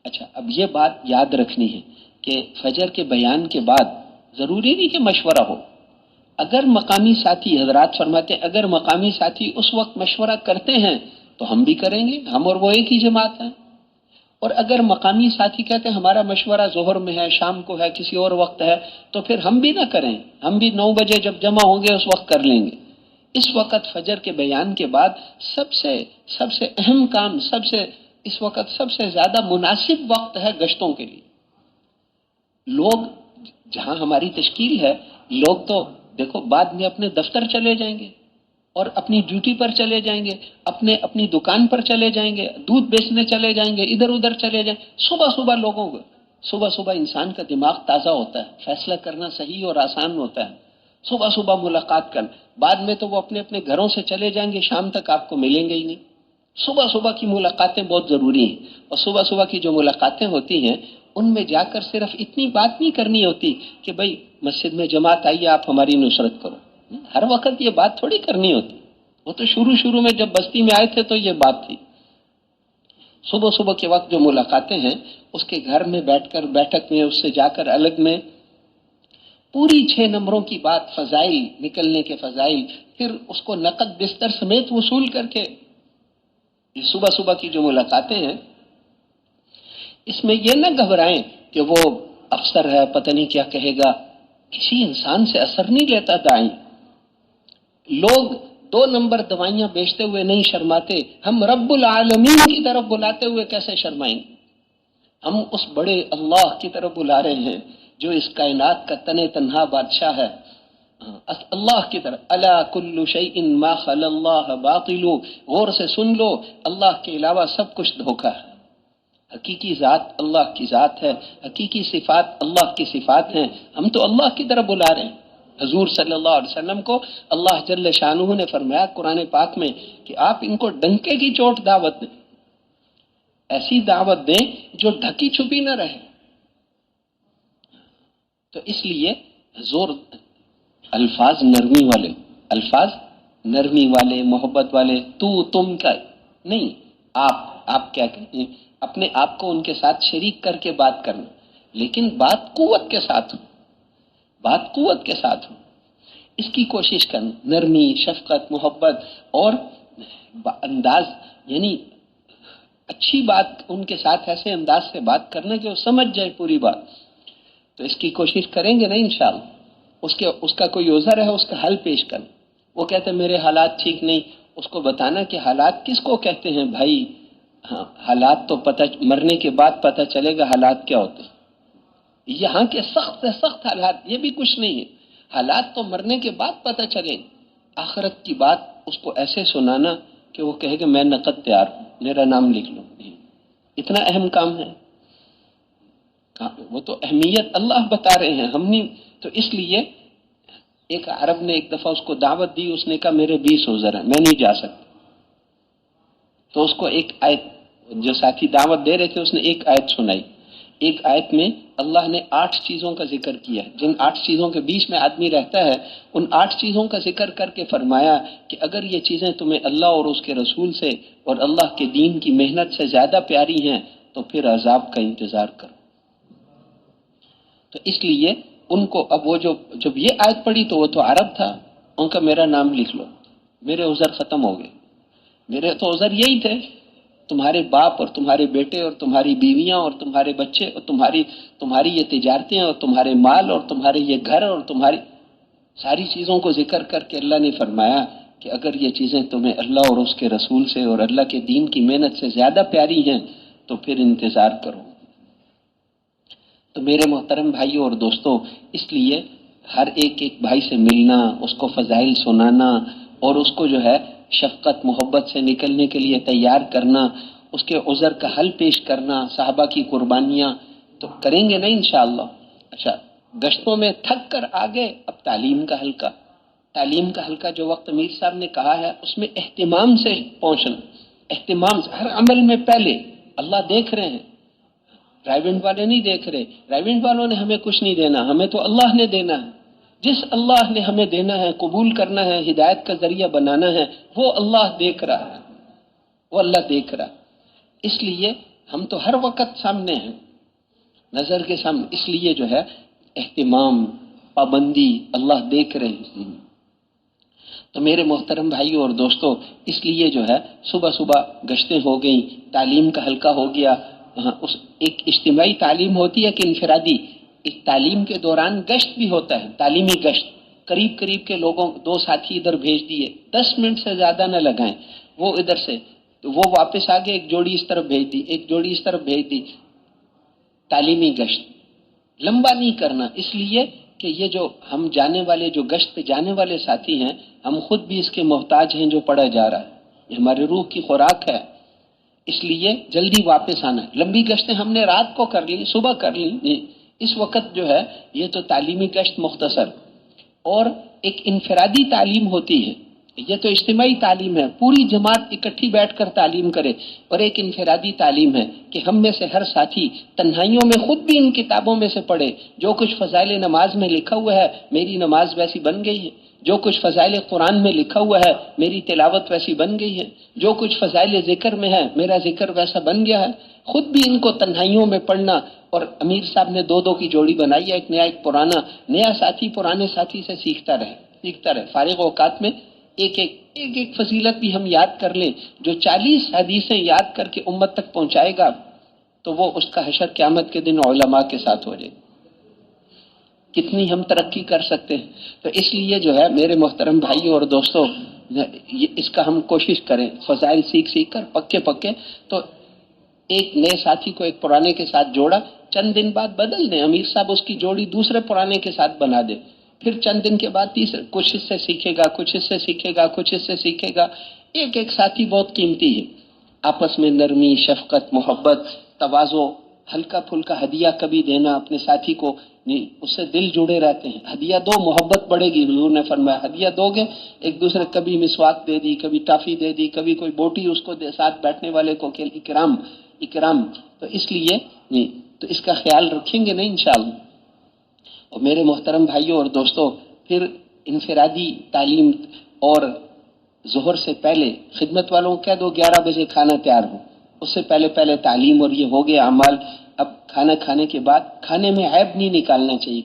اچھا، اب یہ بات یاد رکھنی ہے کہ فجر کے بیان کے بعد ضروری نہیں کہ مشورہ ہو۔ اگر مقامی ساتھی، حضرات فرماتے ہیں اگر مقامی ساتھی اس وقت مشورہ کرتے ہیں تو ہم بھی کریں گے، ہم اور وہ ایک ہی جماعت ہیں۔ اور اگر مقامی ساتھی کہتے ہیں ہمارا مشورہ ظہر میں ہے، شام کو ہے، کسی اور وقت ہے، تو پھر ہم بھی نہ کریں، ہم بھی 9 بجے جب جمع ہوں گے اس وقت کر لیں گے۔ اس وقت فجر کے بیان کے بعد سب سے اہم کام، اس وقت سب سے زیادہ مناسب وقت ہے گشتوں کے لیے۔ لوگ جہاں ہماری تشکیل ہے، لوگ تو دیکھو بعد میں اپنے دفتر چلے جائیں گے اور اپنی ڈیوٹی پر چلے جائیں گے، اپنی دکان پر چلے جائیں گے، دودھ بیچنے چلے جائیں گے، ادھر ادھر چلے جائیں۔ صبح انسان کا دماغ تازہ ہوتا ہے، فیصلہ کرنا صحیح اور آسان ہوتا ہے۔ صبح ملاقات کرنا، بعد میں تو وہ اپنے گھروں سے چلے جائیں گے، شام تک آپ کو ملیں گے ہی نہیں۔ صبح کی ملاقاتیں بہت ضروری ہیں، اور صبح کی جو ملاقاتیں ہوتی ہیں ان میں جا کر صرف اتنی بات نہیں کرنی ہوتی کہ بھائی مسجد میں جماعت آئیے آپ ہماری نصرت کرو، ہر وقت یہ بات تھوڑی کرنی ہوتی۔ وہ تو شروع میں جب بستی میں آئے تھے تو یہ بات تھی۔ صبح کے وقت جو ملاقاتیں ہیں، اس کے گھر میں بیٹھ کر بیٹھک میں، اس سے جا کر الگ میں پوری 6 نمبروں کی بات، فضائل، نکلنے کے فضائل، پھر اس کو نقد بستر سمیت وصول کر کے، یہ صبح کی جو ملاقاتیں ہیں، اس میں یہ نہ گھبرائیں کہ وہ افسر ہے پتہ نہیں کیا کہے گا، کسی انسان سے اثر نہیں لیتا داعی۔ لوگ 2 نمبر دوائیاں بیچتے ہوئے نہیں شرماتے، ہم رب العالمین کی طرف بلاتے ہوئے کیسے شرمائیں گے؟ ہم اس بڑے اللہ کی طرف بلا رہے ہیں جو اس کائنات کا تن تنہا بادشاہ ہے، اللہ کی طرف۔ الا کل شیء ما خلا اللہ باطل، غور سے سن لو، اللہ کے علاوہ سب کچھ دھوکہ ہے۔ حقیقی ذات اللہ کی ذات ہے، حقیقی صفات اللہ کی صفات ہیں، ہم تو اللہ کی طرف بلا رہے ہیں۔ حضور صلی اللہ علیہ وسلم کو اللہ جل شانہ نے فرمایا قرآن پاک میں کہ آپ ان کو ڈنکے کی چوٹ دعوت دیں، ایسی دعوت دیں جو ڈھکی چھپی نہ رہے۔ تو اس لیے زور الفاظ نرمی والے، محبت والے، تو تم کا نہیں، آپ کیا کہتے ہیں، اپنے آپ کو ان کے ساتھ شریک کر کے بات کرنا، لیکن بات قوت کے ساتھ ہو، اس کی کوشش کرنا، نرمی، شفقت، محبت اور انداز، یعنی اچھی بات ان کے ساتھ ایسے انداز سے بات کرنا کہ وہ سمجھ جائے پوری بات۔ تو اس کی کوشش کریں گے نا انشاءاللہ۔ اس کا کوئی عذر ہے، اس کا حل پیش کرنا۔ وہ کہتے ہیں میرے حالات ٹھیک نہیں، اس کو بتانا کہ حالات کس کو کہتے ہیں بھائی؟ ہاں، حالات تو مرنے کے بعد پتہ چلے گا حالات کیا ہوتے ہیں۔ یہاں کے سخت سے سخت حالات یہ بھی کچھ نہیں ہے، حالات تو مرنے کے بعد پتہ چلے۔ آخرت کی بات اس کو ایسے سنانا کہ وہ کہے کہ میں نقد تیار ہوں، میرا نام لکھ لو۔ اتنا اہم کام ہے، وہ تو اہمیت اللہ بتا رہے ہیں، ہم نہیں۔ تو اس لیے ایک عرب نے ایک دفعہ اس کو دعوت دی، اس نے کہا میرے 20 عذر ہیں، میں نہیں جا سکتا۔ تو اس کو ایک آیت، جو ساتھی دعوت دے رہے تھے، اس نے ایک آیت سنائی، ایک آیت میں اللہ نے 8 چیزوں کا ذکر کیا ہے، جن 8 چیزوں کے بیچ میں آدمی رہتا ہے، ان 8 چیزوں کا ذکر کر کے فرمایا کہ اگر یہ چیزیں تمہیں اللہ اور اس کے رسول سے اور اللہ کے دین کی محنت سے زیادہ پیاری ہیں تو پھر عذاب کا انتظار کرو۔ تو اس لیے ان کو اب وہ جب یہ آیت پڑھی تو وہ تو عرب تھا، ان کا میرا نام لکھ لو، میرے عذر ختم ہو گئے۔ میرے تو عذر یہی تھے، تمہارے باپ اور تمہارے بیٹے اور تمہاری بیویاں اور تمہارے بچے اور تمہاری یہ تجارتیں اور تمہارے مال اور تمہارے یہ گھر اور تمہاری ساری چیزوں کو ذکر کر کے اللہ نے فرمایا کہ اگر یہ چیزیں تمہیں اللہ اور اس کے رسول سے اور اللہ کے دین کی محنت سے زیادہ پیاری ہیں تو پھر انتظار کرو۔ تو میرے محترم بھائیوں اور دوستوں، اس لیے ہر ایک بھائی سے ملنا، اس کو فضائل سنانا اور اس کو جو ہے شفقت محبت سے نکلنے کے لیے تیار کرنا، اس کے عذر کا حل پیش کرنا، صحابہ کی قربانیاں تو کریں گے نا انشاءاللہ۔ اچھا، گشتوں میں تھک کر آگے، اب تعلیم کا حلقہ جو وقت میر صاحب نے کہا ہے اس میں اہتمام سے پہنچنا، اہتمام سے ہر عمل میں پہلے اللہ دیکھ رہے ہیں، رائیونٹ والے نہیں دیکھ رہے، رائیونٹ والوں نے ہمیں کچھ نہیں دینا، ہمیں تو اللہ نے دینا ہے، جس اللہ نے ہمیں دینا ہے، قبول کرنا ہے، ہدایت کا ذریعہ بنانا ہے، وہ اللہ دیکھ رہا ہے، وہ اللہ دیکھ رہا ہے۔ اس لیے ہم تو ہر وقت سامنے ہیں، نظر کے سامنے، اس لیے جو ہے اہتمام، پابندی، اللہ دیکھ رہے ہیں۔ تو میرے محترم بھائیوں اور دوستوں، اس لیے جو ہے صبح صبح گشتیں ہو گئیں، تعلیم کا حلقہ ہو گیا۔ ایک اجتماعی تعلیم ہوتی ہے کہ انفرادی؟ اس تعلیم کے دوران گشت بھی ہوتا ہے، تعلیمی گشت، قریب کے لوگوں، 2 ساتھی ادھر بھیج دیے، 10 منٹ سے زیادہ نہ لگائیں، وہ ادھر سے تو وہ واپس آگے، ایک جوڑی اس طرف بھیج دی، ایک جوڑی اس طرف بھیج دی، تعلیمی گشت لمبا نہیں کرنا، اس لیے کہ یہ جو ہم جانے والے، جو گشت پہ جانے والے ساتھی ہیں، ہم خود بھی اس کے محتاج ہیں جو پڑھا جا رہا ہے، یہ ہمارے روح کی خوراک ہے، اس لیے جلدی واپس آنا ہے۔ لمبی گشتیں ہم نے رات کو کر لی، صبح کر لی، اس وقت جو ہے یہ تو تعلیمی گشت مختصر، اور ایک انفرادی تعلیم ہوتی ہے، یہ تو اجتماعی تعلیم ہے، پوری جماعت اکٹھی بیٹھ کر تعلیم کرے، اور ایک انفرادی تعلیم ہے کہ ہم میں سے ہر ساتھی تنہائیوں میں خود بھی ان کتابوں میں سے پڑھے، جو کچھ فضائل نماز میں لکھا ہوا ہے میری نماز ویسی بن گئی ہے، جو کچھ فضائل قرآن میں لکھا ہوا ہے میری تلاوت ویسی بن گئی ہے، جو کچھ فضائل ذکر میں ہے میرا ذکر ویسا بن گیا ہے، خود بھی ان کو تنہائیوں میں پڑھنا۔ اور امیر صاحب نے 2 کی جوڑی بنائی ہے، ایک نیا ایک پرانا، نیا ساتھی پرانے ساتھی سے سیکھتا رہے، فارغ اوقات میں ایک فضیلت بھی ہم یاد کر لیں، جو 40 حدیثیں یاد کر کے امت تک پہنچائے گا تو وہ اس کا حشر قیامت کے دن علماء کے ساتھ ہو جائے۔ کتنی ہم ترقی کر سکتے ہیں۔ تو اس لیے جو ہے میرے محترم بھائیوں اور دوستوں، اس کا ہم کوشش کریں، فضائل سیکھ کر پکے تو ایک نئے ساتھی کو ایک پرانے کے ساتھ جوڑا، چند دن بعد بدل دیں، امیر صاحب اس کی جوڑی دوسرے پرانے کے ساتھ بنا دے، پھر چند دن کے بعد تیسرے، کچھ اس سے سیکھے گا، کچھ اس سے سیکھے گا، ایک ساتھی بہت قیمتی ہے۔ آپس میں نرمی، شفقت، محبت، تواضع، ہلکا پھلکا ہدیہ کبھی دینا اپنے ساتھی کو، نہیں اس سے دل جڑے رہتے ہیں۔ ہدیہ دو، محبت بڑھے گی، حضور نے فرمایا ہدیہ دو گے، ایک دوسرے کبھی مسواک دے دی، کبھی ٹافی دے دی، کبھی کوئی بوٹی اس کو ساتھ بیٹھنے والے کو، اکرام، تو اس لیے نہیں، تو اس کا خیال رکھیں گے نا انشاءاللہ۔ اور میرے محترم بھائیوں اور دوستوں، پھر انفرادی تعلیم، اور ظہر سے پہلے خدمت والوں کو کہہ دو 11 بجے کھانا تیار ہو، اس سے پہلے تعلیم، اور یہ ہو گیا اعمال۔ اب کھانا کھانے کے بعد کھانے میں عیب نہیں نکالنا چاہیے،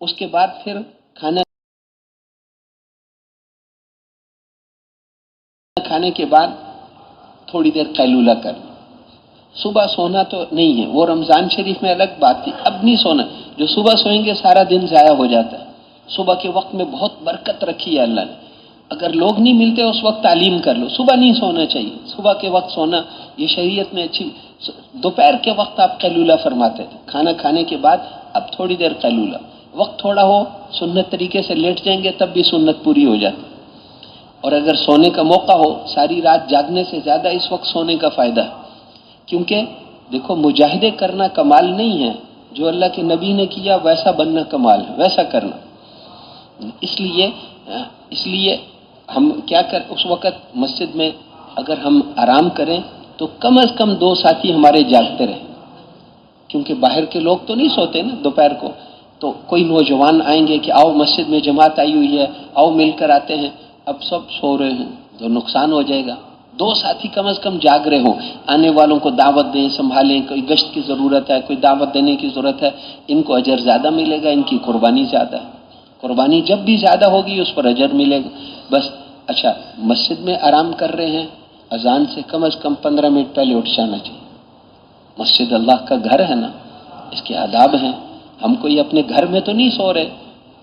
اس کے بعد پھر کھانا کھانے کے بعد تھوڑی دیر قیلولہ کر لیں۔ صبح سونا تو نہیں ہے، وہ رمضان شریف میں الگ بات تھی، اب نہیں سونا، جو صبح سوئیں گے سارا دن ضائع ہو جاتا ہے۔ صبح کے وقت میں بہت برکت رکھی ہے اللہ نے، اگر لوگ نہیں ملتے اس وقت تعلیم کر لو، صبح نہیں سونا چاہیے، صبح کے وقت سونا یہ شریعت میں اچھی۔ دوپہر کے وقت آپ قیلولہ فرماتے تھے، کھانا کھانے کے بعد اب تھوڑی دیر قیلولہ، وقت تھوڑا ہو سنت طریقے سے لیٹ جائیں گے تب بھی سنت پوری ہو جاتی، اور اگر سونے کا موقع ہو ساری رات جاگنے سے زیادہ اس وقت سونے کا فائدہ ہے، کیونکہ دیکھو مجاہدے کرنا کمال نہیں ہے، جو اللہ کے نبی نے کیا ویسا بننا کمال ہے، ویسا کرنا۔ اس لیے ہم کیا کر، اس وقت مسجد میں اگر ہم آرام کریں تو کم از کم 2 ساتھی ہمارے جاگتے رہیں، کیونکہ باہر کے لوگ تو نہیں سوتے نا دوپہر کو، تو کوئی نوجوان آئیں گے کہ آؤ مسجد میں جماعت آئی ہوئی ہے، آؤ مل کر آتے ہیں، اب سب سو رہے ہیں تو نقصان ہو جائے گا۔ دو ساتھی کم از کم جاگ رہے ہوں، آنے والوں کو دعوت دیں، سنبھالیں، کوئی گشت کی ضرورت ہے، کوئی دعوت دینے کی ضرورت ہے، ان کو اجر زیادہ ملے گا، ان کی قربانی زیادہ ہے، قربانی جب بھی زیادہ ہوگی اس پر اجر ملے گا۔ بس اچھا، مسجد میں آرام کر رہے ہیں، اذان سے کم از کم 15 منٹ پہلے اٹھ جانا چاہیے۔ مسجد اللہ کا گھر ہے نا، اس کے آداب ہیں، ہم کوئی اپنے گھر میں تو نہیں سو رہے،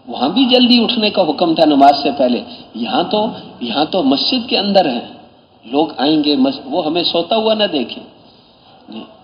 وہاں بھی جلدی اٹھنے کا حکم تھا نماز سے پہلے، یہاں تو مسجد کے اندر ہے، لوگ آئیں گے وہ ہمیں سوتا ہوا نہ دیکھیں،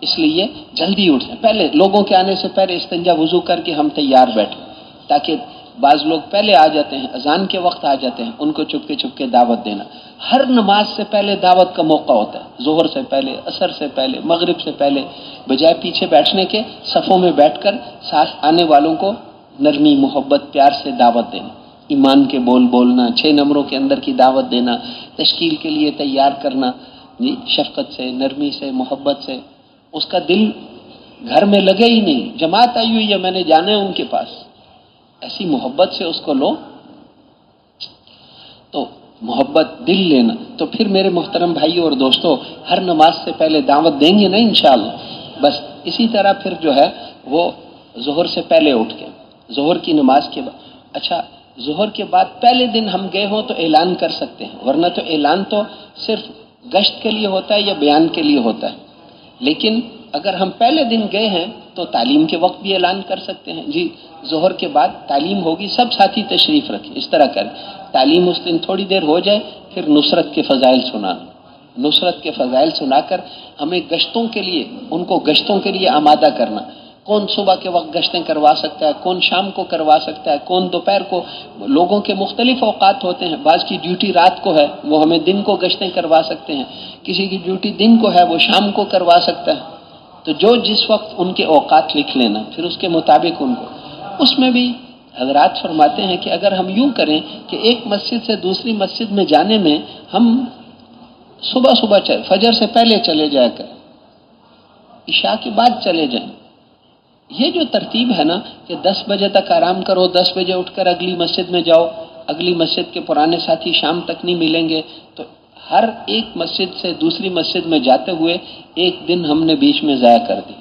اس لیے جلدی اٹھیں، پہلے لوگوں کے آنے سے پہلے استنجا وضو کر کے ہم تیار بیٹھیں، تاکہ بعض لوگ پہلے آ جاتے ہیں، اذان کے وقت آ جاتے ہیں، ان کو چپکے دعوت دینا۔ ہر نماز سے پہلے دعوت کا موقع ہوتا ہے، ظہر سے پہلے، عصر سے پہلے، مغرب سے پہلے، بجائے پیچھے بیٹھنے کے صفوں میں بیٹھ کر ساتھ آنے والوں کو نرمی، محبت، پیار سے دعوت دینا، ایمان کے بول بولنا، 6 نمبروں کے اندر کی دعوت دینا، تشکیل کے لیے تیار کرنا، جی شفقت سے، نرمی سے، محبت سے، اس کا دل گھر میں لگے ہی نہیں، جماعت آئی ہوئی ہے میں نے جانا ہے ان کے پاس، ایسی محبت سے اس کو لو، تو محبت دل لینا۔ تو پھر میرے محترم بھائیوں اور دوستوں، ہر نماز سے پہلے دعوت دیں گے نا انشاءاللہ۔ بس اسی طرح پھر جو ہے وہ ظہر سے پہلے اٹھ کے، ظہر کی نماز کے بعد، اچھا ظہر کے بعد پہلے دن ہم گئے ہوں تو اعلان کر سکتے ہیں، ورنہ تو اعلان تو صرف گشت کے لیے ہوتا ہے یا بیان کے لیے ہوتا ہے، لیکن اگر ہم پہلے دن گئے ہیں تو تعلیم کے وقت بھی اعلان کر سکتے ہیں، جی ظہر کے بعد تعلیم ہوگی، سب ساتھی تشریف رکھیں، اس طرح کریں، تعلیم اس دن تھوڑی دیر ہو جائے، پھر نصرت کے فضائل سنانا، نصرت کے فضائل سنا کر ہمیں گشتوں کے لیے، ان کو گشتوں کے لیے آمادہ کرنا، کون صبح کے وقت گشتیں کروا سکتا ہے، کون شام کو کروا سکتا ہے، کون دوپہر کو، لوگوں کے مختلف اوقات ہوتے ہیں، بعض کی ڈیوٹی رات کو ہے وہ ہمیں دن کو گشتیں کروا سکتے ہیں، کسی کی ڈیوٹی دن کو ہے وہ شام کو کروا سکتا ہے، تو جو جس وقت ان کے اوقات لکھ لینا، پھر اس کے مطابق ان کو، اس میں بھی حضرات فرماتے ہیں کہ اگر ہم یوں کریں کہ ایک مسجد سے دوسری مسجد میں جانے میں ہم صبح فجر سے پہلے چلے جایا کریں، عشاء کے بعد چلے جائیں، یہ جو ترتیب ہے نا کہ 10 بجے تک آرام کرو، 10 بجے اٹھ کر اگلی مسجد میں جاؤ، اگلی مسجد کے پرانے ساتھی شام تک نہیں ملیں گے، تو ہر ایک مسجد سے دوسری مسجد میں جاتے ہوئے ایک دن ہم نے بیچ میں ضائع کر دی۔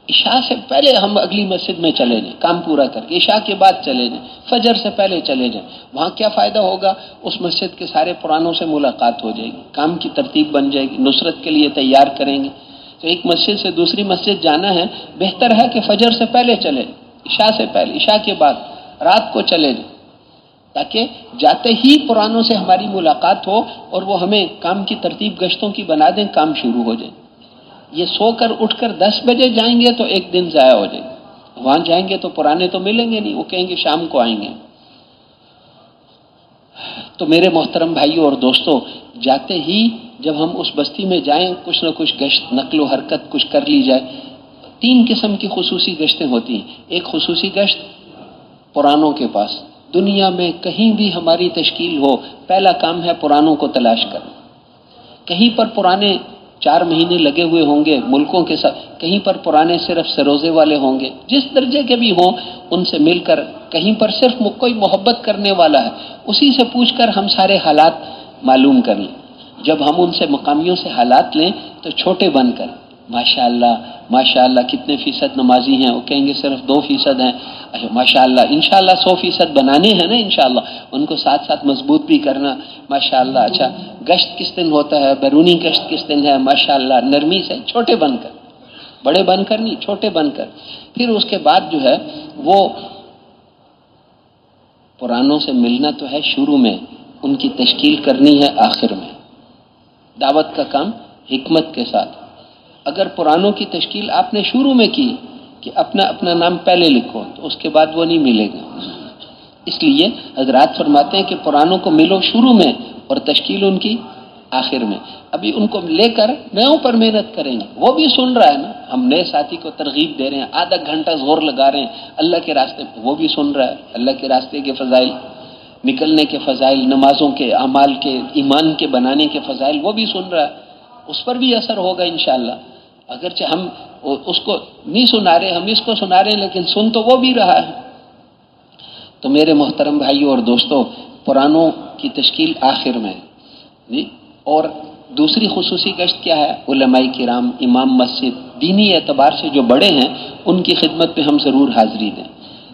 عشاء سے پہلے ہم اگلی مسجد میں چلے جائیں، کام پورا کر کے، عشاء کے بعد چلے جائیں، فجر سے پہلے چلے جائیں، وہاں کیا فائدہ ہوگا؟ اس مسجد کے سارے پرانوں سے ملاقات ہو جائے گی، کام کی ترتیب بن جائے گی، نصرت کے لیے تیار کریں گے۔ تو ایک مسجد سے دوسری مسجد جانا ہے، بہتر ہے کہ فجر سے پہلے چلے، عشاء سے پہلے، عشاء کے بعد رات کو چلے جائیں، تاکہ جاتے ہی پرانوں سے ہماری ملاقات ہو اور وہ ہمیں کام کی ترتیب گشتوں کی بنا دیں، کام شروع ہو جائے۔ یہ سو کر اٹھ کر 10 بجے جائیں گے تو ایک دن ضائع ہو جائے گا، وہاں جائیں گے تو پرانے تو ملیں گے نہیں، وہ کہیں گے شام کو آئیں گے۔ تو میرے محترم بھائیوں اور دوستوں، جاتے ہی جب ہم اس بستی میں جائیں، کچھ نہ کچھ گشت، نقل و حرکت کچھ کر لی جائے۔ 3 قسم کی خصوصی گشتیں ہوتی ہیں۔ ایک خصوصی گشت پرانوں کے پاس، دنیا میں کہیں بھی ہماری تشکیل ہو، پہلا کام ہے پرانوں کو تلاش کرنا۔ کہیں پر پرانے 4 مہینے لگے ہوئے ہوں گے ملکوں کے ساتھ، کہیں پر پرانے صرف سروزے والے ہوں گے، جس درجے کے بھی ہوں ان سے مل کر، کہیں پر صرف کوئی محبت کرنے والا ہے، اسی سے پوچھ کر ہم سارے حالات معلوم کر لیں۔ جب ہم ان سے مقامیوں سے حالات لیں تو چھوٹے بن کر، ماشاءاللہ کتنے فیصد نمازی ہیں، وہ کہیں گے صرف 2% ہیں، اچھا ماشاءاللہ انشاءاللہ 100% بنانے ہیں نا، انشاءاللہ ان کو ساتھ ساتھ مضبوط بھی کرنا، ماشاءاللہ۔ اچھا گشت کس دن ہوتا ہے، بیرونی گشت کس دن ہے، ماشاءاللہ نرمی سے، چھوٹے بن کر، بڑے بن کر نہیں، چھوٹے بن کر۔ پھر اس کے بعد جو ہے وہ پرانوں سے ملنا تو ہے شروع میں، ان کی تشکیل کرنی ہے آخر میں۔ دعوت کا کام حکمت کے ساتھ، اگر پرانوں کی تشکیل آپ نے شروع میں کی کہ اپنا نام پہلے لکھو، تو اس کے بعد وہ نہیں ملے گا۔ اس لیے حضرات فرماتے ہیں کہ پرانوں کو ملو شروع میں اور تشکیل ان کی آخر میں۔ ابھی ان کو لے کر نیوں پر محنت کریں گے، وہ بھی سن رہا ہے نا، ہم نئے ساتھی کو ترغیب دے رہے ہیں، آدھا گھنٹہ زور لگا رہے ہیں اللہ کے راستے میں، وہ بھی سن رہا ہے اللہ کے راستے کے فضائل، نکلنے کے فضائل، نمازوں کے، اعمال کے، ایمان کے بنانے کے فضائل، وہ بھی سن رہا ہے، اس پر بھی اثر ہوگا انشاءاللہ۔ اگرچہ ہم اس کو نہیں سنا رہے، ہم اس کو سنا رہے ہیں، لیکن سن تو وہ بھی رہا ہے۔ تو میرے محترم بھائیوں اور دوستوں، پرانوں کی تشکیل آخر میں جی، اور دوسری خصوصی گشت کیا ہے؟ علماء کرام، امام مسجد، دینی اعتبار سے جو بڑے ہیں ان کی خدمت میں ہم ضرور حاضری دیں،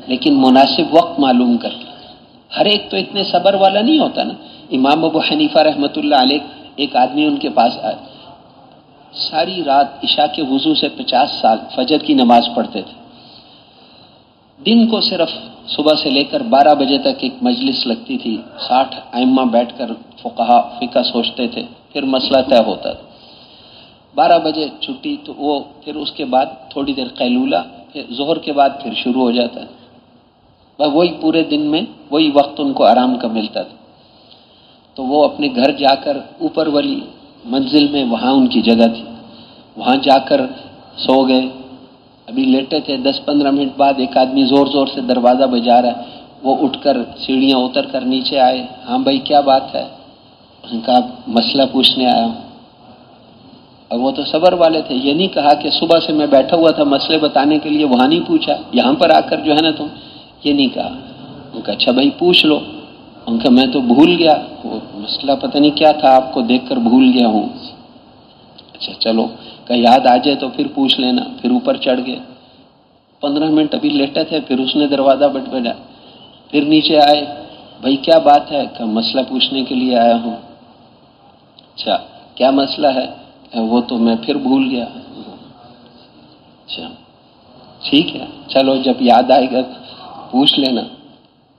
لیکن مناسب وقت معلوم کر کے۔ ہر ایک تو اتنے صبر والا نہیں ہوتا نا۔ امام ابو حنیفہ رحمۃ اللہ علیہ، ایک آدمی ان کے پاس آئے، ساری رات عشاء کے وضو سے 50 سال فجر کی نماز پڑھتے تھے، دن کو صرف صبح سے لے کر 12 بجے تک ایک مجلس لگتی تھی، 60 ائمہ بیٹھ کر فقہا فقہ سوچتے تھے، پھر مسئلہ طے ہوتا تھا۔ 12 بجے چھٹی، تو وہ پھر اس کے بعد تھوڑی دیر قیلولہ، پھر ظہر کے بعد پھر شروع ہو جاتا ہے، وہی پورے دن میں وہی وقت ان کو آرام کا ملتا تھا۔ تو وہ اپنے گھر جا کر اوپر والی منزل میں، وہاں ان کی جگہ تھی، وہاں جا کر سو گئے۔ ابھی لیٹے تھے، 10-15 منٹ بعد ایک آدمی زور زور سے دروازہ بجا رہا ہے، وہ اٹھ کر سیڑھیاں اتر کر نیچے آئے۔ ہاں بھائی کیا بات ہے؟ ان کا مسئلہ پوچھنے آیا ہوں۔ اور وہ تو صبر والے تھے، یہ نہیں کہا کہ صبح سے میں بیٹھا ہوا تھا مسئلے بتانے کے لیے، وہاں نہیں پوچھا، یہاں پر آ کر جو ہے نا تم، یہ نہیں کہا۔ ان کا اچھا بھائی پوچھ لو۔ ان کا میں تو بھول گیا، وہ مسئلہ پتہ نہیں کیا تھا، آپ کو دیکھ کر بھول گیا ہوں۔ اچھا چلو، کہ یاد آ جائے تو پھر پوچھ لینا۔ پھر اوپر چڑھ گئے، 15 منٹ ابھی لیٹے تھے، پھر اس نے دروازہ بجا، پھر نیچے آئے، بھائی کیا بات ہے؟ کہ مسئلہ پوچھنے کے لیے آیا ہوں۔ اچھا کیا مسئلہ ہے؟ وہ تو میں پھر بھول گیا۔ اچھا ٹھیک ہے، چلو جب یاد آئے گا پوچھ لینا۔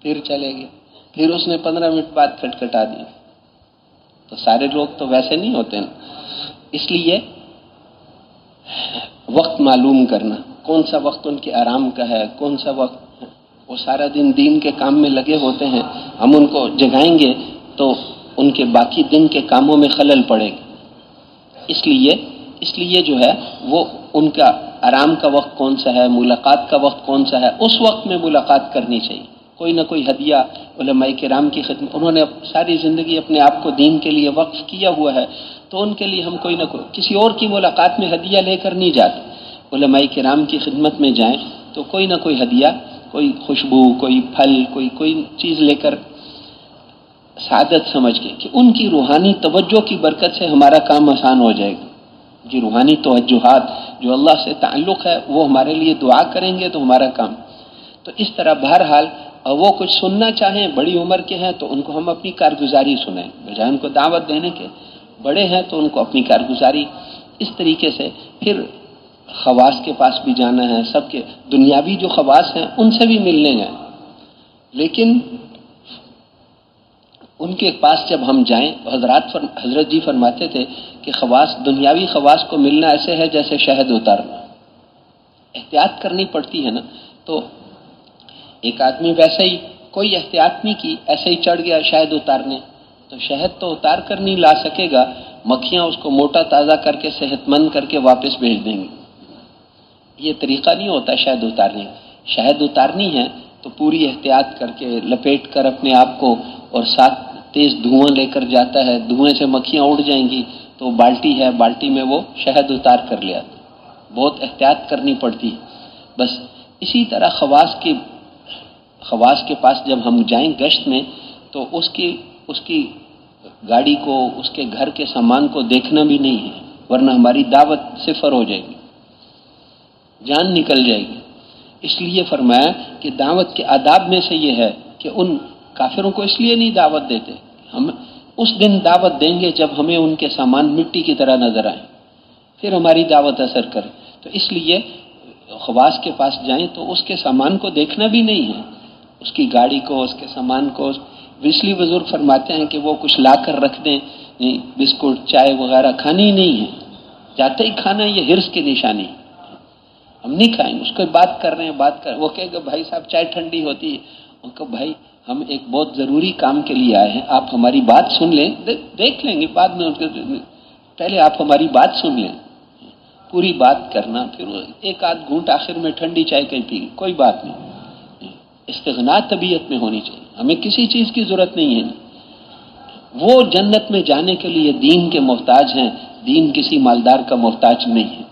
پھر چلے گئے، پھر اس نے 15 منٹ بعد کھٹکھٹا دیا۔ تو سارے لوگ تو ویسے نہیں ہوتے نا، اس لیے وقت معلوم کرنا، کون سا وقت ان کے آرام کا ہے، کون سا وقت۔ وہ سارا دن دین کے کام میں لگے ہوتے ہیں، ہم ان کو جگائیں گے تو ان کے باقی دن کے کاموں میں خلل پڑے گا۔ اس لیے جو ہے وہ ان کا آرام کا وقت کون سا ہے، ملاقات کا وقت کون سا ہے، اس وقت میں ملاقات کرنی چاہیے۔ کوئی نہ کوئی ہدیہ علماء کرام کی خدمت، انہوں نے ساری زندگی اپنے آپ کو دین کے لیے وقف کیا ہوا ہے، تو ان کے لیے ہم کوئی نہ کوئی، کسی اور کی ملاقات میں ہدیہ لے کر نہیں جاتے، علماء کرام کی خدمت میں جائیں تو کوئی نہ کوئی ہدیہ، کوئی خوشبو، کوئی پھل، کوئی چیز لے کر، سعادت سمجھ کے کہ ان کی روحانی توجہ کی برکت سے ہمارا کام آسان ہو جائے گا۔ جی روحانی توجہات جو اللہ سے تعلق ہے وہ ہمارے لیے دعا کریں گے تو ہمارا کام۔ تو اس طرح بہرحال وہ کچھ سننا چاہیں، بڑی عمر کے ہیں تو ان کو ہم اپنی کارگزاری سنیں، بجائے ان کو دعوت دینے کے۔ بڑے ہیں تو ان کو اپنی کارگزاری اس طریقے سے۔ پھر خواص کے پاس بھی جانا ہے، سب کے دنیاوی جو خواص ہیں ان سے بھی ملنے جائیں، لیکن ان کے پاس جب ہم جائیں، حضرت جی فرماتے تھے کہ خواص، دنیاوی خواص کو ملنا ایسے ہے جیسے شہد اتارنا، احتیاط کرنی پڑتی ہے نا۔ تو ایک آدمی ویسے ہی کوئی احتیاط نہیں کی، ایسے ہی چڑھ گیا شہد اتارنے، تو شہد تو اتار کر نہیں لا سکے گا، مکھیاں اس کو موٹا تازہ کر کے صحت مند کر کے واپس بھیج دیں گی۔ یہ طریقہ نہیں ہوتا شہد اتارنے کا۔ شہد اتارنی ہے تو پوری احتیاط کر کے لپیٹ کر اپنے آپ کو، اور ساتھ تیز دھواں لے کر جاتا ہے، دھوئیں سے مکھیاں اڑ جائیں گی، تو بالٹی ہے، بالٹی میں وہ شہد اتار کر لے آتا، بہت احتیاط کرنی پڑتی ہے۔ بس اسی طرح خواص کے پاس جب ہم جائیں گشت میں تو اس کی گاڑی کو، اس کے گھر کے سامان کو دیکھنا بھی نہیں ہے، ورنہ ہماری دعوت صفر ہو جائے گی، جان نکل جائے گی۔ اس لیے فرمایا کہ دعوت کے آداب میں سے یہ ہے کہ ان کافروں کو اس لیے نہیں دعوت دیتے، ہم اس دن دعوت دیں گے جب ہمیں ان کے سامان مٹی کی طرح نظر آئیں، پھر ہماری دعوت اثر کرے۔ تو اس لیے خواص کے پاس جائیں تو اس کے سامان کو دیکھنا بھی نہیں ہے، اس کی گاڑی کو، اس کے سامان کو۔ اس لیے بزرگ فرماتے ہیں کہ وہ کچھ لا کر رکھ دیں، بسکٹ، چائے وغیرہ کھانی ہی نہیں ہے، جاتے ہی کھانا، یہ حرص کی نشانی، ہم نہیں کھائیں گے۔ اس کو بات کر رہے ہیں، وہ کہے گا بھائی صاحب چائے ٹھنڈی ہوتی ہے، ان کو بھائی ہم ایک بہت ضروری کام کے لیے آئے ہیں، آپ ہماری بات سن لیں، دیکھ لیں گے بعد میں، پہلے آپ ہماری بات سن لیں، پوری بات کرنا، پھر ایک آدھ گھونٹ آخر میں ٹھنڈی چائے کہیں پی، کوئی بات نہیں۔ استغنا طبیعت میں ہونی چاہیے، ہمیں کسی چیز کی ضرورت نہیں ہے۔ وہ جنت میں جانے کے لیے دین کے محتاج ہیں، دین کسی مالدار کا محتاج نہیں ہے۔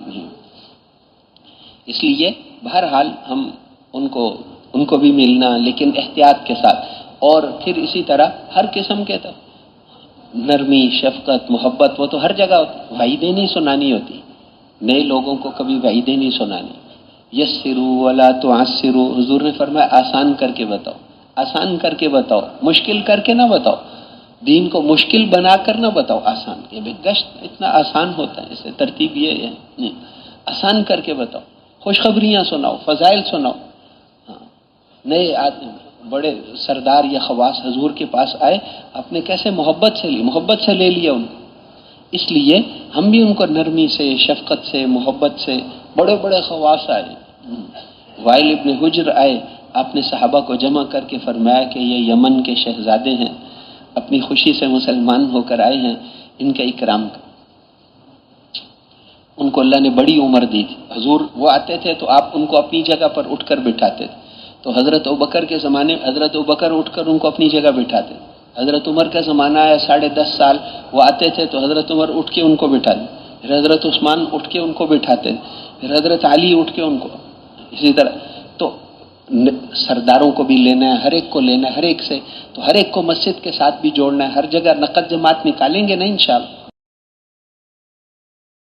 اس لیے بہرحال ہم ان کو بھی ملنا، لیکن احتیاط کے ساتھ، اور پھر اسی طرح ہر قسم کے تو نرمی، شفقت، محبت وہ تو ہر جگہ ہوتی، وعیدیں نہیں سنانی ہوتی، نئے لوگوں کو کبھی وعیدیں نہیں سنانی۔ یسروا ولا تعسروا، حضور نے فرمایا آسان کر کے بتاؤ، آسان کر کے بتاؤ، مشکل کر کے نہ بتاؤ، دین کو مشکل بنا کر نہ بتاؤ، آسان کہ بھئی گشت اتنا آسان ہوتا ہے، اس سے ترتیب یہ ہے نہیں، آسان کر کے بتاؤ، خوشخبریاں سناؤ، فضائل سناؤ۔ نئے آدمی بڑے سردار یا خواص حضور کے پاس آئے، آپ نے کیسے محبت سے لے لیا ان کو۔ اس لیے ہم بھی ان کو نرمی سے، شفقت سے، محبت سے، بڑے بڑے خواص آئے، وائل ابن حجر آئے، آپ نے صحابہ کو جمع کر کے فرمایا کہ یہ یمن کے شہزادے ہیں، اپنی خوشی سے مسلمان ہو کر آئے ہیں، ان کا اکرام کر۔ ان کو اللہ نے بڑی عمر دی تھی، حضور وہ آتے تھے تو آپ ان کو اپنی جگہ پر اٹھ کر بٹھاتے تھے، تو حضرت ابوبکر کے زمانے میں حضرت ابوبکر اٹھ کر ان کو اپنی جگہ بٹھاتے، حضرت عمر کا زمانہ ہے 10.5 سال، وہ آتے تھے تو حضرت عمر اٹھ کے ان کو بٹھاتے، پھر حضرت عثمان اٹھ کے ان کو بٹھاتے، پھر حضرت علی اٹھ کے ان کو، اسی طرح تو سرداروں کو بھی لینا ہے، ہر ایک کو لینا ہے، ہر ایک سے، تو ہر ایک کو مسجد کے ساتھ بھی جوڑنا ہے، ہر جگہ نقد جماعت نکالیں گے نا انشاءاللہ۔